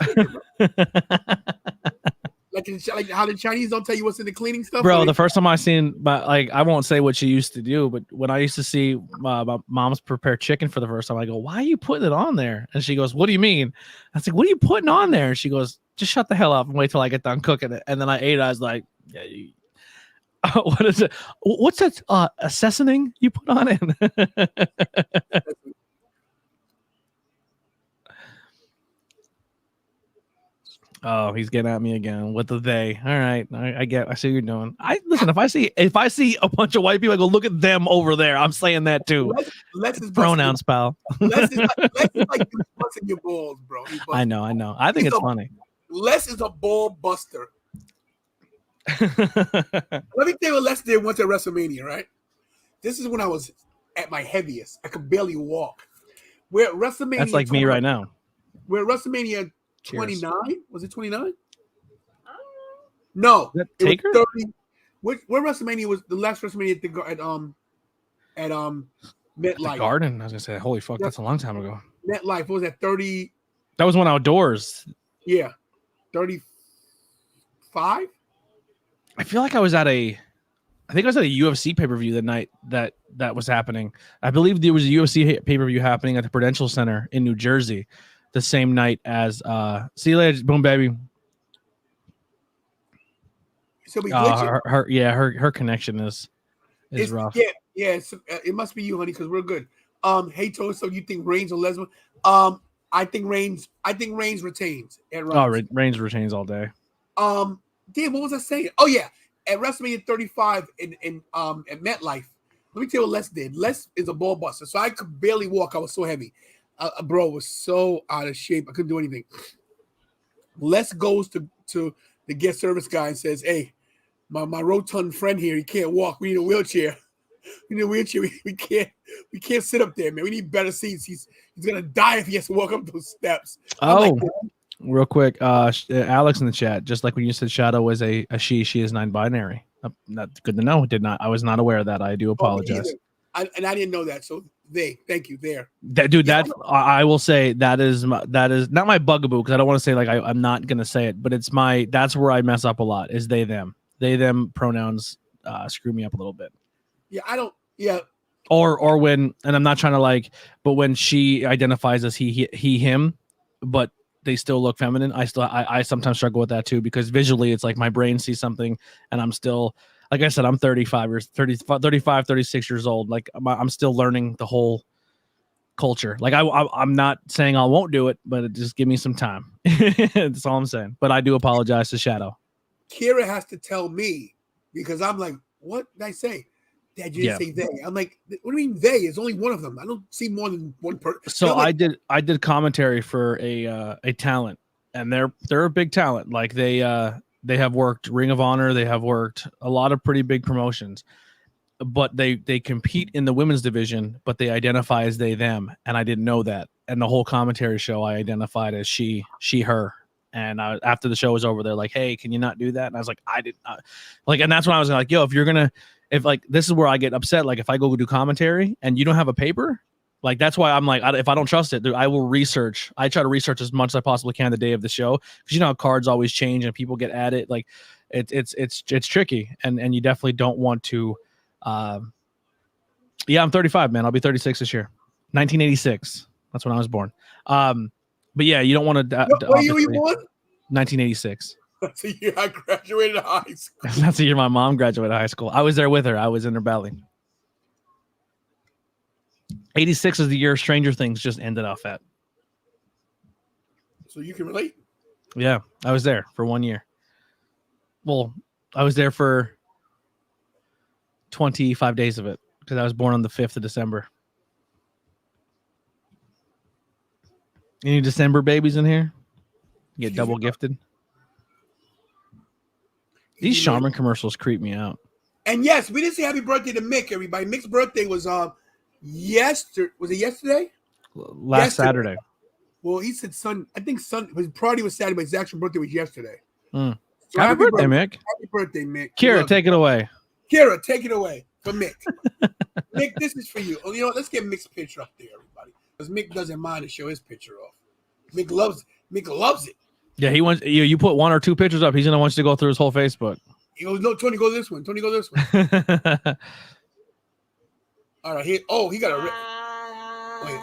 how the Chinese don't tell you what's in the cleaning stuff. Bro, the first time I seen, I won't say what she used to do, but when I used to see my mom's prepare chicken for the first time, I go, "Why are you putting it on there?" And she goes, "What do you mean?" I was like, "What are you putting on there?" And she goes, "Just shut the hell up and wait till I get done cooking it." And then I ate it. I was like, "Yeah, what is it? What's that? A seasoning you put on it?" Oh, he's getting at me again with the they. All right, I see what you're doing. Listen. If I see a bunch of white people, I go, look at them over there. I'm saying that too. Les is pronouns, pal. Les is like busting your balls, bro. I know. I think it's funny. Les is a ball buster. Let me tell you what Les did once at WrestleMania. Right, this is when I was at my heaviest. I could barely walk. We're at WrestleMania. That's like me right now. We're at WrestleMania 29. Was it 29? No, Is that it was Taker? 30. What WrestleMania was the last WrestleMania at The MetLife? Garden. I was gonna say, holy fuck, Yep. that's a long time ago. MetLife. What was that? 30. That was one outdoors. Yeah, 35. I feel like I was at a UFC pay-per-view the night that was happening. I believe there was a UFC pay-per-view happening at the Prudential Center in New Jersey the same night as see you later, boom baby. So we glitching. Her connection is It's rough. Yeah. It must be you, honey, because we're good. Hey, Tony. So you think Reigns or Lesnar? I think Reigns retains. Reigns retains all day. Damn, what was I saying? Oh yeah, at WrestleMania 35 in at MetLife. Let me tell you what Les did. Les is a ball buster, so I could barely walk. I was so heavy. Bro was so out of shape. I couldn't do anything. Les goes to the guest service guy and says, "Hey, my rotund friend here, he can't walk. We need a wheelchair. We need a wheelchair. We can't sit up there, man. We need better seats. He's gonna die if he has to walk up those steps." Real quick, Alex in the chat, just like when you said Shadow is a she is non-binary. Not good to know. I was not aware of that. I do apologize. I didn't know that. So thank you there. I will say that is not my bugaboo, because I don't want to say like I'm not gonna say it, but that's where I mess up a lot is they them pronouns screw me up a little bit. Yeah, I don't. Yeah. Or when, and I'm not trying to but when she identifies as he him, but they still look feminine, I sometimes struggle with that too, because visually it's like my brain sees something and I'm still, like I said, I'm 36 years old. Like I'm still learning the whole culture. Like I'm not saying I won't do it, but just give me some time. That's all I'm saying. But I do apologize to Shadow. Kira has to tell me, because I'm like, what did I say? Dad, you didn't say they. I'm like, what do you mean they? It's only one of them. I don't see more than one person. So I did commentary for a talent, and they're a big talent. Like they have worked Ring of Honor, they have worked a lot of pretty big promotions, but they compete in the women's division, but they identify as they them, and I didn't know that. And the whole commentary show I identified as she her. And after the show was over, they're like, "Hey, can you not do that?" And I was like, "I did not." Like, and that's when I was like, "Yo, if like this is where I get upset. Like, if I go do commentary and you don't have a paper, like that's why I'm like, if I don't trust it, dude, I will research. I try to research as much as I possibly can the day of the show, because you know how cards always change and people get at it. Like, it's tricky, and you definitely don't want to. Yeah, I'm 35, man. I'll be 36 this year. 1986. That's when I was born. But yeah, you don't want to. What year were you born? 1986. That's the year I graduated high school. That's the year my mom graduated high school. I was there with her. I was in her belly. 86 is the year Stranger Things just ended off at. So you can relate? Yeah, I was there for 1 year. Well, I was there for 25 days of it, because I was born on the 5th of December. Any December babies in here? Get double gifted? These Charmin commercials creep me out. And yes, we didn't say happy birthday to Mick, everybody. Mick's birthday was yesterday. Was it yesterday? Last Saturday. Well, he said I think his party was Saturday, but his actual birthday was yesterday. So happy birthday, Mick. Happy birthday, Mick. Kira, take it away. Kira, take it away for Mick. Mick, this is for you. Oh, you know what? Let's get Mick's picture up there, everybody, because Mick doesn't mind to show his picture off. Mick loves it. Yeah, he wants you put one or two pictures up, he's gonna want you to go through his whole Facebook. He goes, no, Tony, go this one. Tony, go this one. All right, here. Oh, he got a. Wait.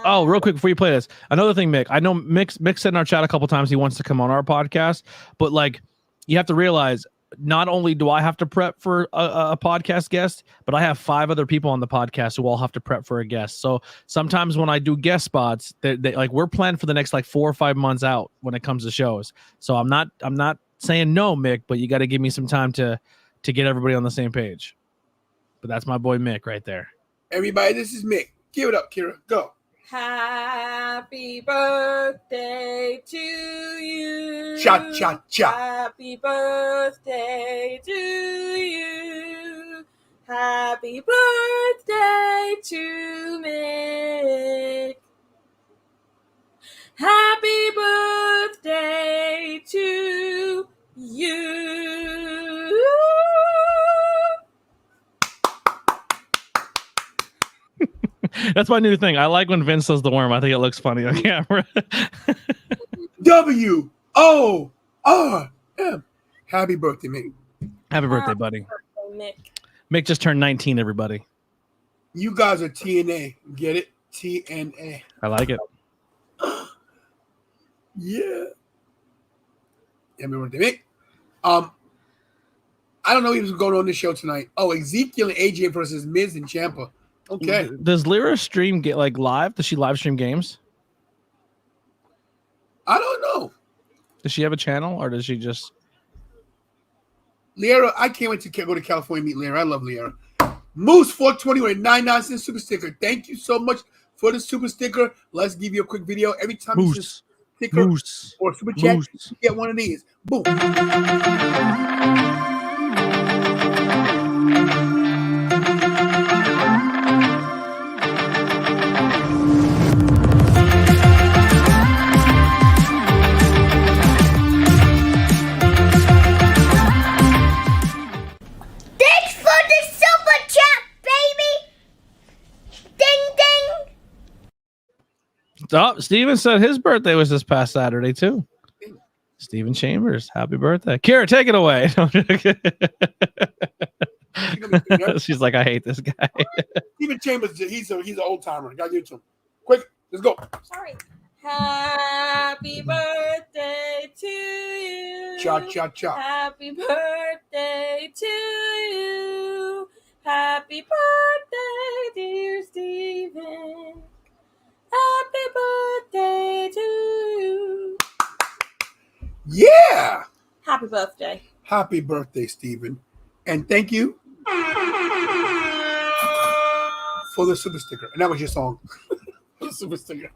Oh, real quick before you play this, another thing, Mick. I know Mick said in our chat a couple times he wants to come on our podcast, but like, you have to realize, not only do I have to prep for a podcast guest, but I have 5 other people on the podcast who all have to prep for a guest. So sometimes when I do guest spots, they like, we're planned for the next like 4 or 5 months out when it comes to shows. So I'm not saying no, Mick, but you got to give me some time to get everybody on the same page. But that's my boy Mick right there. Everybody, this is Mick. Give it up, Kira. Go. Happy birthday to you. Cha, cha, cha. Happy birthday to you. Happy birthday to Mick. Happy birthday to you. That's my new thing. I like when Vince does the worm. I think it looks funny on camera. WORM. Happy birthday, Mick. Happy birthday, buddy. Mick. Mick just turned 19, everybody. You guys are TNA. Get it? TNA. I like it. Yeah. Happy birthday, Mick. I don't know who's going on this show tonight. Oh, Ezekiel and AJ versus Miz and Ciampa. Okay. Does Lyra stream get like live? Does she live stream games? I don't know. Does she have a channel or does she just? Lyra, I can't wait to go to California and meet Lyra. I love Lyra. Moose 420 with a 99-cent super sticker. Thank you so much for the super sticker. Let's give you a quick video. Every time you see a sticker or super chat, you get one of these. Boom. Thanks for the super chat, baby. Ding ding. Oh, Steven said his birthday was this past Saturday too. Steven Chambers, happy birthday. Kira, take it away. She's like, I hate this guy. Steven Chambers, he's an old timer. Gotta give it to him. Quick, let's go. Sorry. Happy birthday to you. Cha cha cha. Happy birthday to you. Happy birthday, dear Steven. Happy birthday to you. Yeah. Happy birthday. Happy birthday, Steven. And thank you for the super sticker. And that was your song. The super sticker.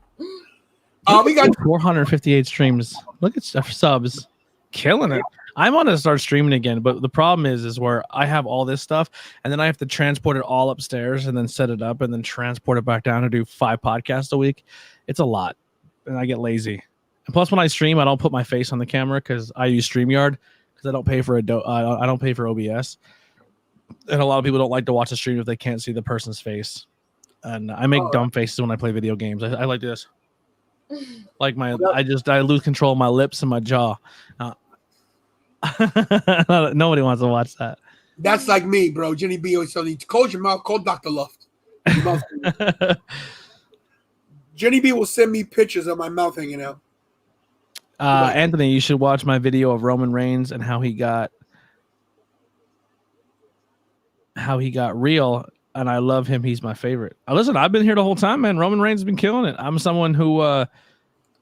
We got 458 streams. Look at subs. Killing it. I want to start streaming again, but the problem is where I have all this stuff and then I have to transport it all upstairs and then set it up and then transport it back down and do 5 podcasts a week. It's a lot. And I get lazy. And plus when I stream, I don't put my face on the camera because I use StreamYard because I don't pay for I don't pay for OBS. And a lot of people don't like to watch the stream if they can't see the person's face. And I make dumb faces when I play video games. I like this. Like I lose control of my lips and my jaw. Nobody wants to watch that. That's like me, bro. Jenny B always tells me, close your mouth, call Dr. Luft. Jenny B will send me pictures of my mouth hanging out. Anthony, you should watch my video of Roman Reigns and how he got real. And I love him. He's my favorite. Listen, I've been here the whole time, man. Roman Reigns has been killing it. I'm someone who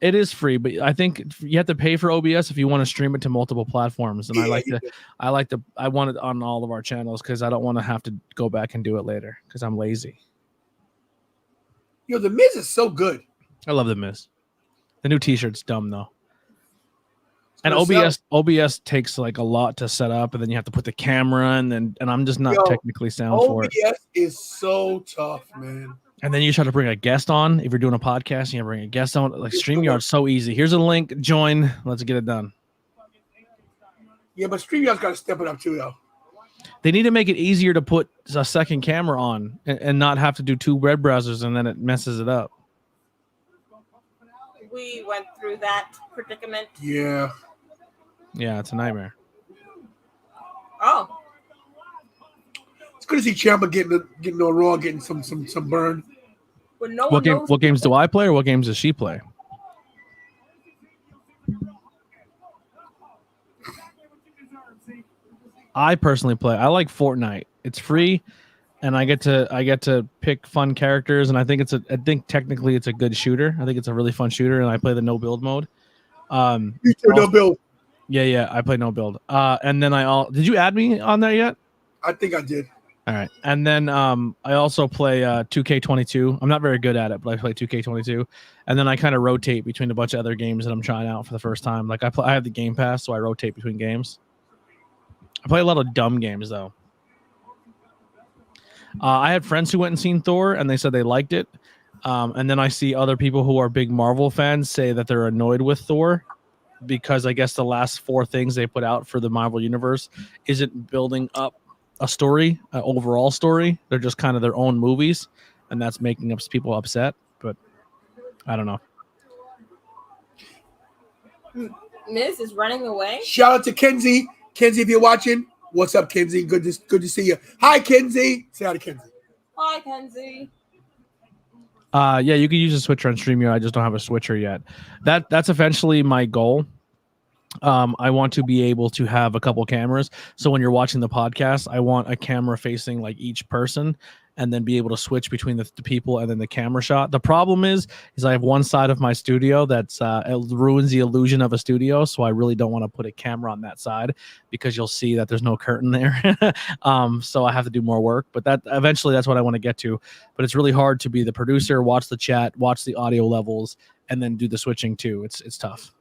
it is free, but I think you have to pay for OBS if you want to stream it to multiple platforms. And I want it on all of our channels because I don't want to have to go back and do it later because I'm lazy. Yo, the Miz is so good. I love the Miz. The new T-shirt's dumb though. And OBS takes like a lot to set up, and then you have to put the camera and I'm just not technically sound for it. OBS is so tough, man. And then you try to bring a guest on. If you're doing a podcast, you bring a guest on. Like StreamYard's so easy. Here's a link. Join. Let's get it done. Yeah, but StreamYard's got to step it up too, though. They need to make it easier to put a second camera on and not have to do 2 web browsers, and then it messes it up. We went through that predicament. Yeah. Yeah, it's a nightmare. Oh. It's good to see Ciampa getting on Raw, getting some burn. What games do I play, or what games does she play? I personally play. I like Fortnite. It's free, and I get to pick fun characters, and I think technically it's a good shooter. I think it's a really fun shooter, and I play the no build mode. No build. Yeah, I play no build. And then did you add me on there yet? I think I did. All right. And then I also play 2K22. I'm not very good at it, but I play 2K22. And then I kind of rotate between a bunch of other games that I'm trying out for the first time. Like I have the Game Pass, so I rotate between games. I play a lot of dumb games though. I had friends who went and seen Thor, and they said they liked it. And then I see other people who are big Marvel fans say that they're annoyed with Thor because I guess the last 4 things they put out for the Marvel Universe isn't building up a story, an overall story. They're just kind of their own movies. and that's making people upset. But I don't know. Miz is running away. Shout out to Kenzie. Kenzie, if you're watching, what's up, Kenzie? Good to see you. Hi, Kenzie. Say hi to Kenzie. Hi, Kenzie. Yeah, you can use a switcher on StreamYard. I just don't have a switcher yet. That's eventually my goal. I want to be able to have a couple cameras. So when you're watching the podcast, I want a camera facing like each person, and then be able to switch between the people and then the camera shot. The problem is I have one side of my studio that's it ruins the illusion of a studio. So I really don't want to put a camera on that side because you'll see that there's no curtain there. So I have to do more work, but eventually that's what I want to get to. But it's really hard to be the producer, watch the chat, watch the audio levels, and then do the switching too. It's tough.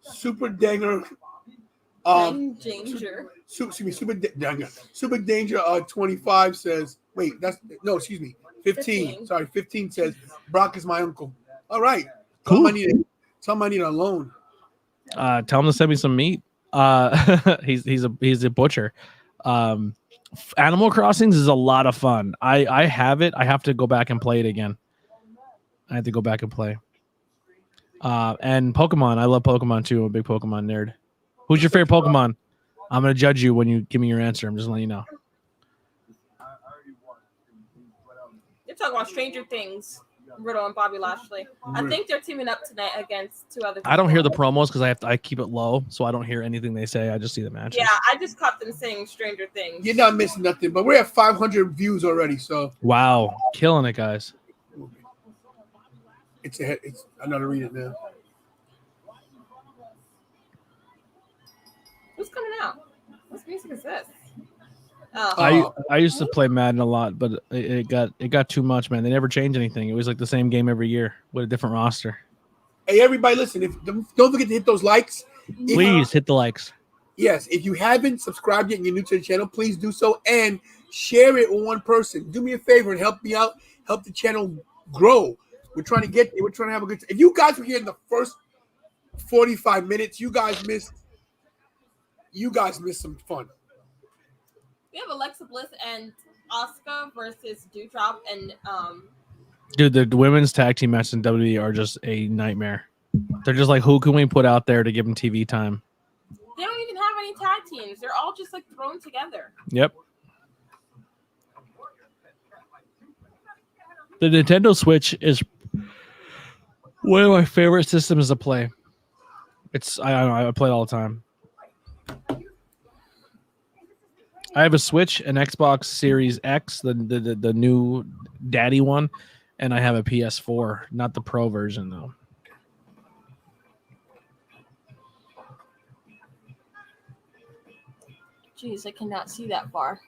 Super Danger. Danger. Super Danger 25 says, wait, excuse me. 15. Sorry, 15 says, Brock is my uncle. All right. Tell him I need a loan. Tell him to send me some meat. He's a butcher. Animal Crossings is a lot of fun. I have it. I have to go back and play it again. I have to go back and play. And Pokemon. I love Pokemon too. I'm a big Pokemon nerd. Who's your favorite Pokemon? I'm going to judge you when you give me your answer. I'm just letting you know. They're talking about Stranger Things, Riddle and Bobby Lashley. I think they're teaming up tonight against two other people. I don't hear the promos because I keep it low, so I don't hear anything they say. I just see the matches. Yeah, I just caught them saying Stranger Things. You're not missing nothing, but we're at 500 views already, so. Wow. Killing it, guys. I'm not to read it now. Who's coming out? What music is this? I used to play Madden a lot, but it got too much, man. They never changed anything. It was like the same game every year with a different roster. Hey, everybody, listen! Don't forget to hit those likes. Please hit the likes. Yes, if you haven't subscribed yet and you're new to the channel, please do so and share it with one person. Do me a favor and help me out. Help the channel grow. We're trying to get there. We're trying to have a good time. If you guys were here in the first 45 minutes, you guys missed some fun. We have Alexa Bliss and Asuka versus Doudrop and Dude, the women's tag team matches in WWE are just a nightmare. They're just like, who can we put out there to give them TV time? They don't even have any tag teams. They're all just like thrown together. Yep. The Nintendo Switch is one of my favorite systems to play. I play it all the time. I have a Switch, an Xbox Series X, the new daddy one, and I have a PS4, not the Pro version though. Jeez, I cannot see that far.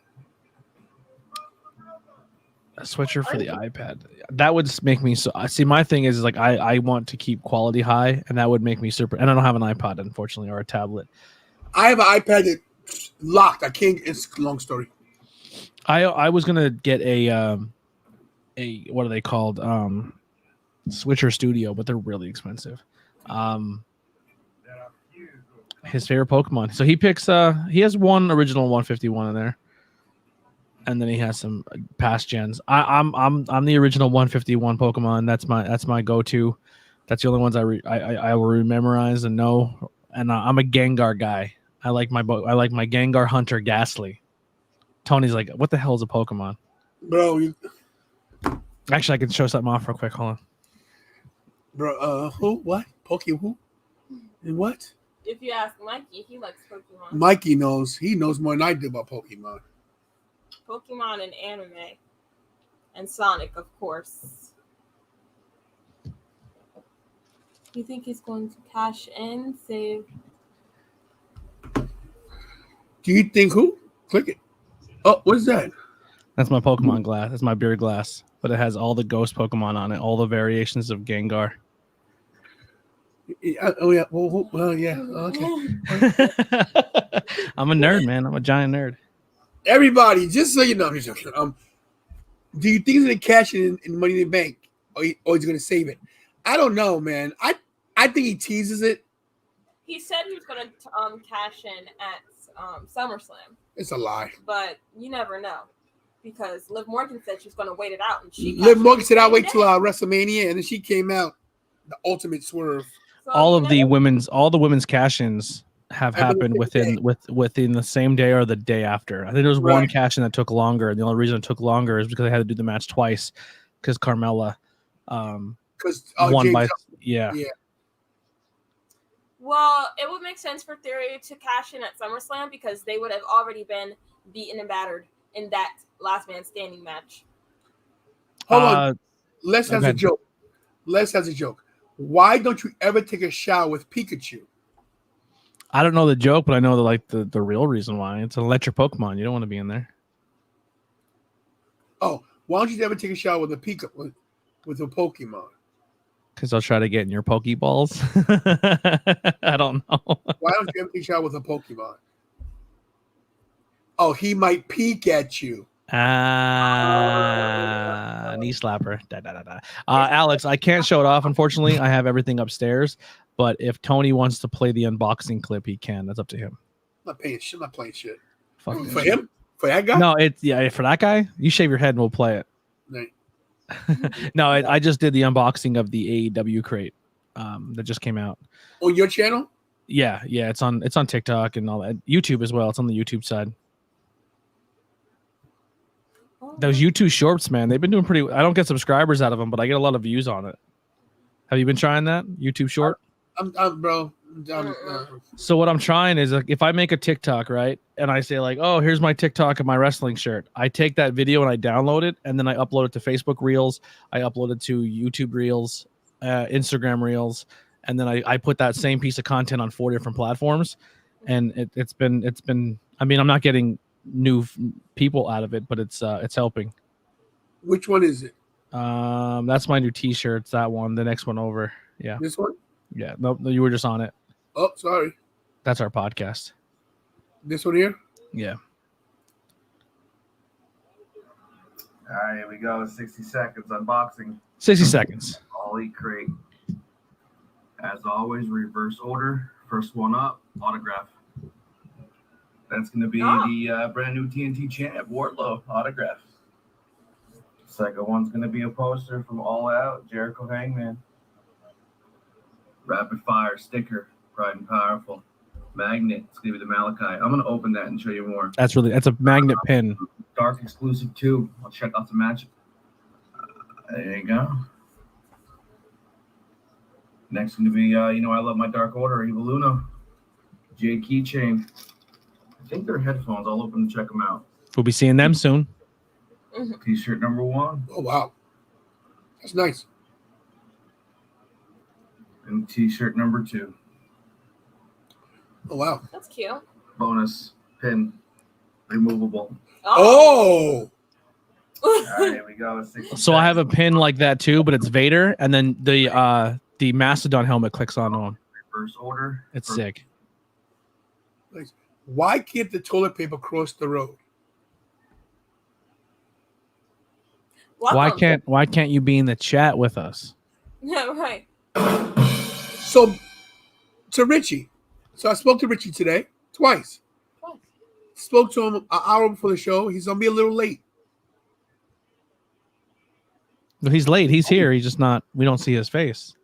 A switcher for the iPad. That would make me so. See, my thing is like I want to keep quality high, and that would make me super. And I don't have an iPod, unfortunately, or a tablet. I have an iPad that's locked. I can't. It's a long story. I was gonna get a what are they called? Switcher Studio, but they're really expensive. His favorite Pokemon. So he picks. He has one original 151 in there. And then he has some past gens. I'm the original 151 Pokemon. That's my go-to. That's the only ones I will memorize and know. And I'm a Gengar guy. I like my Gengar Hunter Ghastly. Tony's like, what the hell is a Pokemon, bro? Actually, I can show something off real quick. Hold on, bro. Who? What? Who? And what? If you ask Mikey, he likes Pokemon. Mikey knows. He knows more than I do about Pokemon. Pokemon and anime. And Sonic, of course. You think he's going to cash in, save? Do you think who? Click it. Oh, what is that? That's my Pokemon glass. That's my beer glass. But it has all the ghost Pokemon on it, all the variations of Gengar. Oh, yeah. Well, yeah. Okay. I'm a nerd, man. I'm a giant nerd. Everybody, just so you know, do you think he's going to cash it in Money in the Bank or he's going to save it? I don't know, man. I think he teases it. He said he was going to cash in at SummerSlam. It's a lie. But you never know. because Liv Morgan said she was going to wait it out, and she Liv Morgan said, "I'll wait did. till WrestleMania," and then she came out the ultimate swerve. So, all you of the know, women's cash-ins have happened within the same day or the day after. I think there was one cash-in that took longer, and the only reason it took longer is because they had to do the match twice because Carmella won by yeah. Well, it would make sense for Theory to cash in at SummerSlam because they would have already been beaten and battered in that last man standing match. Hold on. Les has a joke. Les has a joke. Why don't you ever take a shower with Pikachu? I don't know the joke, but I know the real reason why. It's an electric Pokemon. You don't want to be in there. Oh, why don't you ever take a shower with a with a Pokemon? Because I'll try to get in your Pokeballs. I don't know. Why don't you ever take a shower with a Pokemon? Oh, he might peek at you. Knee slapper. Alex, I can't show it off. Unfortunately, I have everything upstairs. But if Tony wants to play the unboxing clip, he can. That's up to him. I'm not playing shit. Fuck for him? For that guy? No, for that guy. You shave your head and we'll play it. Right. No, I just did the unboxing of the AEW crate that just came out. On your channel? Yeah, it's on TikTok and all that. YouTube as well. It's on the YouTube side. Those YouTube shorts, man, they've been doing pretty. I don't get subscribers out of them, but I get a lot of views on it. Have you been trying that YouTube short? So what I'm trying is, like, if I make a TikTok, right, and I say like, oh, here's my TikTok of my wrestling shirt, I take that video and I download it, and then I upload it to Facebook Reels, I upload it to YouTube Reels, Instagram Reels, and then I put that same piece of content on 4 different platforms, and it's been. I mean, I'm not getting new people out of it, but it's helping. Which one is it? That's my new T-shirt. It's that one. The next one over. Yeah. This one? Yeah. Nope. You were just on it. Oh, sorry. That's our podcast. This one here? Yeah. All right, here we go. 60 seconds unboxing. 60 seconds. Ollie crate. As always, reverse order. First one up, autograph. That's going to be the brand new TNT champ, Wardlow autograph. Second one's going to be a poster from All Out, Jericho Hangman. Rapid fire sticker, Pride and Powerful. Magnet, it's going to be the Malachi. I'm going to open that and show you more. That's a magnet pin. Dark exclusive too. I'll check out the match. There you go. Next going to be, I love my Dark Order, Evil Uno. Jade keychain. I think they're headphones. I'll open and check them out. We'll be seeing them soon. T-shirt number 1. Oh, wow. That's nice. And T-shirt number 2. Oh, wow. That's cute. Bonus pin. Removable. Oh! All right, here we go. So I have a pin like that too, but it's Vader, and then the Mastodon helmet clicks on one. Reverse order. It's sick. Nice. Why can't the toilet paper cross the road? Why can't you be in the chat with us? Yeah, right. So, to Richie. So I spoke to Richie today twice. Spoke to him an hour before the show. He's gonna be a little late. No, he's late. He's here. He's just not. We don't see his face.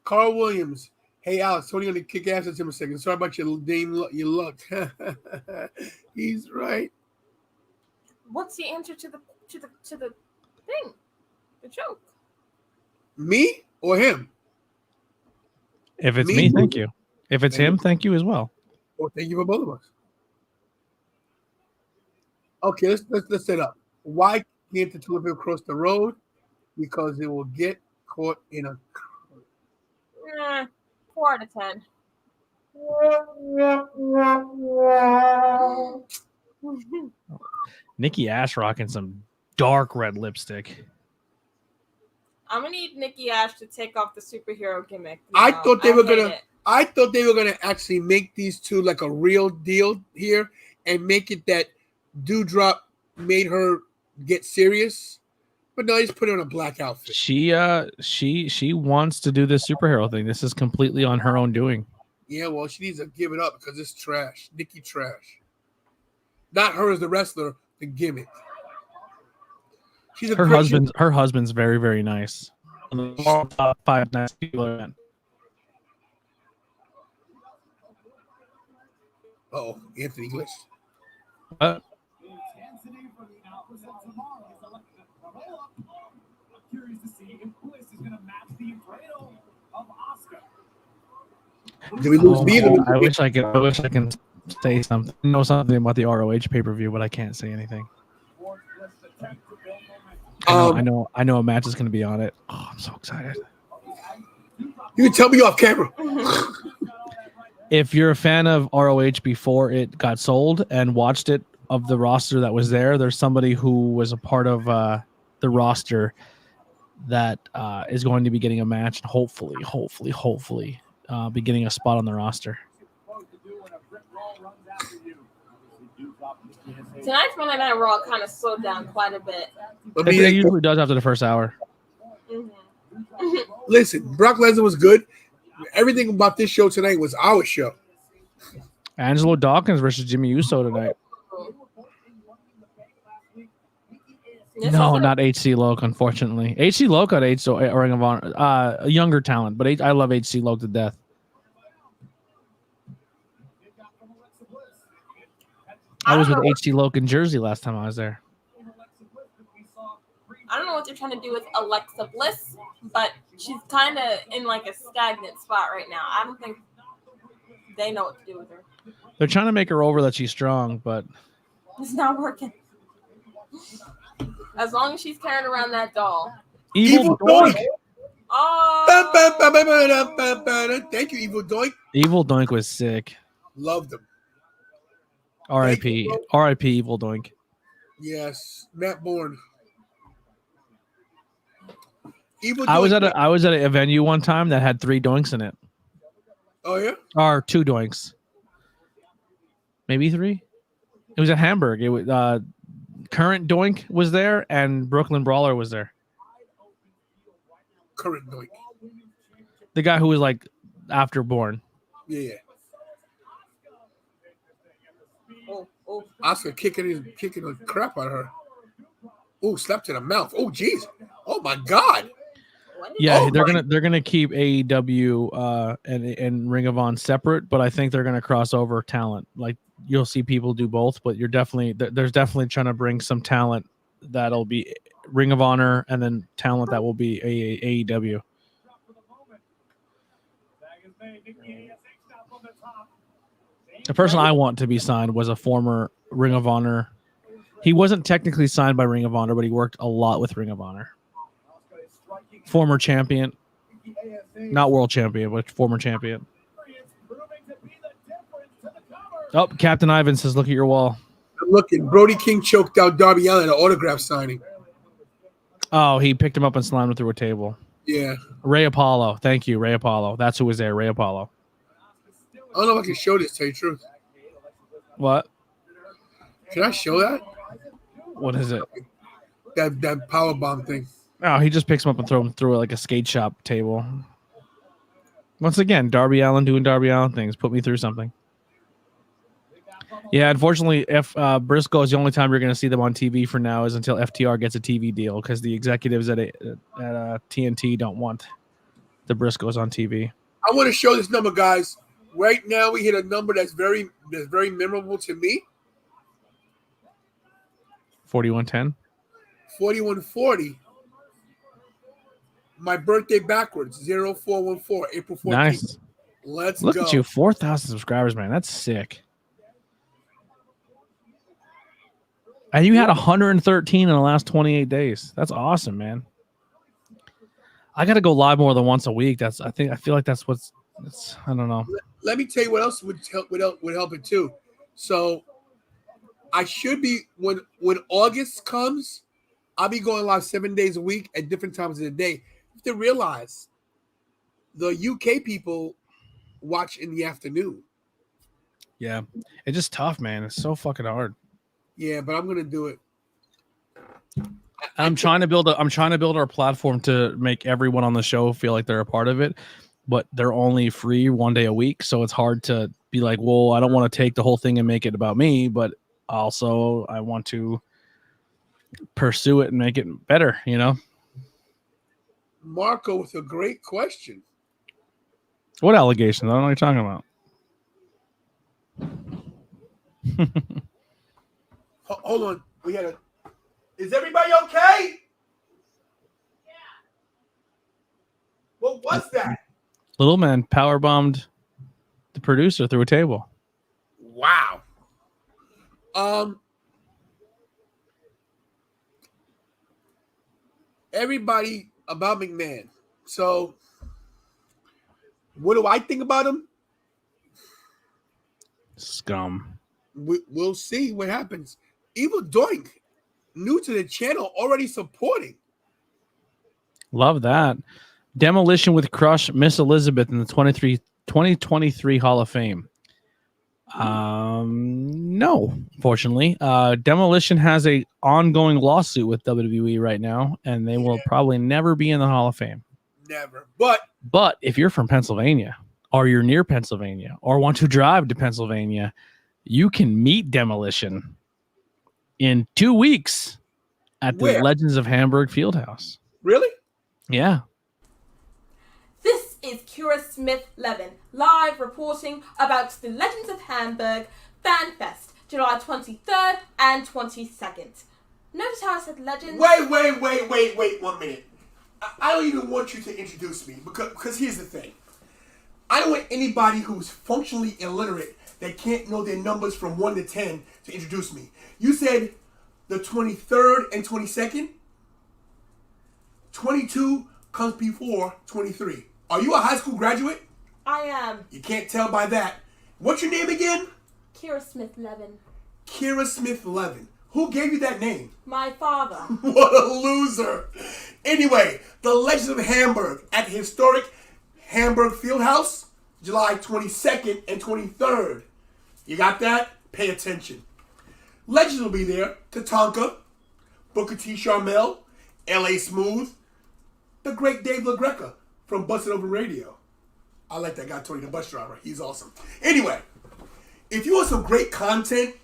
Carl Williams. Hey, Alex. Tony gonna kick ass at him a second. Sorry about your name. Your luck. He's right. What's the answer to the thing? The joke. Me or him? If it's me, thank you. If it's him, thank you as well. Well, thank you for both of us. Okay, let's set up. Why can't the toilet paper cross the road? Because it will get caught in a. 4 out of 10. Nikki Ash rocking some dark red lipstick. I'm gonna need Nikki Ash to take off the superhero gimmick. I thought they were gonna actually make these two like a real deal here and make it that Doudrop made her get serious. But no, he's put on a black outfit. She wants to do this superhero thing. This is completely on her own doing. Yeah, well, she needs to give it up because it's trash. Nikki trash. Not her as the wrestler, the gimmick. She's a Her great- husband's very, very nice. Top 5 nice people. Oh, Anthony Glitch. What? Did we lose me? I wish I can say something. Know something about the ROH pay-per-view, but I can't say anything. I know a match is going to be on it. Oh, I'm so excited. You can tell me off camera. If you're a fan of ROH before it got sold and watched it of the roster that was there, there's somebody who was a part of the roster that is going to be getting a match and hopefully be getting a spot on the roster. Tonight's Monday Night Raw kind of slowed down quite a bit. It usually does after the first hour. Listen, Brock Lesnar was good. Everything about this show tonight was our show. Angelo Dawkins versus Jimmy Uso tonight. No, not HC Loke, unfortunately. HC Loke got Ring of Honor, a younger talent, but I love HC Loke to death. I was with HC Loke in Jersey last time I was there. I don't know what they're trying to do with Alexa Bliss, but she's kind of in like a stagnant spot right now. I don't think they know what to do with her. They're trying to make her over that she's strong, but It's not working. As long as she's carrying around that doll. Evil Doink. Oh. Thank you, Evil Doink. Evil Doink was sick. Loved him. R.I.P. R.I.P. Evil Doink. Yes, Matt Bourne. Evil I was Doink. at a venue one time that had 3 doinks in it. Oh yeah? Or 2 doinks. Maybe 3. It was at Hamburg. It was Current Doink was there and Brooklyn Brawler was there. Current Doink. The guy who was like after Born. Yeah. Oscar kicking the crap out of her. Oh, slap to the mouth. Oh, jeez. Oh my God. Yeah, they're gonna keep AEW and Ring of Honor separate, but I think they're gonna cross over talent. Like you'll see people do both, but there's definitely trying to bring some talent that'll be Ring of Honor and then talent that will be AEW. The person I want to be signed was a former Ring of Honor. He wasn't technically signed by Ring of Honor, but he worked a lot with Ring of Honor. Former champion, not world champion, but former champion. Oh, Captain Ivan says, "Look at your wall." I'm looking. Brody King choked out Darby Allin at an autograph signing. Oh, he picked him up and slammed him through a table. Yeah. Ray Apollo. Thank you, Ray Apollo. That's who was there, Ray Apollo. I don't know if I can show this, to tell you the truth. What? Can I show that? What is it? That power bomb thing. Oh, he just picks him up and throws him through like a skate shop table. Once again, Darby Allin doing Darby Allin things. Put me through something. Yeah, unfortunately, if Briscoe is the only time you're going to see them on TV for now is until FTR gets a TV deal because the executives at TNT don't want the Briscoes on TV. I want to show this number, guys. Right now, we hit a number that's very memorable to me. 4110. 4140. My birthday backwards. 0414. April 14th. Nice. Let's Look go. at you, 4,000 subscribers, man. That's sick. And you had 113 in the last 28 days. That's awesome, man. I got to go live more than once a week. I feel like that's I don't know. Let me tell you what else would help it too. So I should be when August comes, I'll be going live 7 days a week at different times of the day. You have to realize the UK people watch in the afternoon. Yeah. It's just tough, man. It's so fucking hard. Yeah, but I'm gonna do it. I'm trying to build our platform to make everyone on the show feel like they're a part of it, but they're only free 1 day a week, so it's hard to be like, well, I don't want to take the whole thing and make it about me, but also I want to pursue it and make it better, you know. Marco with a great question. What allegations? I don't know what you're talking about. Hold on. We got to. Is everybody okay? Yeah. What was that? Little man power bombed the producer through a table. Wow. Everybody about McMahon. So, what do I think about him? Scum. We'll see what happens. Evil Doink, new to the channel, already supporting. Love that. Demolition with Crush, Miss Elizabeth in the 2023 Hall of Fame. No, fortunately. Demolition has a ongoing lawsuit with WWE right now, and they will probably never be in the Hall of Fame. Never. But if you're from Pennsylvania, or you're near Pennsylvania, or want to drive to Pennsylvania, you can meet Demolition in 2 weeks at the Legends of Hamburg Fieldhouse. Really? Yeah. This is Kira Smith-Levin, live reporting about the Legends of Hamburg Fan Fest, July 23rd and 22nd. Notice how I said Legends? Wait 1 minute. I don't even want you to introduce me because here's the thing. I don't want anybody who's functionally illiterate that can't know their numbers from 1 to 10 to introduce me. You said the 23rd and 22nd? 22 comes before 23. Are you a high school graduate? I am. You can't tell by that. What's your name again? Kira Smith-Levin. Kira Smith-Levin. Who gave you that name? My father. What a loser. Anyway, the Legends of Hamburg at the historic Hamburg Fieldhouse, July 22nd and 23rd. You got that? Pay attention. Legends will be there. Tatanka, Booker T. Sharmell, L.A. Smooth, the great Dave LaGreca from Busted Open Radio. I like that guy, Tony the Bus Driver. He's awesome. Anyway, if you want some great content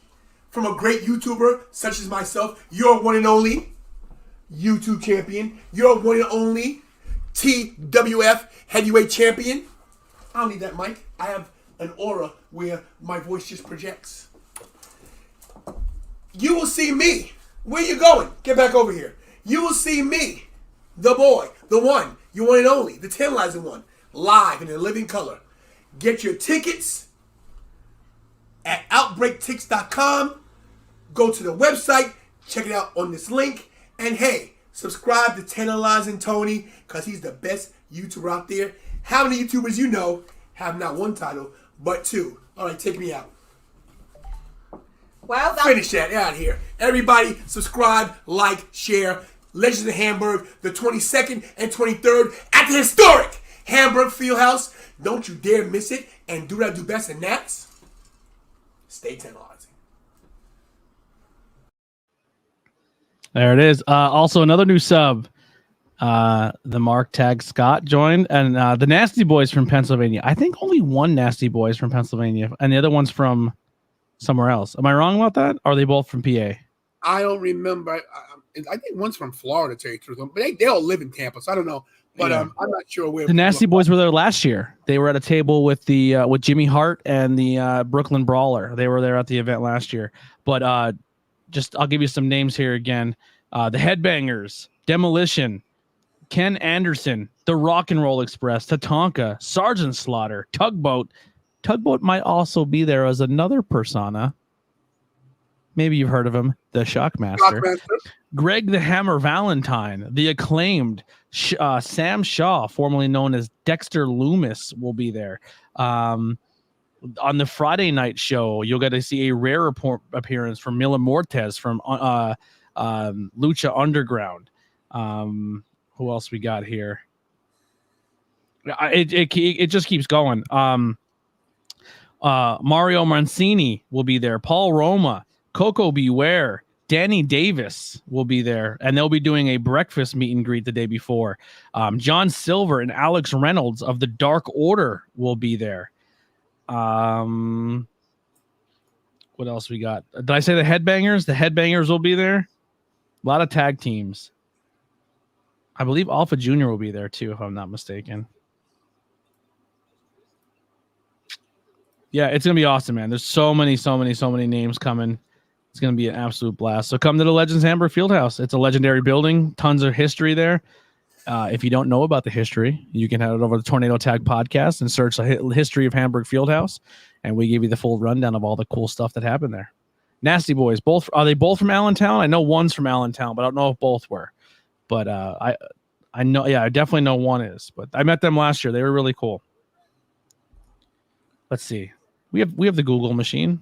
from a great YouTuber such as myself, your one and only YouTube champion, your one and only TWF heavyweight champion. I don't need that mic. I have an aura where my voice just projects. You will see me. Where you going? Get back over here. You will see me, the boy, the one, your one and only, the tantalizing one, live in a living color. Get your tickets at outbreaktix.com. Go to the website, check it out on this link, and hey, subscribe to Tantalizing Tony because he's the best YouTuber out there. How many YouTubers you know have not one title, but two? All right, take me out. Well, finish that out here. Everybody, subscribe, like, share. Legends of Hamburg, the 22nd and 23rd at the historic Hamburg Fieldhouse. Don't you dare miss it. And do what I do best, and that's stay tantalizing. There it is. Also, another new sub. The Mark Tag Scott joined, and the Nasty Boys from Pennsylvania. I think only one Nasty Boys from Pennsylvania, and the other one's from somewhere else. Am I wrong about that? Or are they both from PA? I don't remember. I think one's from Florida, to tell you the truth. But they all live in Tampa, so I don't know. But Yeah. I'm not sure where. The Nasty Boys were there last year. They were at a table with the with Jimmy Hart and the Brooklyn Brawler. They were there at the event last year. But I'll give you some names here again. The Headbangers, Demolition, Ken Anderson, the Rock and Roll Express, Tatanka, Sergeant Slaughter, Tugboat. Tugboat might also be there as another persona. Maybe you've heard of him, the Shockmaster. Greg the Hammer Valentine, the Acclaimed, Sam Shaw, formerly known as Dexter Loomis, will be there. On the Friday night show, you'll get to see a rare appearance from Mila Mortez from Lucha Underground. Who else we got here? It just keeps going. Mario Mancini will be there. Paul Roma, Coco Beware, Danny Davis will be there, and they'll be doing a breakfast meet and greet the day before. John Silver and Alex Reynolds of the Dark Order will be there. What What else we got? Did I say the Headbangers? The Headbangers will be there. A lot of tag teams. I believe Alpha Jr. will be there too, if I'm not mistaken. Yeah, it's gonna be awesome, man. There's so many names coming. It's gonna be an absolute blast. So come to the Legends Hamburg Fieldhouse. It's a legendary building. Tons of history there. If you don't know about the history, you can head over to the Tornado Tag Podcast and search the history of Hamburg Fieldhouse, and we give you the full rundown of all the cool stuff that happened there. Nasty Boys, are they both from Allentown? I know one's from Allentown, but I don't know if both were. But I know, yeah, I definitely know one is. But I met them last year. They were really cool. Let's see. We have the Google machine.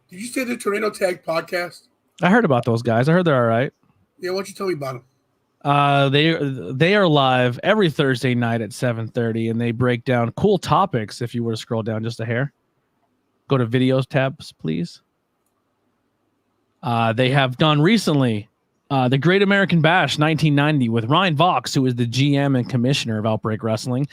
Did you say the Tornado Tag Podcast? I heard about those guys. I heard they're all right. Yeah, why don't you tell me about them? They are live every Thursday night at 7:30, and they break down cool topics. If you were to scroll down just a hair, go to videos tabs, please. They have done recently the Great American Bash 1990 with Ryan Vox, who is the GM and commissioner of Outbreak Wrestling.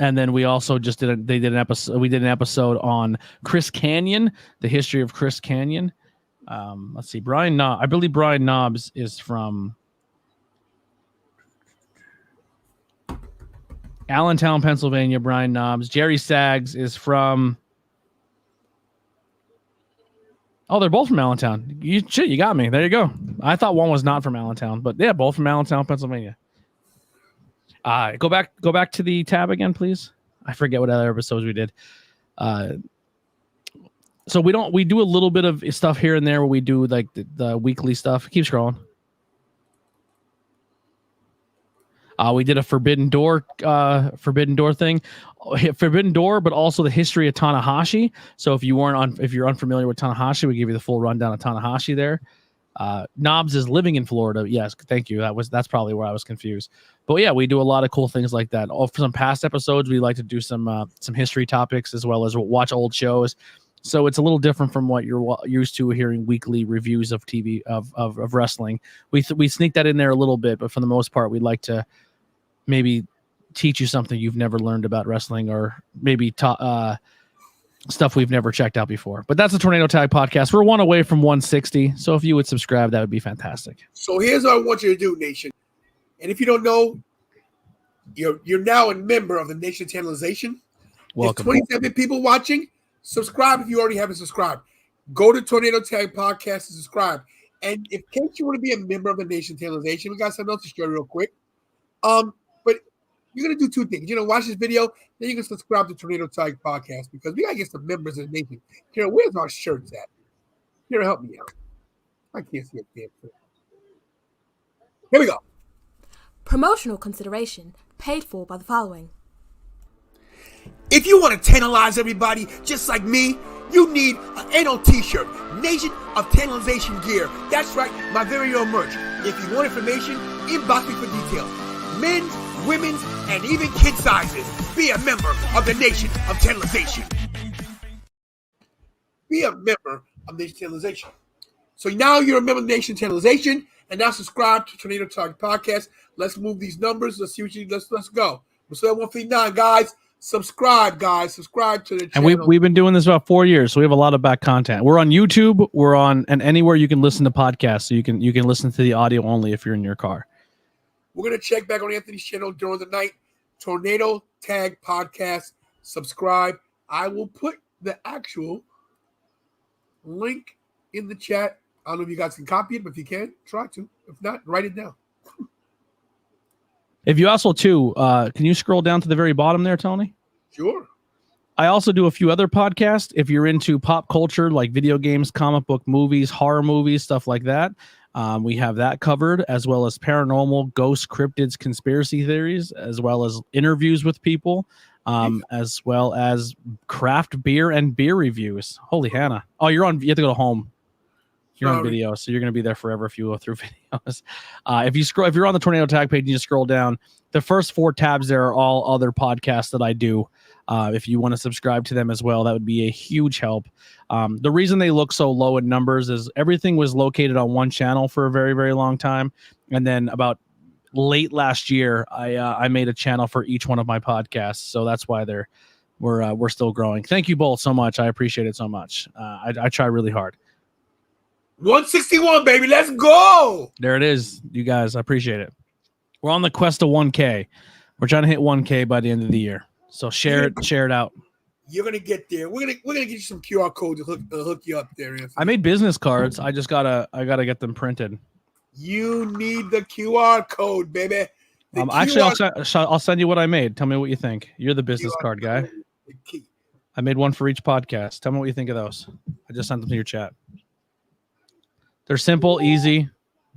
And then we also just did an episode. We did an episode on Chris Canyon, the history of Chris Canyon. Let's see, Brian Knob. I believe Brian Knobs is from Allentown, Pennsylvania. Brian Knobs. Jerry Saggs is from. Oh, they're both from Allentown. You got me. There you go. I thought one was not from Allentown, but yeah, both from Allentown, Pennsylvania. Go back to the tab again, please. I forget what other episodes we did. So we do a little bit of stuff here and there where we do like the weekly stuff. Keep scrolling. We did a Forbidden Door thing. Forbidden Door, but also the history of Tanahashi. So if you're unfamiliar with Tanahashi, we give you the full rundown of Tanahashi there. Knobs is living in Florida. Yes, thank you. That's probably where I was confused. But yeah, we do a lot of cool things like that. For some past episodes, we like to do some history topics as well as watch old shows. So it's a little different from what you're used to hearing weekly reviews of TV of wrestling. We sneak that in there a little bit, but for the most part, we'd like to maybe teach you something you've never learned about wrestling, or maybe stuff we've never checked out before. But that's the Tornado Tag Podcast. We're one away from 160, so if you would subscribe, that would be fantastic. So here's what I want you to do, Nation. And if you don't know, you're now a member of the Nation Tantalization. Welcome. There's 27 people watching. Subscribe if you already haven't subscribed. Go to Tornado Tag Podcast and subscribe. And in case you want to be a member of the Nation Tantalization, we got something else to show you real quick. But you're gonna do two things. Watch this video, then you can subscribe to Tornado Tag Podcast, because we gotta get some members of the Nation. Where's our shirts at? Help me out. I can't see a damn thing. Here we go. Promotional consideration paid for by the following. If you want to tantalize everybody just like me, you need an NO t-shirt, Nation of Tantalization gear. That's right, my very own merch. If you want information, inbox me for details. Men's, women's, and even kid sizes. Be a member of the Nation of Tantalization. Be a member of Nation Tantalization. So now you're a member of Nation Tantalization, and now subscribe to Tornado Talk Podcast. Let's move these numbers. Let's see what let's go. We're still at 159, guys. Subscribe, guys. Subscribe to the channel. And we've been doing this about 4 years, so we have a lot of back content. We're on YouTube. We're on and anywhere you can listen to podcasts. So you can listen to the audio only if you're in your car. We're gonna check back on Anthony's channel during the night. Tornado Tag Podcast. Subscribe. I will put the actual link in the chat. I don't know if you guys can copy it, but if you can, try to. If not, write it down. If you also too, can you scroll down to the very bottom there, Tony? Sure. I also do a few other podcasts. If you're into pop culture, like video games, comic book movies, horror movies, stuff like that, we have that covered, as well as paranormal, ghost, cryptids, conspiracy theories, as well as interviews with people, as well as craft beer and beer reviews. Holy Hannah. Oh, you have to go home. You're on video, so you're going to be there forever if you go through videos. If you're on the Tornado Tag page and you scroll down, the first 4 tabs there are all other podcasts that I do. If you want to subscribe to them as well, that would be a huge help. The reason they look so low in numbers is everything was located on one channel for a very, very long time. And then about late last year, I made a channel for each one of my podcasts, so that's why we're still growing. Thank you both so much. I appreciate it so much. I try really hard. 161, baby. Let's go. There it is, you guys. I appreciate it. We're on the quest to 1K. We're trying to hit 1K by the end of the year. So share it out. You're gonna get there. We're gonna get you some QR code to hook you up there, Anthony. I made business cards. I gotta get them printed. You need the QR code, baby. Actually, I'll send you what I made. Tell me what you think. You're the business card guy. I made one for each podcast. Tell me what you think of those. I just sent them to your chat. They're simple, easy,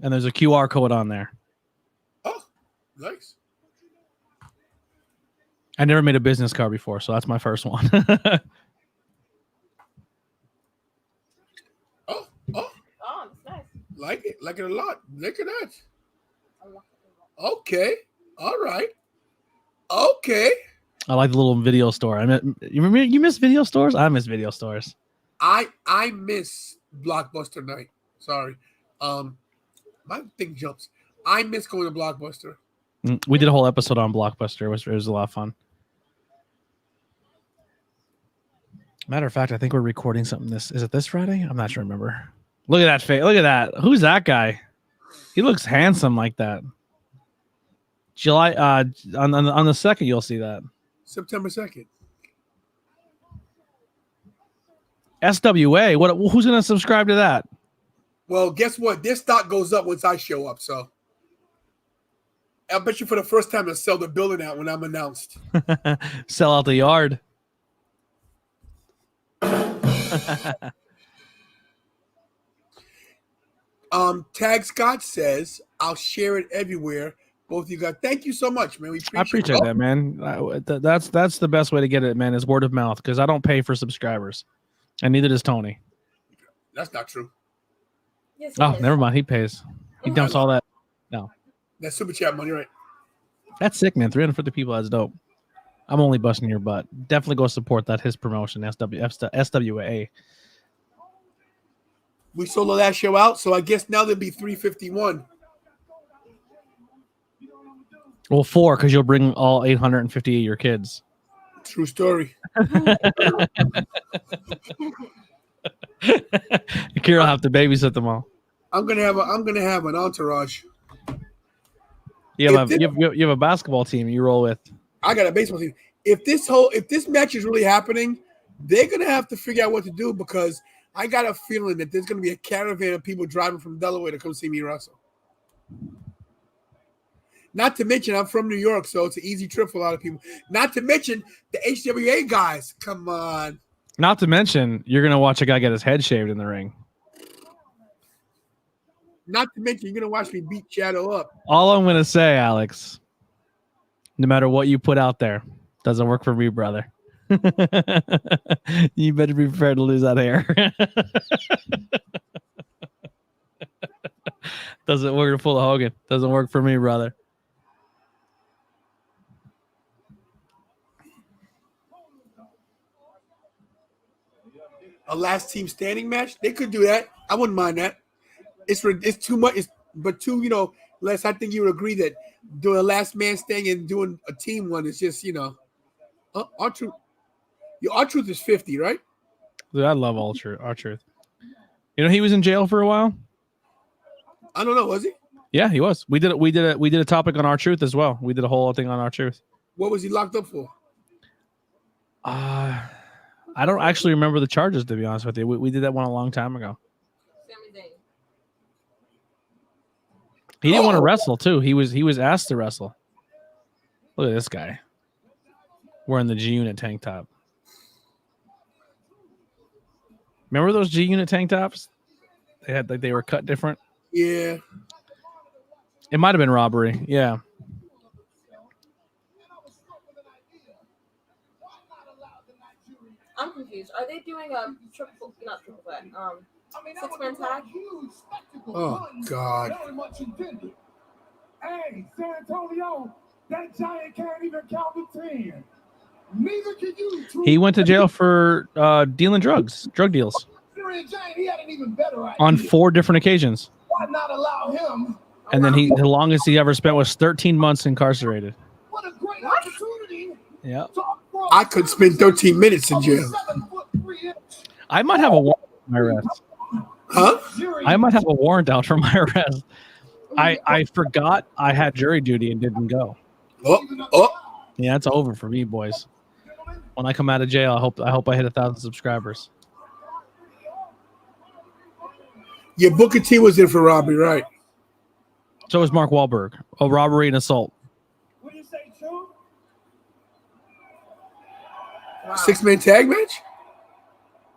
and there's a QR code on there. Oh, nice. I never made a business card before, so that's my first one. Oh, that's nice. Like it a lot. Look at that. Okay, all right. Okay. I like the little video store. You miss video stores? I miss video stores. I miss Blockbuster night. Sorry. My thing jumps. I miss going to Blockbuster. We did a whole episode on Blockbuster. It was a lot of fun. Matter of fact, I think we're recording something is it this Friday? I'm not sure. Remember. Look at that face. Look at that. Who's that guy? He looks handsome like that. July on the 2nd, you'll see that. September 2nd. SWA. Who's gonna subscribe to that? Well, guess what? Their stock goes up once I show up. So I bet you for the first time they'll sell the building out when I'm announced. Sell out the yard. Tag Scott says, I'll share it everywhere. Both of you guys. Thank you so much, man. I appreciate that, man. That's the best way to get it, man, is word of mouth, because I don't pay for subscribers. And neither does Tony. That's not true. Yes, Never mind. He pays. He dumps all that. No. That's super chat money, right? That's sick, man. 350 people. That's dope. I'm only busting your butt. Definitely go support that. His promotion, SWA. We sold the last show out, so I guess now there'll be 351. Well, 4, because you'll bring all 850 of your kids. True story. Kira will have to babysit them all. I'm gonna have an entourage. You have a basketball team you roll with. I got a baseball team. If this match is really happening, they're gonna have to figure out what to do, because I got a feeling that there's gonna be a caravan of people driving from Delaware to come see me wrestle. Not to mention, I'm from New York, so it's an easy trip for a lot of people. Not to mention the HWA guys. Come on. Not to mention, you're gonna watch a guy get his head shaved in the ring. Not to mention, you're gonna watch me beat Shadow up. All I'm gonna say, Alex, no matter what you put out there, doesn't work for me, brother. You better be prepared to lose that hair. Doesn't work to pull a Hogan. Doesn't work for me, brother. A last team standing match, they could do that. I wouldn't mind that. It's too much. But Les, I think you would agree that doing a last man standing and doing a team one is just, R-Truth. R-Truth is 50, right? Dude, I love R-Truth. He was in jail for a while. I don't know. Was he? Yeah, he was. We did a topic on R-Truth as well. We did a whole thing on R-Truth. What was he locked up for? I don't actually remember the charges, to be honest with you. We did that one a long time ago. He didn't want to wrestle too. He was asked to wrestle. Look at this guy wearing the G Unit tank top. Remember those G Unit tank tops? They were cut different. Yeah. It might have been robbery. Yeah. I'm confused. Are they doing a not triple threat, 6-man tag? Oh God. Hey, San Antonio, that giant can't even count to 10. Neither can you. He went to jail for dealing drug deals He had an even better idea. on 4 different occasions. Why not allow him And then the longest he ever spent was 13 months incarcerated. What a great opportunity. Yeah. I could spend 13 minutes in jail. I might have a warrant for my arrest. Huh? I might have a warrant out for my arrest. I forgot I had jury duty and didn't go. Oh. Yeah, it's over for me, boys. When I come out of jail, I hope I hit 1,000 subscribers. Yeah, Booker T was in for robbery, right? So was Mark Wahlberg. A robbery and assault. What do you say, Truth? Wow. 6-man tag match?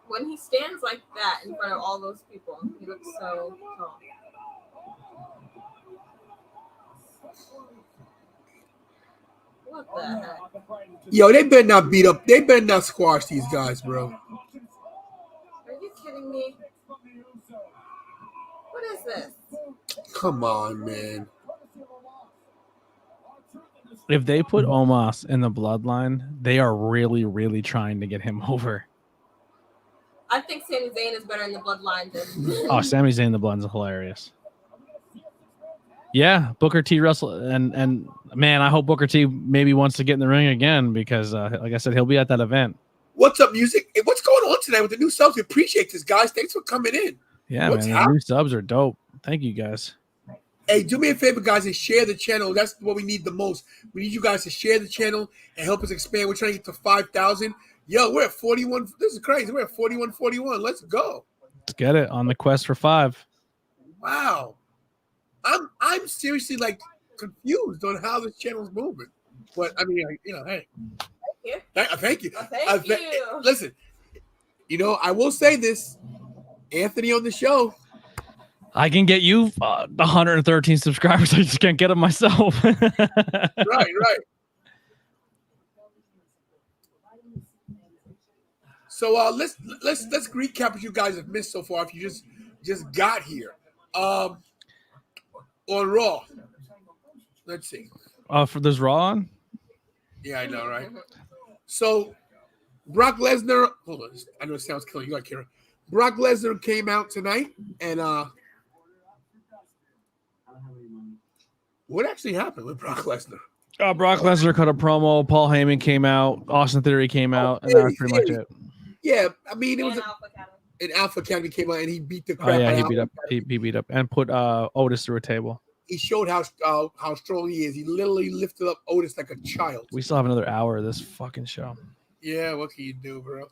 When he stands like that in front of all those people, he looks so tall. What the heck? Yo, they better not beat up. They better not squash these guys, bro. Are you kidding me? What is this? Come on, man. If they put Omos in the bloodline, they are really, really trying to get him over. I think Sami Zayn is better in the bloodline than. Oh, Sami Zayn in the bloodline is hilarious. Yeah, Booker T wrestle and man, I hope Booker T maybe wants to get in the ring again because, like I said, he'll be at that event. What's up, music? Hey, what's going on tonight with the new subs? We appreciate this, guys. Thanks for coming in. Yeah, man, the new subs are dope. Thank you, guys. Hey, do me a favor, guys, and share the channel. That's what we need the most. We need you guys to share the channel and help us expand. We're trying to get to 5,000. Yo, we're at 41. This is crazy. We're at 41. Let's go. Let's get it on the quest for 5. Wow. I'm seriously like confused on how this channel's moving. But I mean, hey. Thank you. Thank you. Listen, I will say this. Anthony on the show. I can get you 113 subscribers. I just can't get them myself. Right. So let's recap what you guys have missed so far. If you just got here, on Raw. Let's see. For this Raw on? Yeah, I know, right? So Brock Lesnar. Hold on, I know it sounds killing. You got Kira. Brock Lesnar came out tonight, and what actually happened with Brock Lesnar? Brock Lesnar cut a promo. Paul Heyman came out. Austin Theory came out, and that was pretty much it. Yeah, I mean, it was an Alpha Academy came out, and he beat the crap. Oh yeah, he beat up and put Otis through a table. He showed how strong he is. He literally lifted up Otis like a child. We still have another hour of this fucking show. Yeah, what can you do, bro?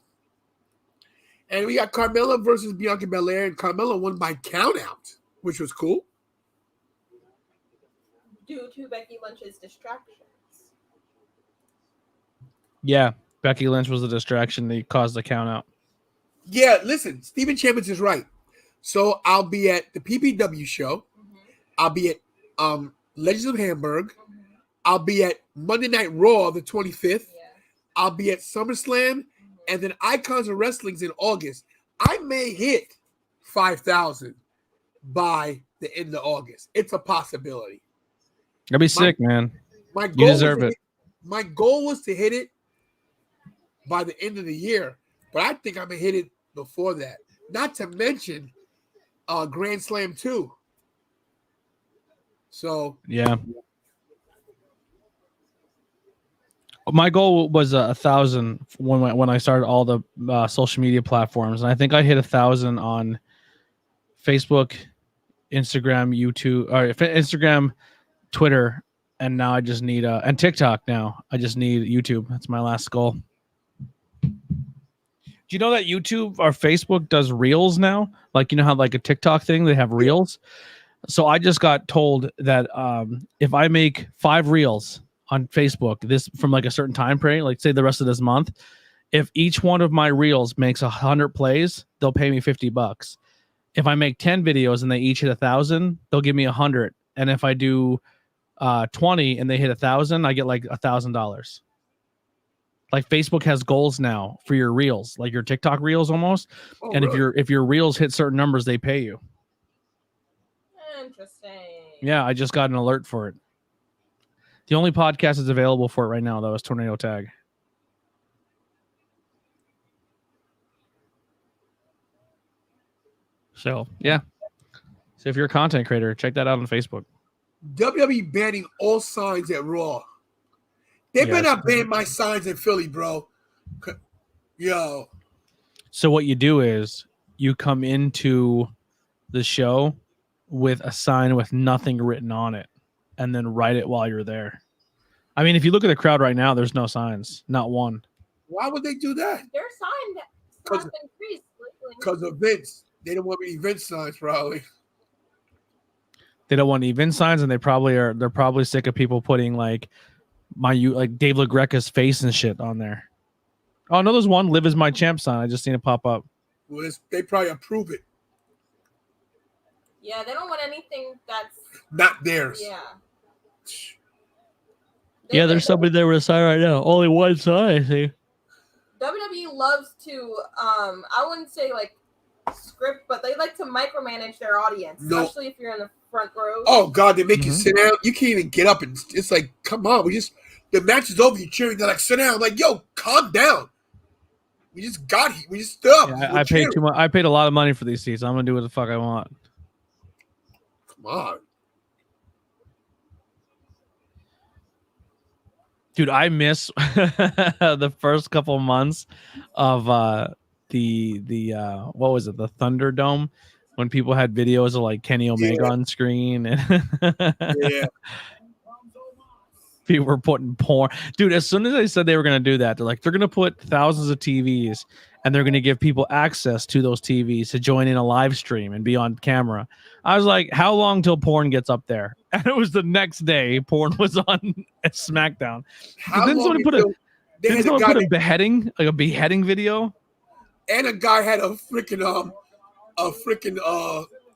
And we got Carmella versus Bianca Belair, and Carmella won by countout, which was cool. Due to Becky Lynch's distractions. Yeah, Becky Lynch was the distraction that caused the countout. Yeah, listen, Stephen Chambers is right. So I'll be at the PPW show. Mm-hmm. I'll be at Legends of Hamburg. Mm-hmm. I'll be at Monday Night Raw the 25th. Yeah. I'll be at SummerSlam. And then Icons of Wrestling's in August. I may hit 5,000 by the end of August. It's a possibility. That'd be sick, man. You deserve it. My goal was to hit it by the end of the year, but I think I'm going to hit it before that. Not to mention Grand Slam 2. So, yeah. My goal was 1,000 when I started all the social media platforms, and I think I hit 1,000 on Facebook, Instagram, YouTube, or Instagram, Twitter, and now I just need and TikTok. Now I just need YouTube. That's my last goal. Do you know that YouTube or Facebook does Reels now? Like, you know how like a TikTok thing, they have Reels. So I just got told that if I make 5 Reels on Facebook, this from like a certain time frame, like say the rest of this month, if each one of my Reels makes 100 plays, they'll pay me $50. If I make 10 videos and they each hit 1,000, they'll give me 100. And if I do 20 and they hit 1,000, I get like $1,000. Like Facebook has goals now for your Reels, like your TikTok Reels almost. Oh, and really? if your Reels hit certain numbers, they pay you. Interesting. Yeah, I just got an alert for it. The only podcast that's available for it right now, though, is Tornado Tag. So, yeah. So if you're a content creator, check that out on Facebook. WWE banning all signs at Raw. They better not ban my signs in Philly, bro. Yo. So what you do is you come into the show with a sign with nothing written on it, and then write it while you're there. I mean, if you look at the crowd right now, there's no signs, not one. Why would they do that? Their sign has increased lately. Because of Vince. They don't want any Vince signs, probably. They don't want event signs, and they're probably sick of people putting like Dave LaGreca's face and shit on there. Oh no, there's one "Live as my champ" sign. I just seen it pop up. Well, they probably approve it. Yeah, they don't want anything that's not theirs. Yeah. Yeah, there's somebody there with a sign right now. Only one sign, I see. WWE loves to I wouldn't say like script, but they like to micromanage their audience, especially if you're in the front row. Oh God, they make you sit down. You can't even get up, and it's like, come on, the match is over. You're cheering. They're like, sit down. I'm like, yo, calm down. We just got here. We just stood up. Yeah, I paid too much. I paid a lot of money for these seats. I'm gonna do what the fuck I want. Come on. Dude, I miss the first couple months of the what was it, the Thunderdome, when people had videos of like Kenny Omega on screen and yeah. People were putting porn. Dude, as soon as they said they were going to do that, they're going to put thousands of TVs and they're going to give people access to those TVs to join in a live stream and be on camera. I was like, how long till porn gets up there? And it was the next day. Porn was on SmackDown. Didn't someone put a beheading video? And a guy had a freaking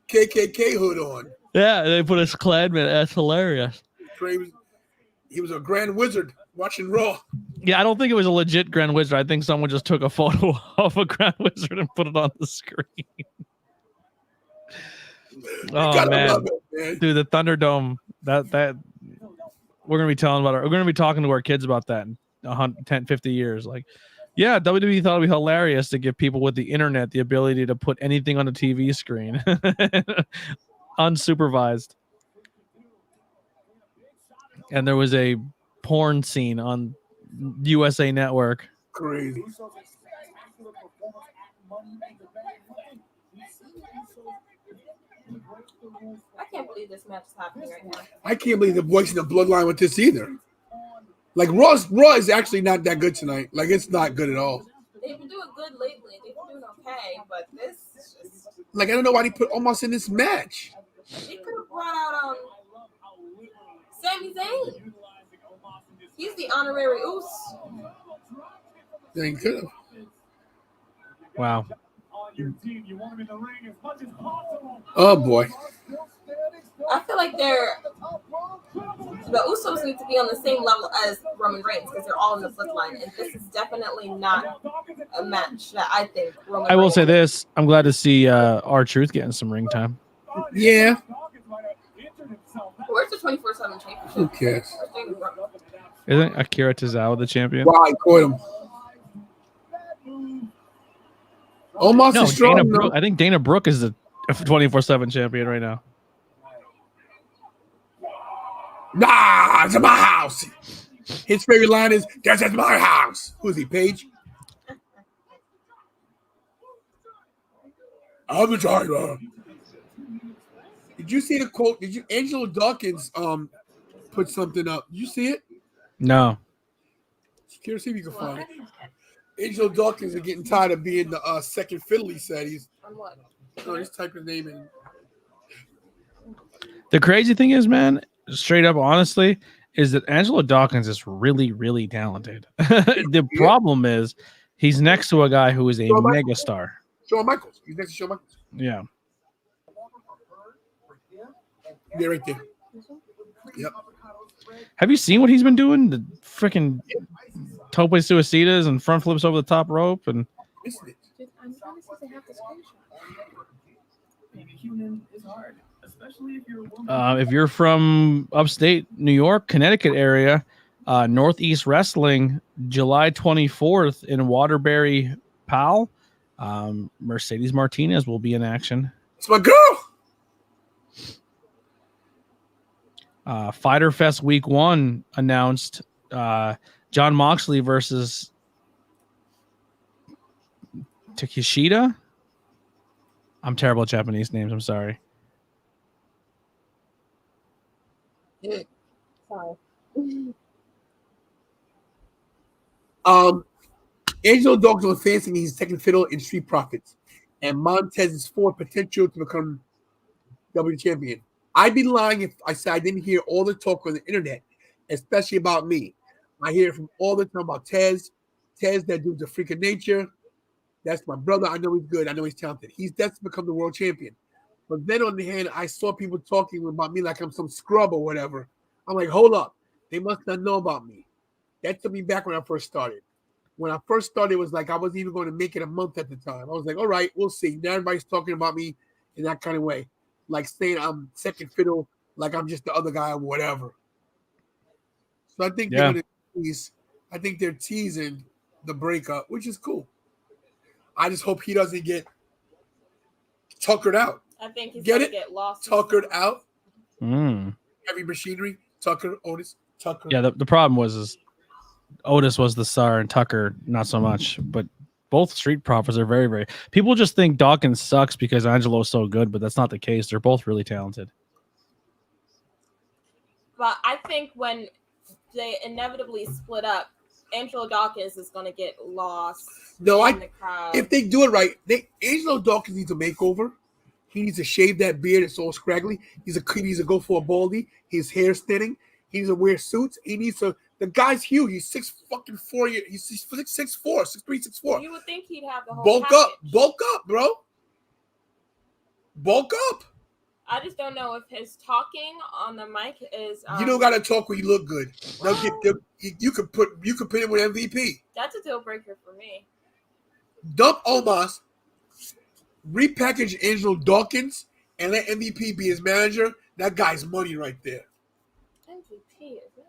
KKK hood on. Yeah, they put a Klanman. That's hilarious. He was a Grand Wizard watching Raw. Yeah, I don't think it was a legit Grand Wizard. I think someone just took a photo of a Grand Wizard and put it on the screen. Oh man. Dude, the Thunderdome. That we're gonna be telling about it. We're gonna be talking to our kids about that in 10, 50 years. Like, yeah, WWE thought it'd be hilarious to give people with the internet the ability to put anything on a TV screen, unsupervised. And there was a porn scene on USA Network. Crazy. I can't believe this match is happening right now. I can't believe the boys in the bloodline with this either. Like Raw is actually not that good tonight. Like, it's not good at all. They've been doing good lately. They've been doing okay, but this is just like, I don't know why they put Omos in this match. They could have brought out Sami Zayn. He's the honorary Uce. They could have. Wow. Oh boy. I feel like the Usos need to be on the same level as Roman Reigns because they're all in the bloodline, and this is definitely not a match that I think Roman I will Reigns say this: I'm glad to see R-Truth getting some ring time. Yeah. Where's the 24/7 championship? Who cares? Isn't Akira Tozawa the champion? Wow, I caught him. Omos is strong. I think Dana Brooke is the 24/7 champion right now. Nah, it's my house. His favorite line is, "This is my house." Who's he, Paige? I'm the driver. Did you see the quote? Angelo Dawkins put something up? Did you see it? No. Curious if you can find it. Angelo Dawkins is getting tired of being the second fiddle. He said he's. Oh, he's typing his name in. The crazy thing is, man, straight up, honestly, is that Angelo Dawkins is really, really talented. The problem is he's next to a guy who is a megastar. Shawn Michaels. He's next to Shawn Michaels. Yeah. Yeah, right there. Yep. Have you seen what he's been doing? The freaking tope suicidas and front flips over the top rope, and if you're from upstate New York, Connecticut area, Northeast Wrestling, July 24th in Waterbury, PAL, Mercedes Martinez will be in action. It's my girl. Fighter Fest Week 1 announced John Moxley versus Takeshita. I'm terrible at Japanese names. I'm sorry. Sorry. Angelo Dawkins was fancying he's second fiddle in Street Profits, and Montez is for potential to become W champion. I'd be lying if I said I didn't hear all the talk on the internet, especially about me. I hear it from all the time about Tez. Tez, that dude's a freak of nature. That's my brother. I know he's good. I know he's talented. He's destined to become the world champion. But then on the hand, I saw people talking about me like I'm some scrub or whatever. I'm like, hold up. They must not know about me. That took me back when I first started. When I first started, it was like I wasn't even going to make it a month at the time. I was like, all right, we'll see. Now everybody's talking about me in that kind of way. Like saying I'm second fiddle, like I'm just the other guy or whatever. So I think they're going to tease. I think they're teasing the breakup, which is cool. I just hope he doesn't get tuckered out. I think he's going to get lost. Tuckered out. Heavy machinery. Tucker, Otis, Tucker. Yeah, the problem was Otis was the star and Tucker not so much. But both Street Profits are very, very... People just think Dawkins sucks because Angelo's so good, but that's not the case. They're both really talented. But I think when they inevitably split up, Angelo Dawkins is going to get lost. No, in the crowd. If they do it right, Angelo Dawkins needs a makeover. He needs to shave that beard. It's all scraggly. He needs to go for a baldy. His hair's thinning. He needs to wear suits. He needs to. The guy's huge. He's 6'4". He's 6'4", 6'3", 6'4". You would think he'd have the whole bulk up, bro. Bulk up. I just don't know if his talking on the mic is. You don't gotta talk when you look good. You could put him with MVP. That's a deal breaker for me. Dump Omos, repackage Angelo Dawkins, and let MVP be his manager. That guy's money right there. MVP, is it?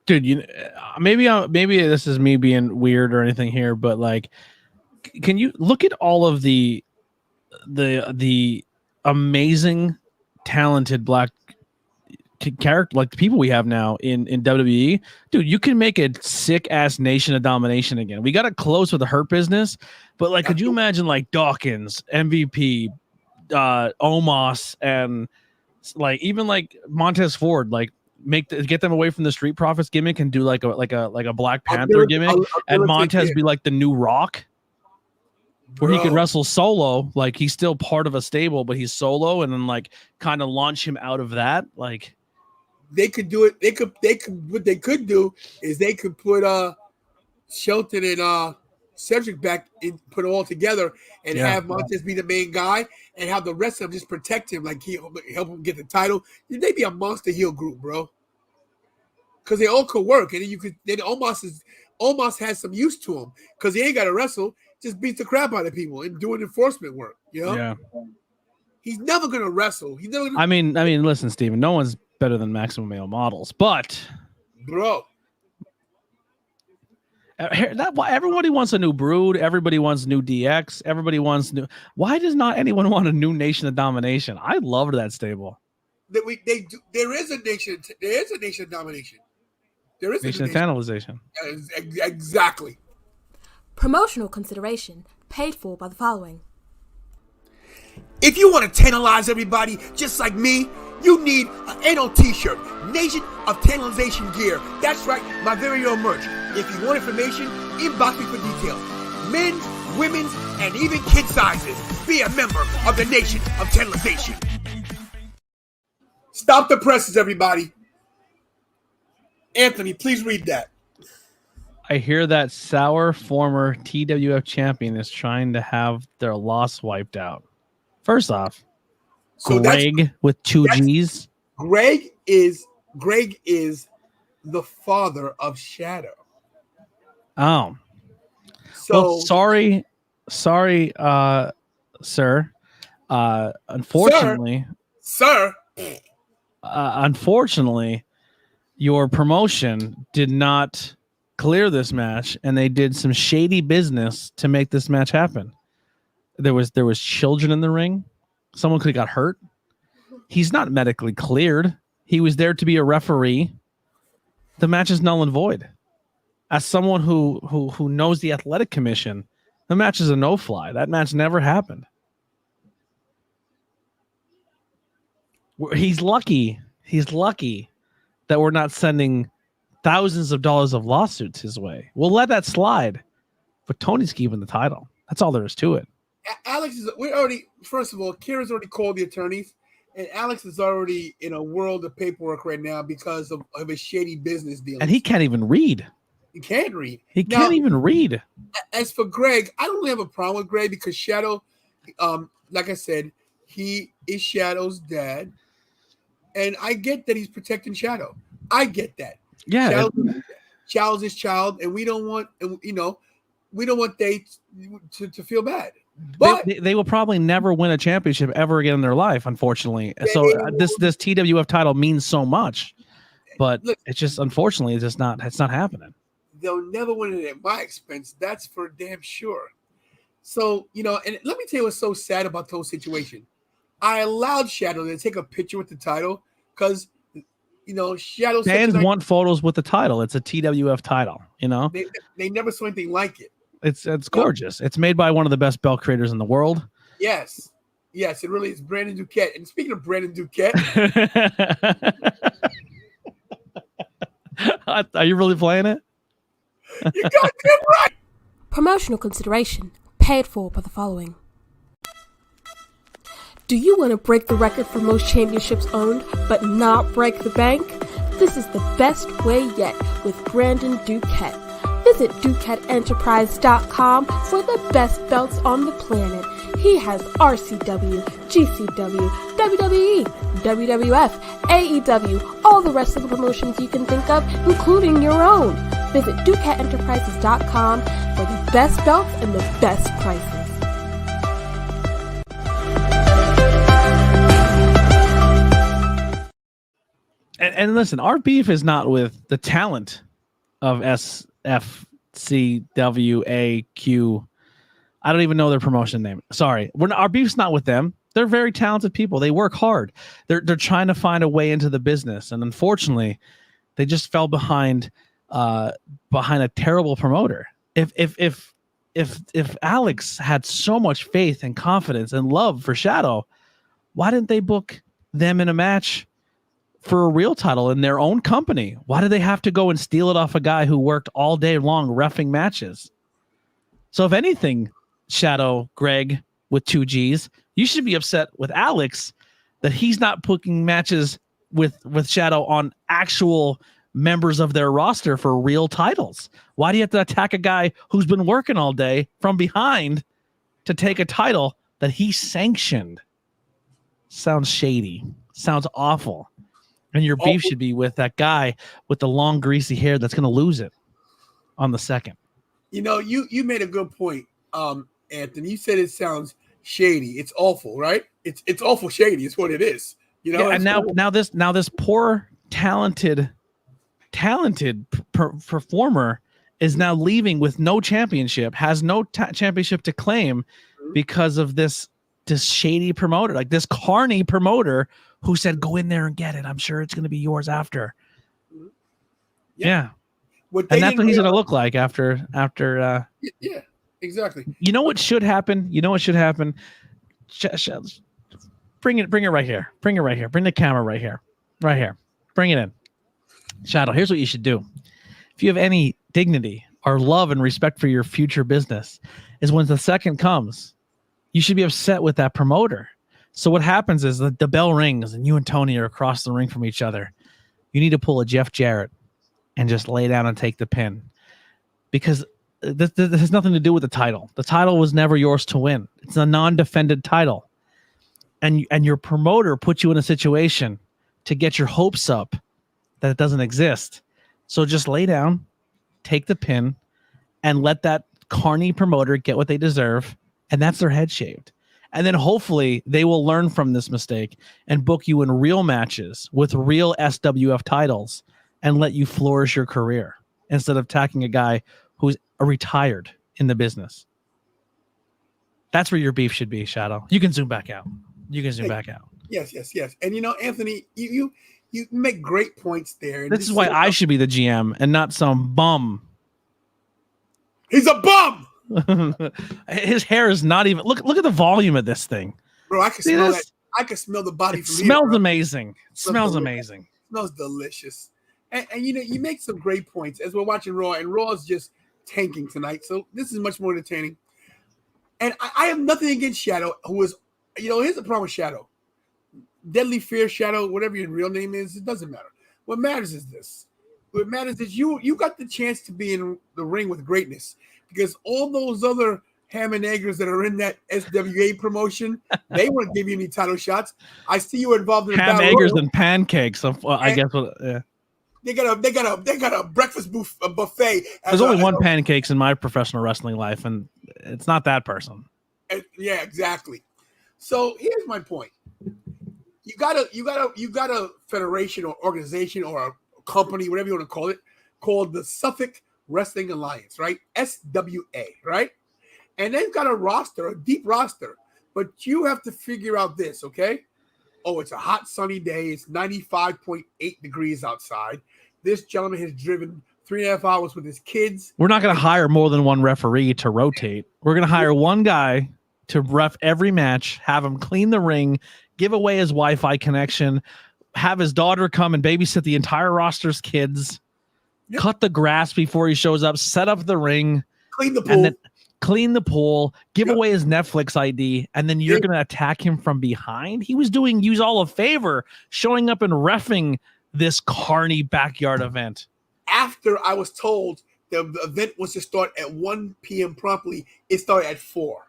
Dude, maybe this is me being weird or anything here, but like, can you look at all of the amazing, talented black character, like the people we have now in WWE? Dude, you can make a sick ass Nation of Domination again. We got to close with the Hurt Business, but like, could you imagine like Dawkins, MVP, Omos, and like even like Montez Ford, like get them away from the Street Profits gimmick and do like a Black Panther gimmick, and Montez be like the new Rock, where he could wrestle solo, like he's still part of a stable, but he's solo, and then like kind of launch him out of that. Like they could do it. They could. What they could do is they could put Shelton and Cedric back and put it all together, and have Montez be the main guy, and have the rest of them just protect him, like he help him get the title. They'd be a monster heel group, bro. Because they all could work, and then Omos has some use to him because he ain't got to wrestle. Just beats the crap out of people and doing enforcement work. You know? Yeah. He's never gonna wrestle. He's never. I mean, listen, Steven, no one's better than Maximum Male Models, but bro, everybody wants a new Brood. Everybody wants new DX. Everybody wants new. Why does not anyone want a new Nation of Domination? I loved that stable. There is a nation. There is a Nation of Domination. There is Nation of Tantalization. Exactly. Promotional consideration paid for by the following. If you want to tantalize everybody just like me, you need an NO t-shirt, Nation of Tantalization gear. That's right, my very own merch. If you want information, inbox me for details. Men's, women's, and even kid sizes. Be a member of the Nation of Tantalization. Stop the presses, everybody. Anthony, please read that. I hear that sour former TWF champion is trying to have their loss wiped out. First off, so Greg with 2 G's. Greg is the father of Shadow. Oh. So well, sorry, sir. Unfortunately, unfortunately, your promotion did not clear this match, and they did some shady business to make this match happen. There was children in the ring. Someone could have got hurt. He's not medically cleared. He was there to be a referee. The match is null and void. As someone who knows the athletic commission, the match is a no-fly. That match never happened. He's lucky. He's lucky that we're not sending thousands of dollars of lawsuits his way. We'll let that slide, but Tony's keeping the title. That's all there is to it. Alex is. First of all, Kira's already called the attorneys, and Alex is already in a world of paperwork right now because of a shady business deal. And he can't even read. He can't read. He can't even read. As for Greg, I don't really have a problem with Greg because Shadow, like I said, he is Shadow's dad. And I get that he's protecting Shadow. I get that. Yeah. Shadow's his child, and we don't want they to feel bad. But they will probably never win a championship ever again in their life, unfortunately. So this TWF title means so much, but it's just unfortunately it's not happening. They'll never win it at my expense. That's for damn sure. So, and let me tell you what's so sad about the whole situation. I allowed Shadow to take a picture with the title because, Shadow fans want photos with the title. It's a TWF title, They never saw anything like it. It's gorgeous. It's made by one of the best belt creators in the world. Yes, it really is. Brandon Duquette. And speaking of Brandon Duquette, are you really playing it? You got it right. Promotional consideration paid for by the following. Do you want to break the record for most championships owned, but not break the bank? This is the best way yet with Brandon Duquette. Visit DuquetteEnterprise.com for the best belts on the planet. He has RCW, GCW, WWE, WWF, AEW, all the rest of the promotions you can think of, including your own. Visit DuquetteEnterprises.com for the best belts and the best prices. And listen, our beef is not with the talent of SFCWAQ. I don't even know their promotion name. Sorry. Our beef's not with them. They're very talented people. They work hard. They're trying to find a way into the business. And unfortunately, they just fell behind a terrible promoter. If Alex had so much faith and confidence and love for Shadow, why didn't they book them in a match for a real title in their own company? Why did they have to go and steal it off a guy who worked all day long reffing matches? So if anything, Shadow, Greg with 2 G's, you should be upset with Alex that he's not booking matches with Shadow on actual members of their roster for real titles. Why do you have to attack a guy who's been working all day from behind to take a title that he sanctioned? Sounds shady. Sounds awful. And your beef should be with that guy with the long, greasy hair that's going to lose it on the second. You made a good point, Anthony. You said it sounds shady. It's awful, right? It's awful shady. It's what it is. And now this poor talented performer is now leaving with no championship, has no championship to claim because of this shady promoter, like this carny promoter who said, go in there and get it. I'm sure it's going to be yours after. Yeah. And that's what he's going to look like after. Yeah, exactly. You know what should happen? Bring it right here. Bring it right here. Bring the camera right here. Right here. Bring it in. Shadow, here's what you should do. If you have any dignity or love and respect for your future business, is when the second comes, you should be upset with that promoter. So what happens is that the bell rings and you and Tony are across the ring from each other. You need to pull a Jeff Jarrett and just lay down and take the pin, because this has nothing to do with the title. The title was never yours to win. It's a non-defended title. And your promoter put you in a situation to get your hopes up that it doesn't exist. So just lay down, take the pin, and let that carny promoter get what they deserve. And that's their head shaved. And then hopefully they will learn from this mistake and book you in real matches with real SWF titles and let you flourish your career instead of attacking a guy who's retired in the business. That's where your beef should be, Shadow. You can zoom back out. Yes. And Anthony, you You make great points there. And This is why I should be the GM and not some bum. He's a bum. His hair is not even. Look at the volume of this thing, bro. I can smell that. I can smell the body. It from smells here, amazing. It smells delicious. amazing. It smells delicious. And you know, you make some great points as we're watching Raw, and Raw is just tanking tonight. So this is much more entertaining. And I have nothing against Shadow, who is, you know, here's the problem with Shadow. Deadly Fear, Shadow, whatever your real name is, it doesn't matter. What matters is this. What matters is you got the chance to be in the ring with greatness, because all those other ham and eggers that are in that SWA promotion, they won't give you any title shots. I see you involved in ham eggers and pancakes. I guess. Yeah. They got a breakfast buffet. There's only one pancakes in my professional wrestling life, and it's not that person. Yeah, exactly. So here's my point. You got a federation or organization or a company, whatever you want to call it, called the Suffolk Wrestling Alliance, right? SWA, right? And they've got a roster, a deep roster, but you have to figure out this, okay? Oh, it's a hot sunny day. It's 95.8 degrees outside. This gentleman has driven 3.5 hours with his kids. We're not going to hire more than one referee to rotate. We're going to hire one guy to ref every match, have him clean the ring, give away his Wi-Fi connection, have his daughter come and babysit the entire roster's kids, cut the grass before he shows up, set up the ring, clean the pool, give away his Netflix ID, and then you're going to attack him from behind. He was doing you all a favor, showing up and reffing this carny backyard event. After I was told the event was to start at 1 p.m. promptly, it started at 4.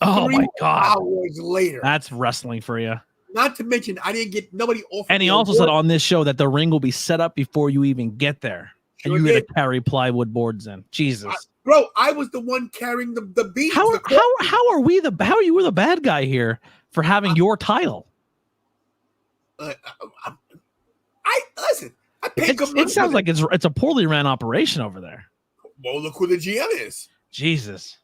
Oh my God. Hours later. That's wrestling for you. Not to mention, I didn't get nobody off. And he also said on this show that the ring will be set up before you even get there. And you're going to carry plywood boards in. Jesus. Bro, I was the one carrying the beats. How are you the bad guy here for having your title? Listen. I paid good money. It sounds like it's a poorly ran operation over there. Well, look who the GM is. Jesus.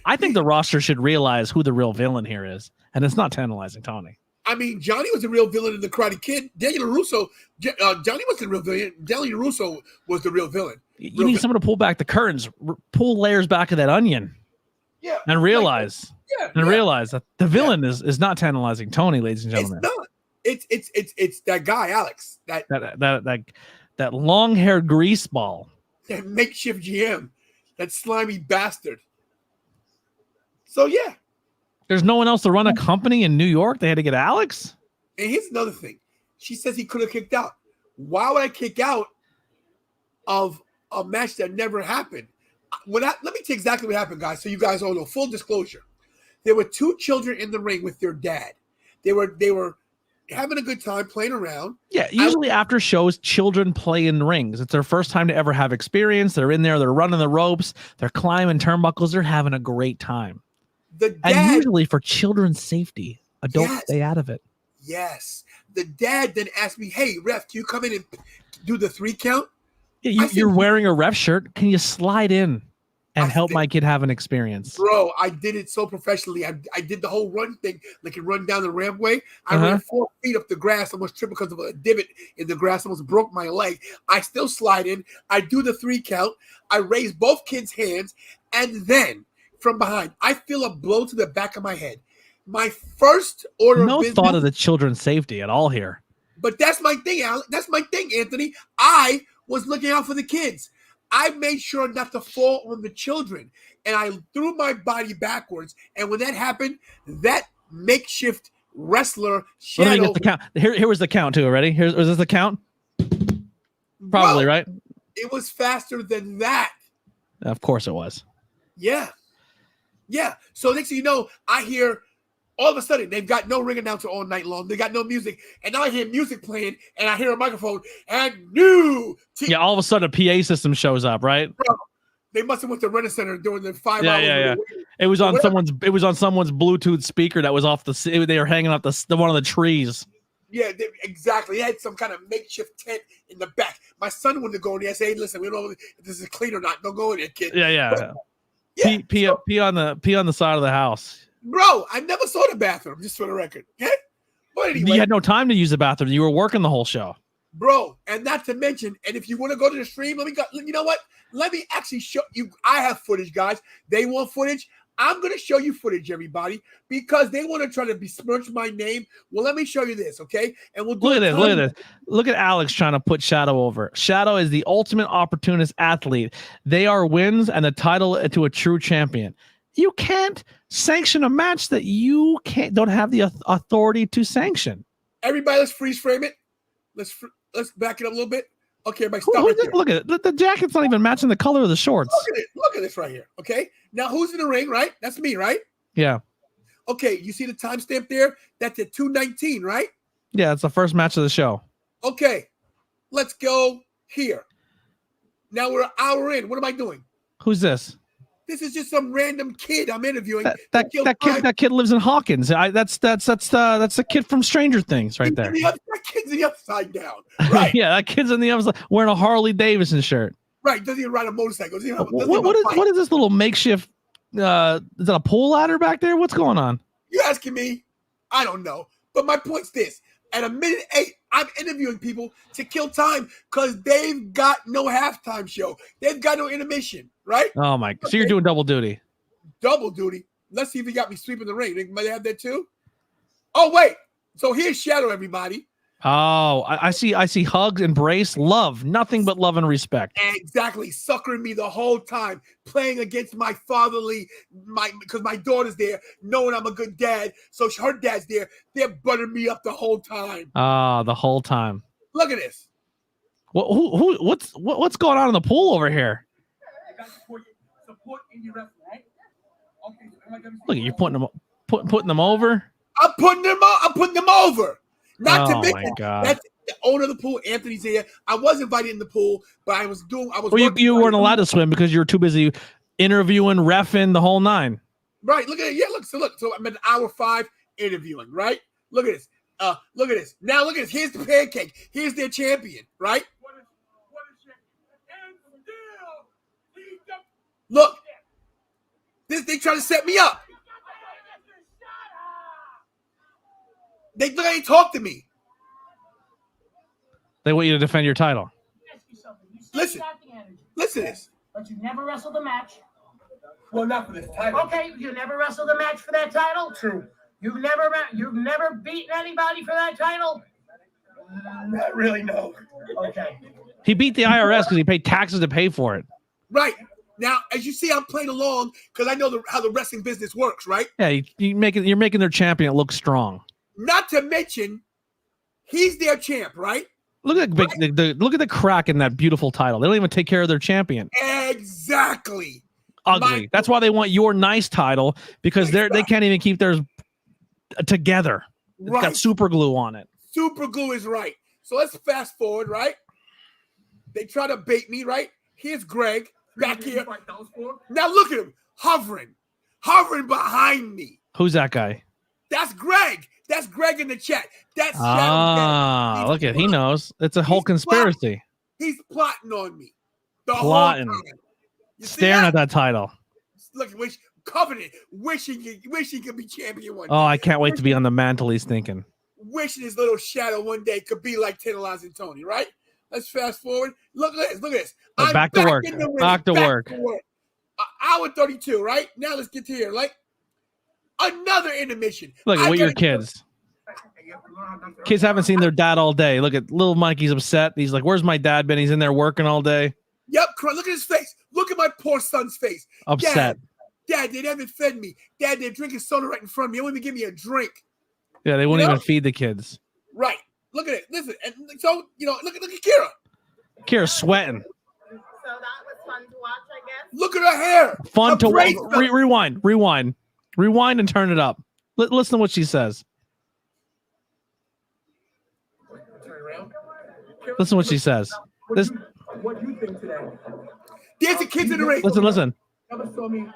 I think the roster should realize who the real villain here is, and it's not tantalizing Tony. I mean, Johnny was the real villain in the Karate Kid. Daniel LaRusso, Johnny was the real villain. Daniel LaRusso was the real villain. You need someone to pull back the curtains, pull layers back of that onion, and realize that the villain is not tantalizing Tony, ladies and gentlemen. It's not. It's that guy Alex, that long-haired greaseball, that makeshift GM, that slimy bastard. So yeah. There's no one else to run a company in New York. They had to get Alex. And here's another thing. She says he could have kicked out. Why would I kick out of a match that never happened? Let me tell you exactly what happened, guys, so you guys all know. Full disclosure. There were 2 children in the ring with their dad. They were having a good time playing around. Yeah, usually after shows, children play in rings. It's their first time to ever have experience. They're in there. They're running the ropes. They're climbing turnbuckles. They're having a great time. And usually for children's safety, adults stay out of it. Yes. The dad then asked me, hey, ref, can you come in and do the 3 count? Yeah, you're wearing a ref shirt. Can you slide in and help my kid have an experience? Bro, I did it so professionally. I did the whole run thing, like you run down the rampway. I ran 4 feet up the grass, almost tripped because of a divot in the grass, almost broke my leg. I still slide in. I do the 3 count. I raise both kids' hands, and then from behind, I feel a blow to the back of my head. My first order of business. No thought of the children's safety at all here. But that's my thing, Alan. That's my thing, Anthony. I was looking out for the kids. I made sure not to fall on the children. And I threw my body backwards. And when that happened, that makeshift wrestler Shadow. Let me get the count. Here was the count too. Ready? Was this the count? Probably, right? It was faster than that. Of course it was. Yeah. Yeah. So next thing you know, I hear all of a sudden they've got no ring announcer all night long. They got no music. And now I hear music playing and I hear a microphone and new. Yeah, all of a sudden a PA system shows up, right? Bro, they must have went to Rent Center during the 5 hours. Yeah. It was on someone's Bluetooth speaker that was off they were hanging off the one of the trees. Yeah, exactly. They had some kind of makeshift tent in the back. My son wanted to go in there and say, hey, listen, we don't know if this is clean or not. Don't go in there, kid. Yeah. Pee on the side of the house. Bro, I never saw the bathroom, just for the record. Okay? But anyway, You had no time to use the bathroom. You were working the whole show. bro, and not to mention, and if you want to go to the stream, let me go. You know what? Let me actually show you. I have footage, guys. They want footage. I'm going to show you footage, everybody, because they want to try to besmirch my name. Well, let me show you this, okay? And we'll do Look at this. Look at this. Look at Alex trying to put Shadow over. Shadow is the ultimate opportunist athlete. They are wins and the title to a true champion. You can't sanction a match that you don't have the authority to sanction. Everybody, let's freeze frame it. Let's back it up a little bit. Okay, everybody, stop right there. Look at it. The jacket's not even matching the color of the shorts. Look at it. Look at this right here. Okay. Now, who's in the ring, right? That's me, right? Yeah. Okay. You see the timestamp there? That's at 2:19, right? Yeah, it's the first match of the show. Okay. Let's go here. Now we're an hour in. What am I doing? Who's this? This is just some random kid I'm interviewing. That kid lives in Hawkins. That's the kid from Stranger Things right there. That kid's in the upside down. Right. Yeah, that kid's in the upside wearing a Harley Davidson shirt. Right. Doesn't even ride a motorcycle. What is this little makeshift? Is that a pole ladder back there? What's going on? You asking me? I don't know. But my point's this. At 1:08, I'm interviewing people to kill time because they've got no halftime show. They've got no intermission, right? Oh, my. So you're doing double duty. Double duty. Let's see if he got me sweeping the ring. They might have that too. Oh, wait. So here's Shadow, everybody. Oh, I see hugs, embrace, love. Nothing but love and respect. Exactly. Suckering me the whole time. Playing against my fatherly, because my daughter's there, knowing I'm a good dad. So her dad's there. They're buttering me up the whole time. The whole time. Look at this. What's going on in the pool over here? Look, you're putting them over. I'm putting them over. Not to mention, my God. that's the owner of the pool. Anthony's here. I was invited in the pool, but I was. Well, you weren't allowed to swim because you were too busy interviewing, reffing, the whole nine. Right. Look at it. Yeah. Look. So I'm at hour 5 interviewing. Right. Look at this. Look at this. Now look at this. Here's the pancake. Here's their champion. Right. Look. They try to set me up. They ain't talk to me. They want you to defend your title. Listen to this. But you never wrestled a match. Well, not for this title. Okay, you never wrestled a match for that title. True. You've never beaten anybody for that title. Not really, no. Okay. He beat the IRS because he paid taxes to pay for it. Right. Now, as you see, I'm playing along because I know how the wrestling business works, right? Yeah, you're making their champion look strong. Not to mention, he's their champ, right? Look at look at the crack in that beautiful title. They don't even take care of their champion. Exactly. Ugly. That's why they want your nice title because they can't even keep theirs together. It's got super glue on it. Super glue is right. So let's fast forward, right? They try to bait me, right? Here's Greg back here. Now look at him hovering behind me. Who's that guy? That's Greg. That's Greg in the chat. That's look at he knows. It's a whole conspiracy. He's plotting on me. Plotting. Staring at that title. Look, wishing he could be champion one day. Oh, I can't wait to be on the mantle. He's thinking. Wishing his little shadow one day could be like Tantalizing Tony, right? Let's fast forward. Look at this. I'm back to work. Back to work. Hour 32, right? Now let's get to here. Like another intermission. Look at your kids. Kids haven't seen their dad all day. Look at little Mikey's upset. He's like, "Where's my dad been? He's in there working all day." Yep. Look at his face. Look at my poor son's face. Upset. Dad, they haven't fed me. Dad, they're drinking soda right in front of me. They won't even give me a drink. Yeah, they won't even feed the kids. Right. Look at it. Listen. And so, look at Kira. Kira's sweating. So that was fun to watch, I guess. Look at her hair. Fun to watch. Rewind and turn it up. Listen to what she says. Listen to what she says. What do you think today? There's the kids in the ring. Listen. Never saw me. You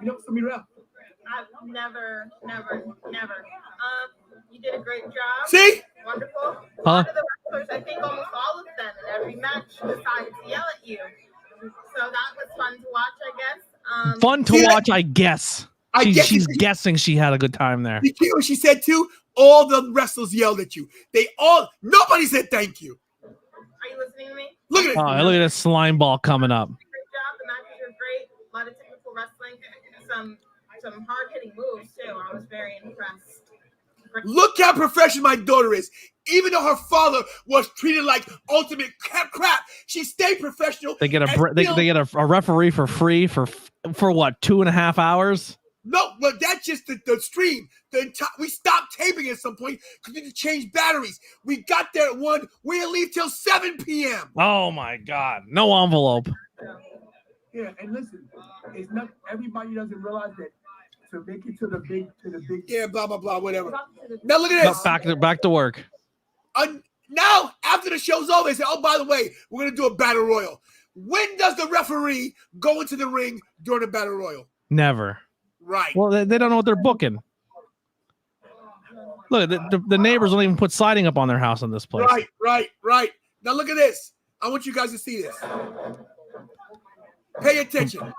never saw me rap. I've never. You did a great job. See? Wonderful. A lot of the wrestlers, I think almost all of them in every match decided to yell at you. So that was fun to watch, I guess. Fun to watch, I guess. She's guessing she had a good time there. You hear what she said too? All the wrestlers yelled at you. Nobody said thank you. Are you listening to me? Look at it. Oh, look at this slime ball coming up. Great job. The matches were great. A lot of technical wrestling. Some hard-hitting moves too. I was very impressed. Look how professional my daughter is. Even though her father was treated like ultimate crap, she stayed professional. They get a referee for free for what, 2.5 hours? No, but that's just the stream. We stopped taping at some point because we had to change batteries. We got there at 1. We didn't leave till 7 p.m. Oh my God! No envelope. Yeah, and listen, it's not everybody doesn't realize that to make it to the big. Yeah, blah blah blah, whatever. Now look at this. Back to work. Now after the show's over, they say, "Oh, by the way, we're gonna do a battle royal." When does the referee go into the ring during a battle royal? Never. Right. Well, they don't know what they're booking. Look, the neighbors don't even put siding up on their house in this place. Right. Now look at this. I want you guys to see this. Pay attention.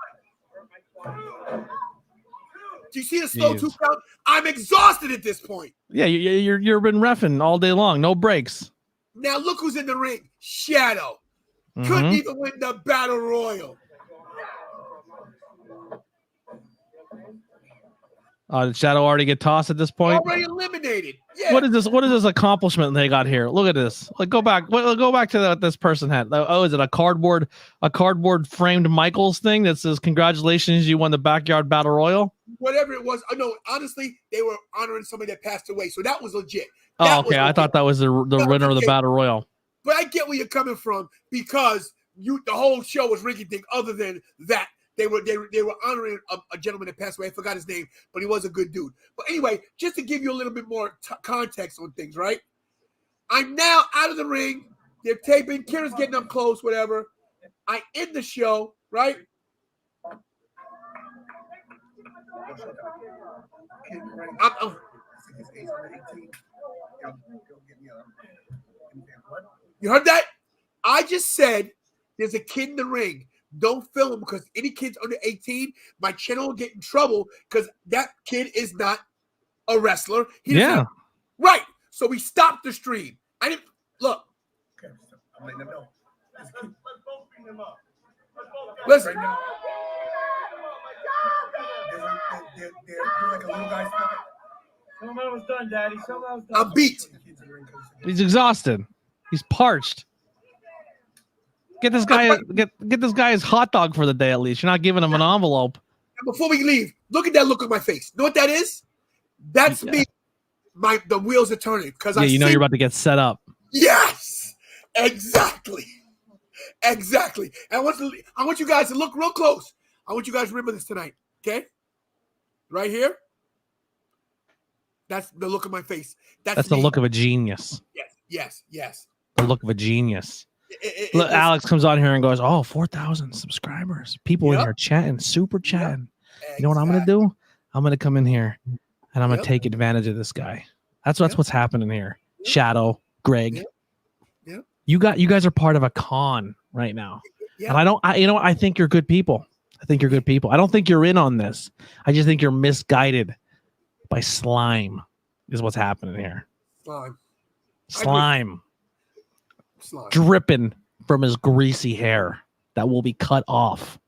Do you see the slow 2 count? I'm exhausted at this point. Yeah, you've been reffing all day long, no breaks. Now look who's in the ring. Shadow. Couldn't even win the battle royal. Did Shadow already get tossed at this point? Already eliminated. Yeah. What is this accomplishment they got here? Look at this. Like go back to what this person had. Oh, is it a cardboard framed Michaels thing that says congratulations, you won the backyard battle royal? Whatever it was. Oh no, honestly, they were honoring somebody that passed away, so that was legit. Oh, okay. I thought that was the winner of the battle royal. But I get where you're coming from because the whole show was rinky dink. Other than that. They were honoring a gentleman that passed away. I forgot his name, but he was a good dude. But anyway, just to give you a little bit more context on things, right? I'm now out of the ring. They're taping. Kira's getting up close, whatever. I end the show, right? You heard that? I just said there's a kid in the ring. Don't film him because any kids under 18, my channel will get in trouble because that kid is not a wrestler. Right. So we stopped the stream. I didn't look. Okay, so I'm letting them know. Let's both bring them up. Listen. Right they're like a little guy's Some of us done, Daddy. Some of us done. I'm beat. He's exhausted. He's parched. Get this guy his hot dog for the day at least. You're not giving him an envelope. And before we leave, look at that look on my face. You know what that is? That's me. The wheels are turning because you're about to get set up. Yes, exactly. And I want you guys to look real close. I want you guys to remember this tonight. Okay, right here. That's the look of my face. That's the look of a genius. Yes. The look of a genius. Look, Alex comes on here and goes, 4,000 subscribers. People in here chatting, super chatting. Exactly. You know what I'm going to do? I'm going to come in here and I'm going to take advantage of this guy. That's what's happening here. Shadow, Greg. You guys are part of a con right now. And I think you're good people. I don't think you're in on this. I just think you're misguided by slime is what's happening here. Slime. Dripping from his greasy hair that will be cut off.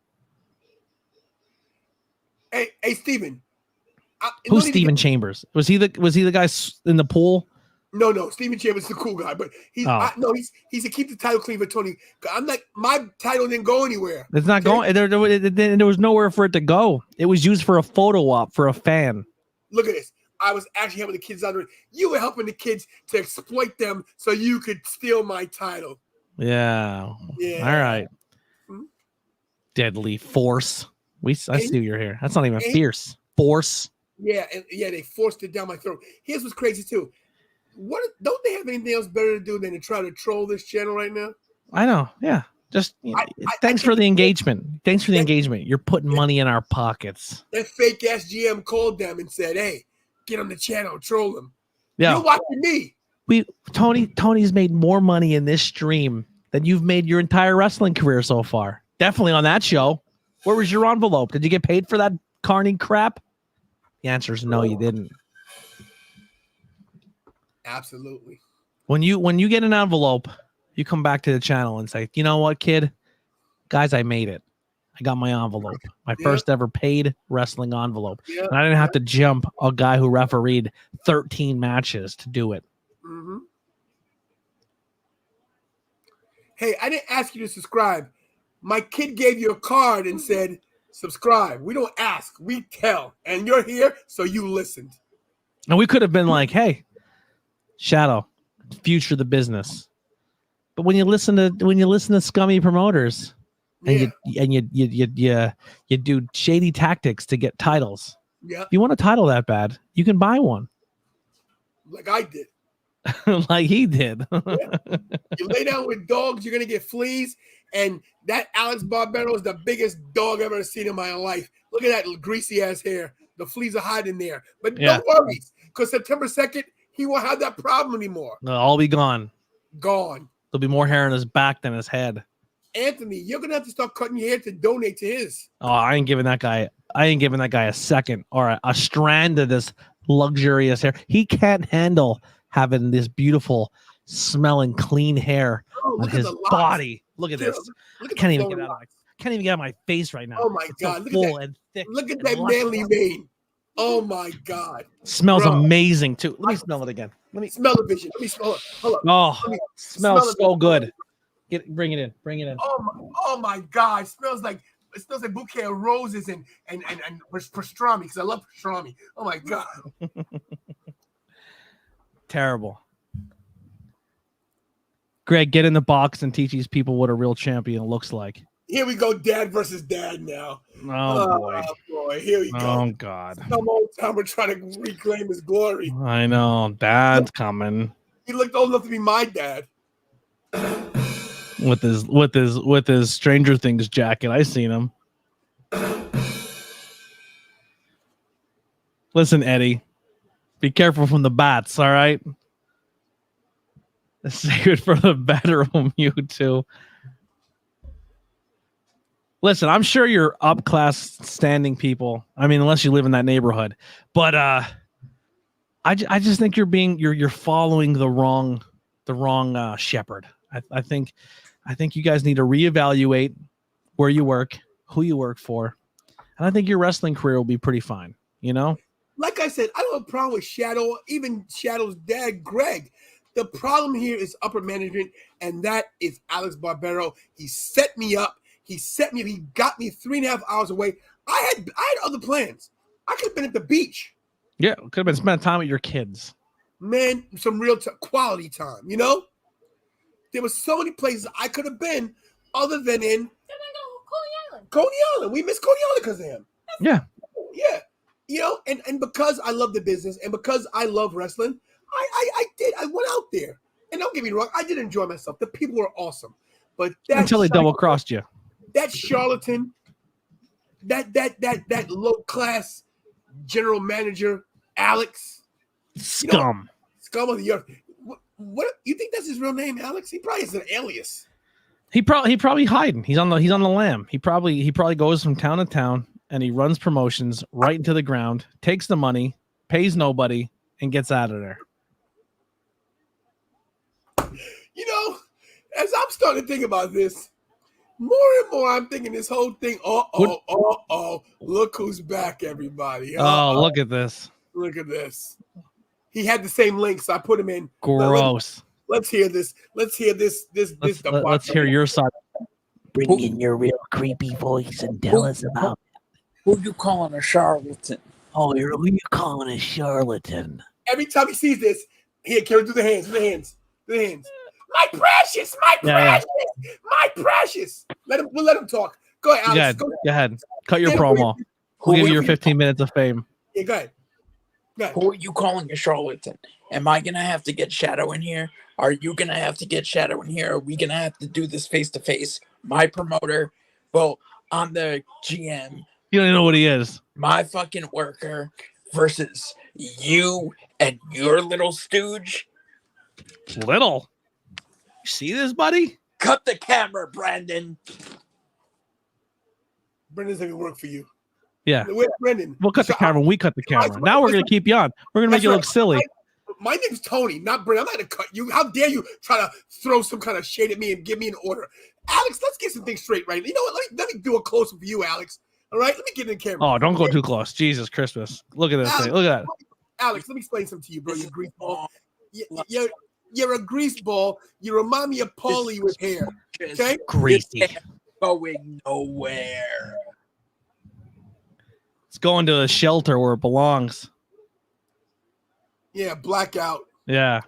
Hey, Steven. Who's Steven Chambers? Was he the guy in the pool? No. Steven Chambers is the cool guy, but he's a keep the title clean for Tony. I'm like, my title didn't go anywhere. It's not going. There was nowhere for it to go. It was used for a photo op for a fan. Look at this. I was actually helping the kids out. You were helping the kids to exploit them so you could steal my title. Yeah. All right. Deadly force. I see you're here. That's not even fierce. Force. Yeah, they forced it down my throat. Here's what's crazy too. Don't they have anything else better to do than to try to troll this channel right now? I know. Yeah. Just thanks for the engagement. Thanks for the engagement. You're putting money in our pockets. That fake ass GM called them and said, "Hey, get on the channel, troll them." Yeah. You're watching me. Tony's made more money in this stream than you've made your entire wrestling career so far. Definitely on that show. Where was your envelope? Did you get paid for that Carnage crap? The answer is no, you didn't. Absolutely. When you get an envelope, you come back to the channel and say, you know what, kid? Guys, I made it. I got my envelope. My first ever paid wrestling envelope. Yep. And I didn't have to jump a guy who refereed 13 matches to do it. Mm-hmm. Hey, I didn't ask you to subscribe. My kid gave you a card and said, subscribe. We don't ask, we tell. And you're here, so you listened. And we could have been like, hey, Shadow, future the business. But when you listen to scummy promoters and you do shady tactics to get titles. Yeah. If you want a title that bad, you can buy one. Like I did. Like he did. You lay down with dogs, you're gonna get fleas. And that Alex Barbero is the biggest dog I've ever seen in my life. Look at that greasy ass hair. The fleas are hiding there. But no worries, because September 2nd, he won't have that problem anymore. They'll all be gone. Gone. There'll be more hair on his back than his head. Anthony, you're gonna have to start cutting your hair to donate to his. Oh, I ain't giving that guy a second or a strand of this luxurious hair. He can't handle having this beautiful smelling clean hair on his body. Look at this. I can't even get out of my face right now. Oh my God. Look at that. Thick. Look at that manly mane. Oh my God. Smells amazing too. Let me smell it again. Let me smell the vision. Let me smell it. Hold on. Oh, smells so good. Bring it in. Bring it in. Oh my God. It smells like a bouquet of roses and pastrami, because I love pastrami. Oh my God. Terrible. Greg, get in the box and teach these people what a real champion looks like. Here we go, dad versus dad now. Oh boy. Here we go. Oh God. Some old timer trying to reclaim his glory. I know. Dad's coming. He looked old enough to be my dad. With his Stranger Things jacket. I seen him. Listen, Eddie. Be careful from the bats, all right? Save it for the bedroom, you two. Listen, I'm sure you're up-class standing people. I mean, unless you live in that neighborhood. But I just think you're following the wrong shepherd. I think you guys need to reevaluate where you work, who you work for, and I think your wrestling career will be pretty fine. You know. Like I said, I don't have a problem with Shadow, even Shadow's dad, Greg. The problem here is upper management, and that is Alex Barbero. He set me up. He got me 3.5 hours away. I had other plans. I could have been at the beach. Yeah, could have been spending time with your kids. Man, some real quality time, you know? There were so many places I could have been other than in Coney Island. We missed Coney Island because of him. Yeah. Yeah. You know, and because I love the business and because I love wrestling, I went out there. And don't get me wrong, I did enjoy myself. The people were awesome. But until they double-crossed you. That charlatan, that low-class general manager, Alex. Scum. Scum of the earth. What you think that's his real name, Alex? He probably is an alias. He probably hiding. He's on the lam. He probably goes from town to town and he runs promotions right into the ground, takes the money, pays nobody, and gets out of there. You know, as I'm starting to think about this, more and more I'm thinking this whole thing, look who's back, everybody. Look at this. Look at this. He had the same link, so I put him in. Gross. Let's hear this. Let's hear this. Let's hear your side. Bring in your real creepy voice and tell us about who you calling a charlatan. Oh, who you calling a charlatan? Every time he sees this, here, Kerry, do the hands. My precious, my precious. We'll let him talk. Go ahead, Alex. Go ahead. Cut your promo. We'll give you your 15 minutes of fame. Yeah, go ahead. Who are you calling a charlatan? Am I gonna have to get Shadow in here? Are you gonna have to get Shadow in here? Are we gonna have to do this face to face? My promoter, well, I'm the GM. You don't even know what he is. My fucking worker versus you and your little stooge. Little. You see this, buddy? Cut the camera, Brandon. Brendan's gonna work for you. Yeah. Where's Brendan? We'll cut the camera. We cut the camera. Now we're gonna keep you on. We're gonna make you look silly. My name's Tony, not Brendan. I'm not gonna cut you. How dare you try to throw some kind of shade at me and give me an order? Alex, let's get some things straight, right? You know what? Let me do a close up for you, Alex. All right, let me get in the camera. Oh, don't go too close. Jesus Christmas. Look at this thing. Look at that. Alex, let me explain something to you, bro. You're a grease ball. You're a grease ball. You remind me of Paulie with hair. Okay? Greasy. Going nowhere. It's going to a shelter where it belongs. Yeah, blackout. Yeah.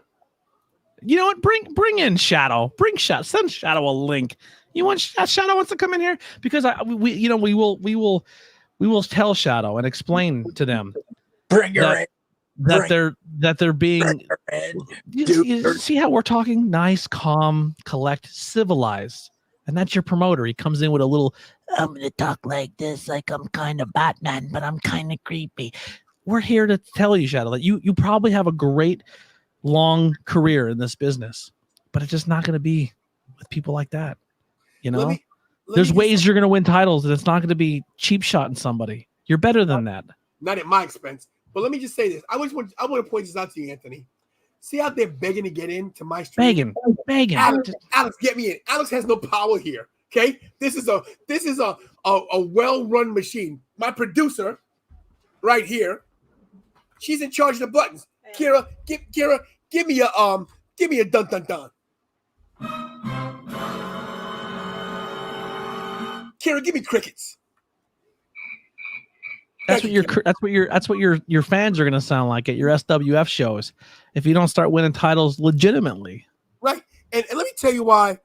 You know what? Bring in Shadow. Send Shadow a link. You want Shadow wants to come in here because we will tell Shadow and explain to them. Bring her in. That they're being. You see how we're talking nice, calm, collect, civilized, and that's your promoter. He comes in with a little. I'm gonna talk like this, like I'm kind of Batman, but I'm kind of creepy. We're here to tell you, Shadow, that you probably have a great long career in this business, but it's just not going to be with people like that. You know, there's ways you're going to win titles, and it's not going to be cheap shotting somebody. You're better than that. Not at my expense. But let me just say this. I want to point this out to you, Anthony. See how they're begging to get into my stream? Begging. Alex, get me in. Alex has no power here. Okay, this is a well-run machine. My producer, right here, she's in charge of the buttons. Kira, give me a dun dun dun. Kira, give me crickets. That's what your fans are gonna sound like at your SWF shows if you don't start winning titles legitimately. Right, and let me tell you why.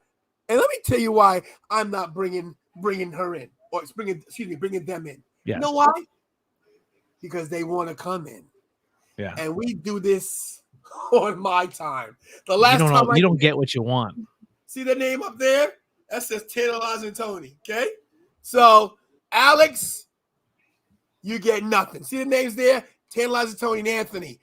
And let me tell you why I'm not bringing her in, or bringing them in. Yes. You know why? Because they want to come in. Yeah. And we do this on my time. The last time you don't get what you want. See the name up there? That says Tantalizing Tony. Okay. So Alex, you get nothing. See the names there? Tantalizing Tony and Anthony.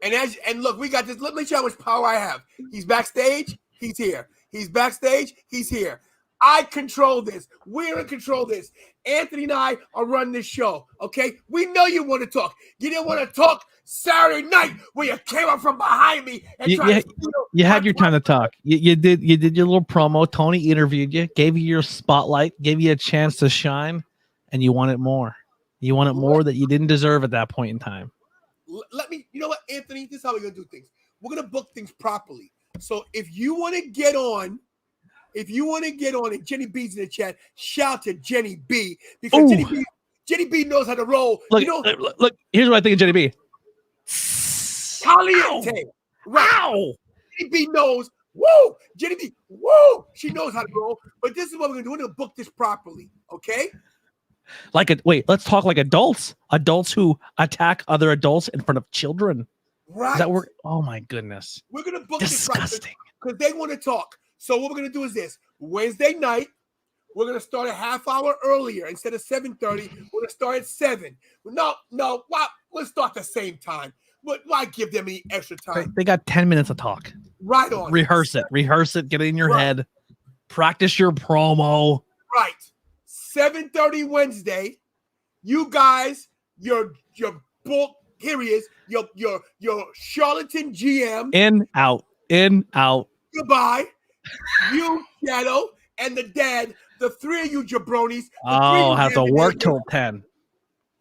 And look, we got this. Let me show you how much power I have. He's backstage. He's here. He's backstage. He's here. I control this. We're in control of this. Anthony and I are running this show. Okay. We know you want to talk. You didn't want to talk Saturday night where you came up from behind me and you had your time to talk. You did your little promo. Tony interviewed you, gave you your spotlight, gave you a chance to shine, and you wanted more. You wanted more that you didn't deserve at that point in time. Let me, you know what, Anthony? This is how we're gonna do things. We're gonna book things properly. So if you want to get on, and Jenny B's in the chat, shout to Jenny B because Jenny B knows how to roll. Look, here's what I think of Jenny B. Caliente. Wow. Jenny B knows. Woo! Jenny B. Woo! She knows how to roll. But this is what we're gonna do. We're gonna book this properly. Okay? Let's talk like adults. Adults who attack other adults in front of children. Right. Does that work? Oh my goodness. We're gonna book disgusting because they want to talk. So what we're gonna do is this: Wednesday night, we're gonna start a half hour earlier instead of 7:30. We're gonna start at 7. No, why? Let's start the same time. But why give them any extra time? They got 10 minutes to talk. Right on. Rehearse it. Get it in your head. Practice your promo. Right. 7:30 Wednesday. You guys, your bull. Here he is. Your charlatan GM. In out. Goodbye. You, Shadow, and the dad. The three of you jabronis. Have to work till 10.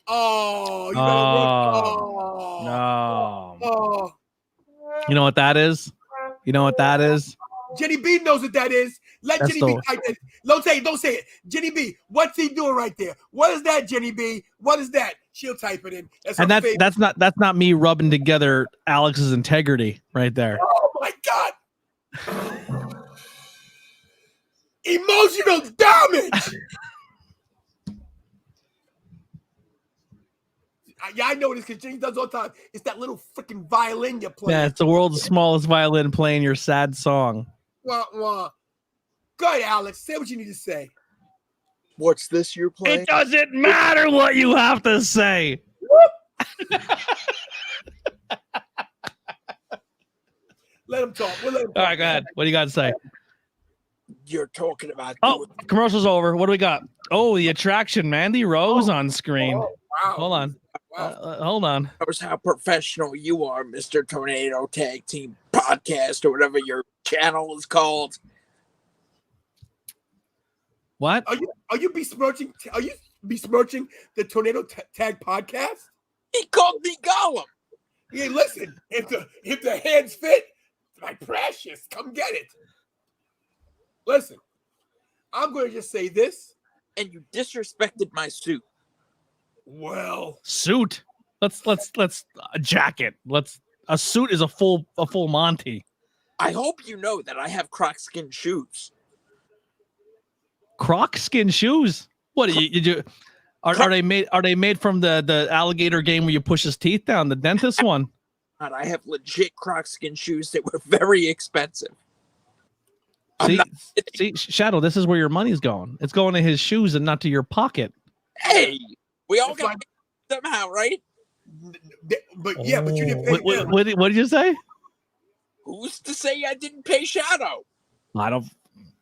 Oh, you gotta work. No. You know what that is? Jenny B knows what that is. Let Jenny B type it. Don't say it. Jenny B, what's he doing right there? What is that, Jenny B? What is that? She'll type it in. That's not me rubbing together Alex's integrity right there. Oh my God. Emotional damage. Yeah, I know this because Jenny does all the time. It's that little freaking violin you're playing. Yeah, it's the world's smallest violin playing your sad song. Wah, wah. Go ahead, Alex. Say what you need to say. What's this you're playing? It doesn't matter what you have to say. Let him talk. All right, go ahead. What do you got to say? You're talking about. Commercial's over. What do we got? Oh, the attraction, Mandy Rose on screen. Wow. Hold on. Wow. Hold on. Knows how professional you are, Mr. Tornado Tag Team Podcast, or whatever your channel is called. What? Are you besmirching? Are you besmirching the Tornado Tag Podcast? He called me Gollum. Yeah, listen. If the hands fit, my precious, come get it. Listen, I'm going to just say this. And you disrespected my suit. Well, suit. Let's a jacket. A suit is a full Monty. I hope you know that I have croc skin shoes. Croc skin shoes? What do you do? Are they made from the alligator game where you push his teeth down? The dentist one? I have legit croc skin shoes that were very expensive. See, Shadow, this is where your money's going. It's going to his shoes and not to your pocket. Hey, we all got somehow, right? But yeah, but you didn't pay them. What did you say? Who's to say I didn't pay Shadow? I don't.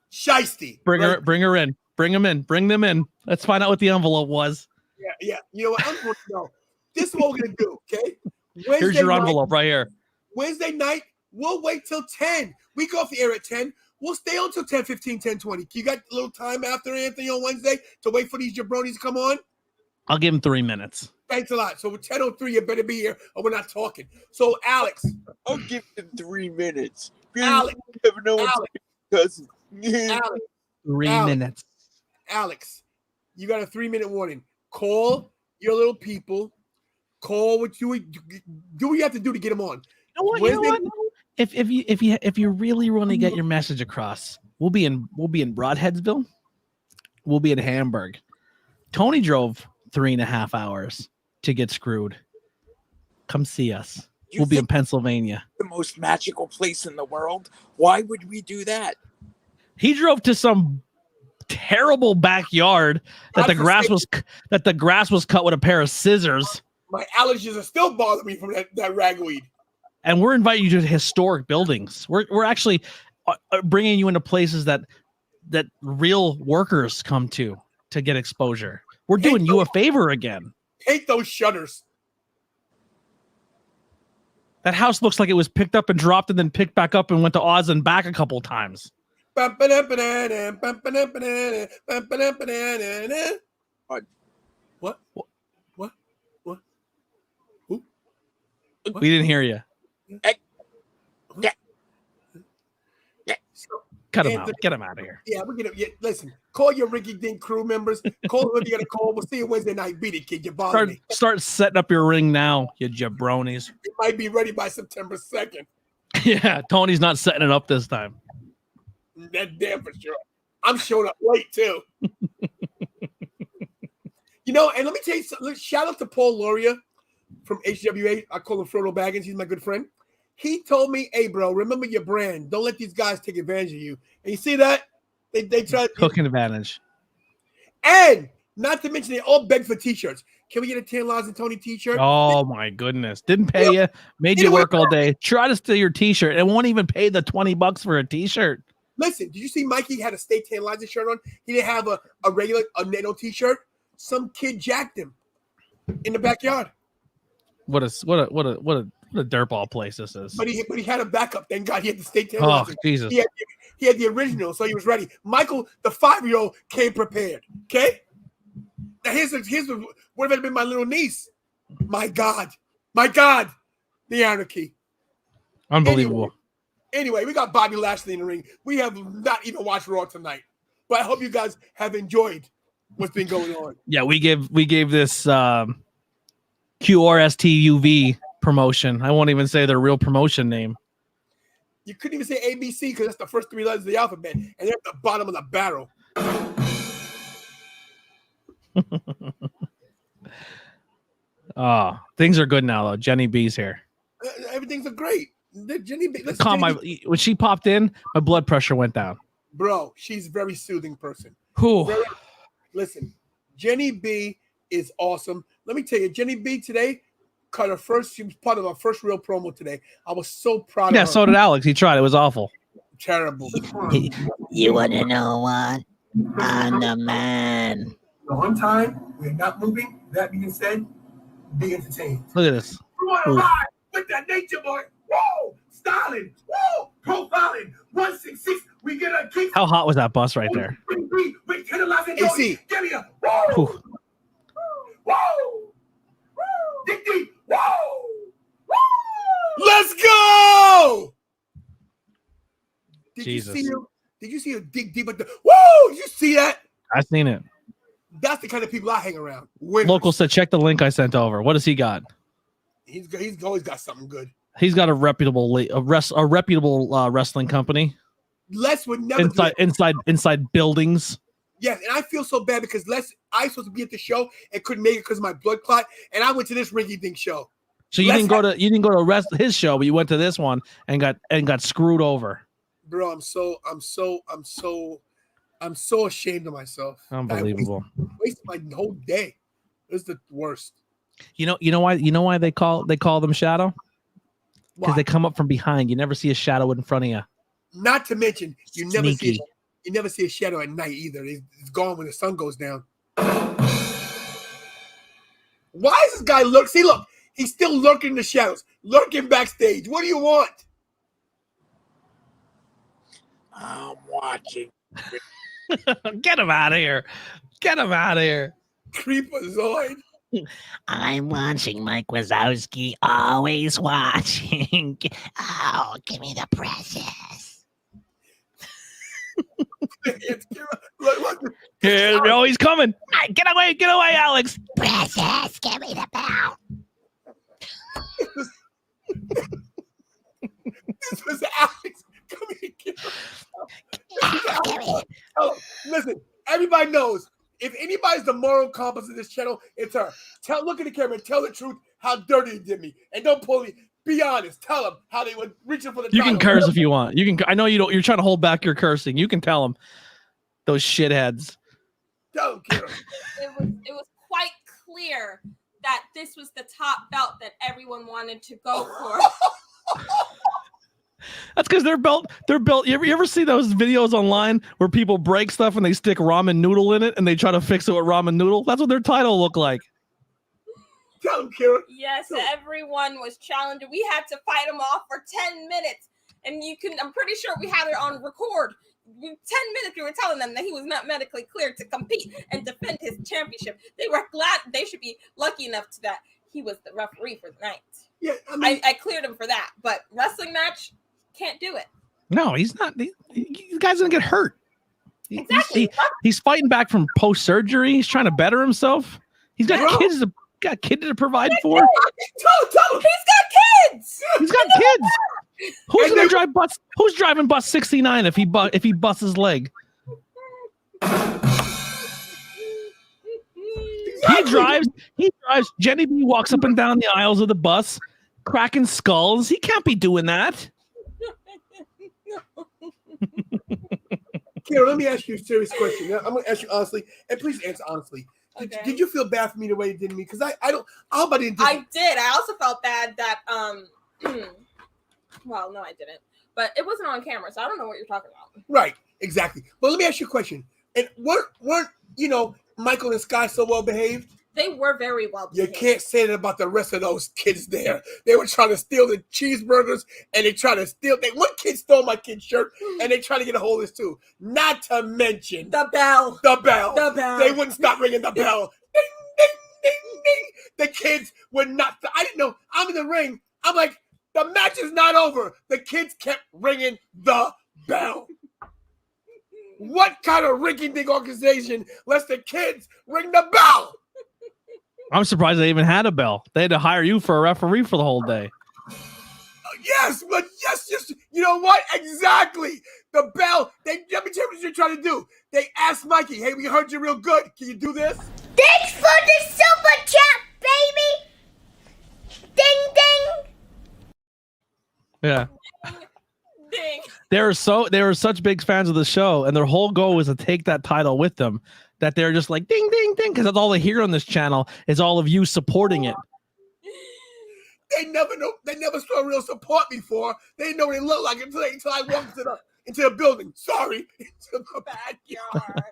Shiesty. Bring her in. Bring them in. Let's find out what the envelope was. Yeah. You know what? I'm going to know. This is what we're going to do, okay? Here's your envelope right here. Wednesday night, we'll wait till 10. We go off the air at 10. We'll stay on till 10:15, 10:20. You got a little time after, Anthony, on Wednesday to wait for these jabronis to come on? I'll give him 3 minutes. Thanks a lot. So with 10:03, you better be here or we're not talking. So, Alex. I'll give him 3 minutes. Alex. Cousin. Alex. 3 minutes. Alex, you got a 3-minute warning. Call your little people. Call what you do what you have to do to get them on. You know what? If you really want to get your message across, we'll be in Broadheadsville. We'll be in Hamburg. Tony drove 3.5 hours to get screwed. Come see us. We'll be in Pennsylvania. The most magical place in the world. Why would we do that? He drove to some terrible backyard that the grass was cut with a pair of scissors. My allergies are still bothering me from that ragweed. And we're inviting you to historic buildings. We're actually bringing you into places that real workers come to get exposure. We're doing you a favor again. Hate those shutters. That house looks like it was picked up and dropped and then picked back up and went to Oz and back a couple times. What? Who? We didn't hear you. Cut him out. Get him out of here. Yeah, we're gonna. Yeah, listen, call your Ricky Dink crew members. Call whoever you gotta call. We'll see you Wednesday night. Beat it, kid. You bother me. Start setting up your ring now, you jabronis. It might be ready by September 2nd. Yeah, Tony's not setting it up this time. That damn for sure. I'm showing up late too. You know, and let me tell you something. Shout out to Paul Loria from HWA. I call him Frodo Baggins. He's my good friend. He told me, hey, bro, remember your brand. Don't let these guys take advantage of you. And you see that? They try to cooking advantage. And not to mention, they all beg for T-shirts. Can we get a Tan Laws and Tony T-shirt? Oh, my goodness. Didn't pay you. Made you work all day. Try to steal your T-shirt. It won't even pay the $20 for a T-shirt. Listen, did you see Mikey had a Stay Tan Liza shirt on? He didn't have a regular NATO T-shirt. Some kid jacked him in the backyard. What a dirtball place this is. But he had a backup. Thank God he had the Stay Tan Oh, Liza. Jesus. He had the original, so he was ready. Michael, the 5-year-old, came prepared. Okay. Now here's what have been my little niece. My God, the anarchy. Unbelievable. Anyway, we got Bobby Lashley in the ring. We have not even watched Raw tonight, but I hope you guys have enjoyed what's been going on. Yeah, we gave this QRSTUV promotion. I won't even say their real promotion name. You couldn't even say ABC because that's the first 3 letters of the alphabet, and they're at the bottom of the barrel. Things are good now though. Jenny B's here. Everything's great. Jenny B. When she popped in, my blood pressure went down. Bro, she's a very soothing person. Listen, Jenny B is awesome. Let me tell you, Jenny B today cut she was part of our first real promo today. I was so proud of her. Yeah, so did Alex. He tried. It was awful. Terrible. You want to know what? I'm the man. So on time, we're not moving. That being said, be entertained. Look at this. We want to ride with that nature boy. Whoa! Styling. Whoa! Profiling. 166. We get a kick. How hot was that bus right there? AC. Give me a whoa! Whoa! Dig deep. Whoa! Let's go! Jesus. Did you see a dig deep at the whoa? Did you see that? I seen it. That's the kind of people I hang around. Winners. Local said, check the link I sent over. What does he got? He's always got something good. He's got a reputable wrestling company. Les would never inside buildings. Yes, and I feel so bad because I was supposed to be at the show and couldn't make it because of my blood clot, and I went to this Rinky Dink show. So you didn't go to his show, but you went to this one and got screwed over. Bro, I'm so ashamed of myself. Unbelievable. I wasted my whole day. It was the worst. You know why they call them shadow? Because they come up from behind. You never see a shadow in front of you. Not to mention, you Sneaky. never see a shadow at night either. It's gone when the sun goes down. Why is this guy look? See, look, he's still lurking in the shadows, lurking backstage. What do you want? I'm watching. Get him out of here. Get him out of here. Creepazoid. I'm watching Mike Wazowski, always watching. Oh, give me the precious. Here, oh, he's coming. Get away, Alex. Precious, give me the bell. This was Alex. Come here, oh, listen, everybody knows. If anybody's the moral compass of this channel, it's her. Look at the camera and tell the truth how dirty he did me. And don't pull me. Be honest. Tell them how they were reaching for the You title. can curse if you want. You can. I know you don't. You're trying to hold back your cursing. You can tell them. Those shitheads. Tell them, Kira. It was quite clear that this was the top belt that everyone wanted to go for. That's because they're built. You ever see those videos online where people break stuff and they stick ramen noodle in it and they try to fix it with ramen noodle? That's what their title look like. Tell them, Kira. Yes, everyone was challenging. We had to fight him off for 10 minutes. And I'm pretty sure we had it on record. 10 minutes we were telling them that he was not medically cleared to compete and defend his championship. They were glad. They should be lucky enough to that he was the referee for the night. Yeah, I cleared him for that. But wrestling match, can't do it. No, he's not. The guy's gonna get hurt. Exactly. He's fighting back from post-surgery. He's trying to better himself. He's got kids to provide for. Tell him. He's got kids. He's got kids. Who's gonna drive bus? Who's driving bus 69 if he busts his leg? He drives. Jenny B walks up and down the aisles of the bus, cracking skulls. He can't be doing that. Kira, let me ask you a serious question. I'm going to ask you honestly, and please answer honestly. Did you feel bad for me the way you did me? Because I hope I didn't. I did. I also felt bad that well, no, I didn't. But it wasn't on camera, so I don't know what you're talking about. Right, exactly. But let me ask you a question. And weren't Michael and Sky so well behaved? They were very well behaved. You can't say that about the rest of those kids there. They were trying to steal the cheeseburgers, and they tried to steal. One kid stole my kid's shirt, and they tried to get a hold of this too. Not to mention the bell. They wouldn't stop ringing the bell. Ding, ding, ding, ding. The kids would not. I didn't know. I'm in the ring. I'm like, the match is not over. The kids kept ringing the bell. What kind of rinky-dink organization lets the kids ring the bell? I'm surprised they even had a bell. They had to hire you for a referee for the whole day. Yes, you know what? Exactly. The bell. Let me tell you what you're trying to do. They asked Mikey, hey, we heard you real good. Can you do this? Thanks for the super chat, baby. Ding, ding. Yeah. Ding. They were such big fans of the show, and their whole goal was to take that title with them, that they're just like ding ding ding, because that's all they hear on this channel is all of you supporting it. They never saw real support before. They didn't know what it looked like until I walked into the building. Sorry, into the backyard.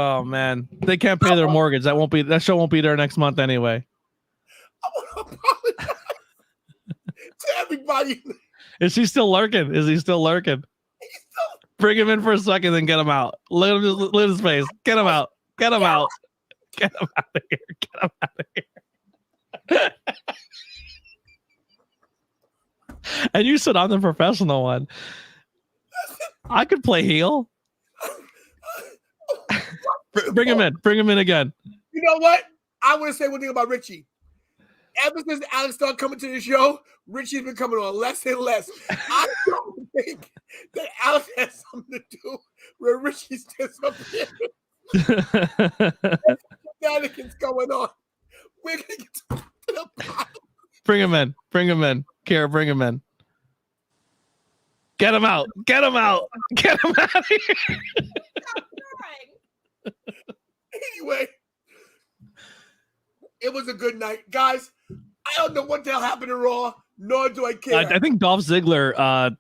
Oh man, they can't pay their mortgage. That show won't be there next month anyway. I want to apologize to everybody. Is he still lurking? Is he still lurking? Bring him in for a second, then get him out. Let him just look at his face. Get him out. Get him out. Get him out of here. Get him out of here. And you said I'm the professional one. I could play heel. Bring him in. Bring him in again. You know what? I want to say one thing about Richie. Ever since Alex started coming to the show, Richie's been coming on less and less. I don't think that Alex has something to do with Richie's disappearance. Shenanigans going on. We're going to get to the bottom. Bring him in. Bring him in. Kara, bring him in. Get him out. Get him out. Get him out of here. Anyway, it was a good night. Guys, I don't know what the hell happened to Raw, nor do I care. I think Dolph Ziggler,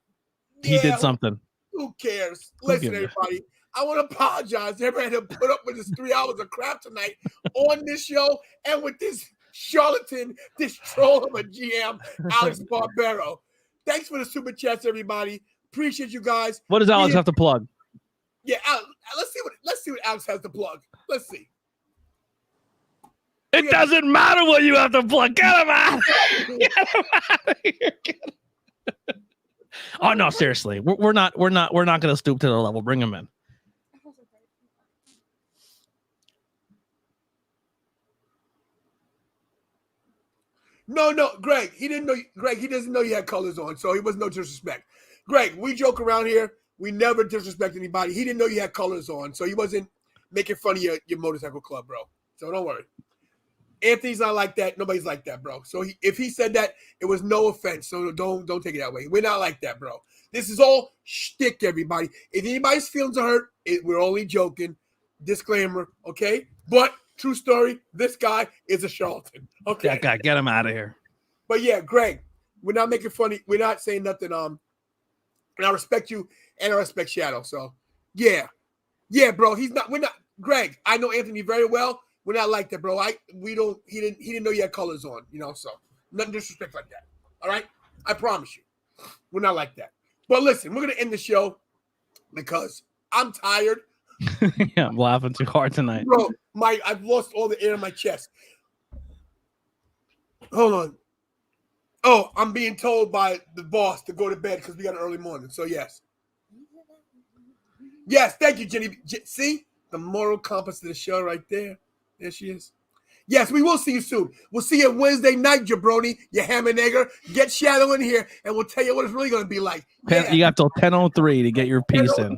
he did something. Who cares? Listen, everybody, I want to apologize to everybody that put up with this 3 hours of crap tonight on this show and with this charlatan, this troll of a GM, Alex Barbero. Thanks for the super chats, everybody. Appreciate you guys. What does Alex have to plug? Yeah, let's see what Alex has to plug. Let's see. It doesn't matter what you have to plug. Get him out. Get him out of here. Oh no, seriously. We're not going to stoop to the level. Bring him in. No, Greg. He didn't know. Greg, he doesn't know you had colors on, so he was no disrespect. Greg, we joke around here. We never disrespect anybody. He didn't know you had colors on, so he wasn't making fun of your motorcycle club, bro. So don't worry. Anthony's not like that. Nobody's like that, bro. So if he said that, it was no offense. So don't take it that way. We're not like that, bro. This is all shtick, everybody. If anybody's feelings are hurt, we're only joking. Disclaimer, okay? But true story, this guy is a charlatan. Okay. That guy, get him out of here. But yeah, Greg, we're not making funny. We're not saying nothing. And I respect you and I respect Shadow. So yeah, bro. We're not. Greg, I know Anthony very well. We're not like that, bro. He didn't know you had colors on, so nothing disrespect like that. All right? I promise you. We're not like that. But listen, we're gonna end the show because I'm tired. Yeah, I'm laughing too hard tonight. Bro, I've lost all the air in my chest. Hold on. Oh, I'm being told by the boss to go to bed because we got an early morning. So yes. Yes, thank you, Jenny. See? The moral compass of the show right there. There she is. Yes, we will see you soon. We'll see you Wednesday night, jabroni, you ham and egger. Get Shadow in here, and we'll tell you what it's really going to be like. Yeah. You got till 10:03 to get your piece in.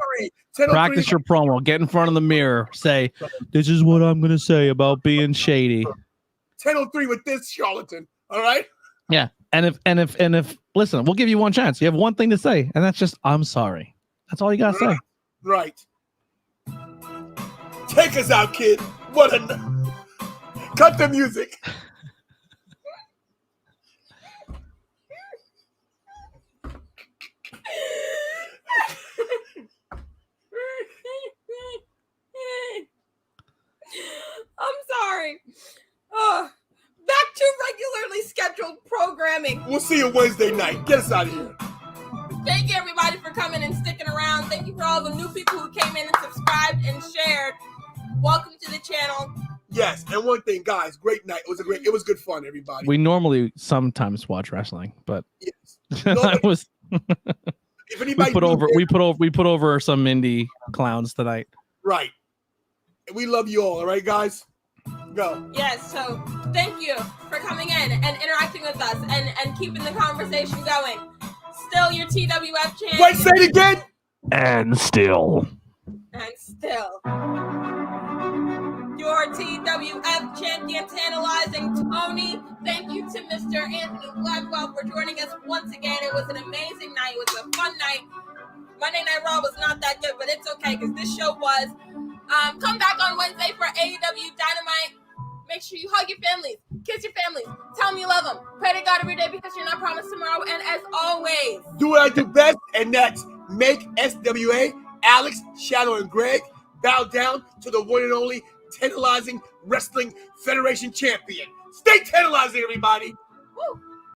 10:03. Practice your promo. Get in front of the mirror. Say, this is what I'm going to say about being shady. 10:03 with this charlatan. All right? Yeah. And if listen, we'll give you one chance. You have one thing to say, and that's just, I'm sorry. That's all you got to say. Right. Take us out, kid. What a... Cut the music. I'm sorry. Back to regularly scheduled programming. We'll see you Wednesday night. Get us out of here. Thank you, everybody, for coming and sticking around. Thank you for all the new people who came in and subscribed and shared. Welcome to the channel. Yes, and one thing, guys, great night. It was good fun, everybody. We normally sometimes watch wrestling, but yes. That was if anybody we put over some indie clowns tonight. Right. We love you all right, guys? Go. Yes, so thank you for coming in and interacting with us and keeping the conversation going. Still your TWF champion. Wait, say it again. And still. Your TWF champion, Tantalizing Tony. Thank you to Mr. Anthony Blackwell for joining us once again. It was an amazing night. It was a fun night. Monday Night Raw was not that good, but it's okay because this show was. Come back on Wednesday for AEW Dynamite. Make sure you hug your families, kiss your families, tell them you love them. Pray to God every day because you're not promised tomorrow. And as always, do what I do best, and that's make SWA, Alex, Shadow, and Greg bow down to the one and only Tantalizing Wrestling Federation champion. Stay tantalizing, everybody. Woo.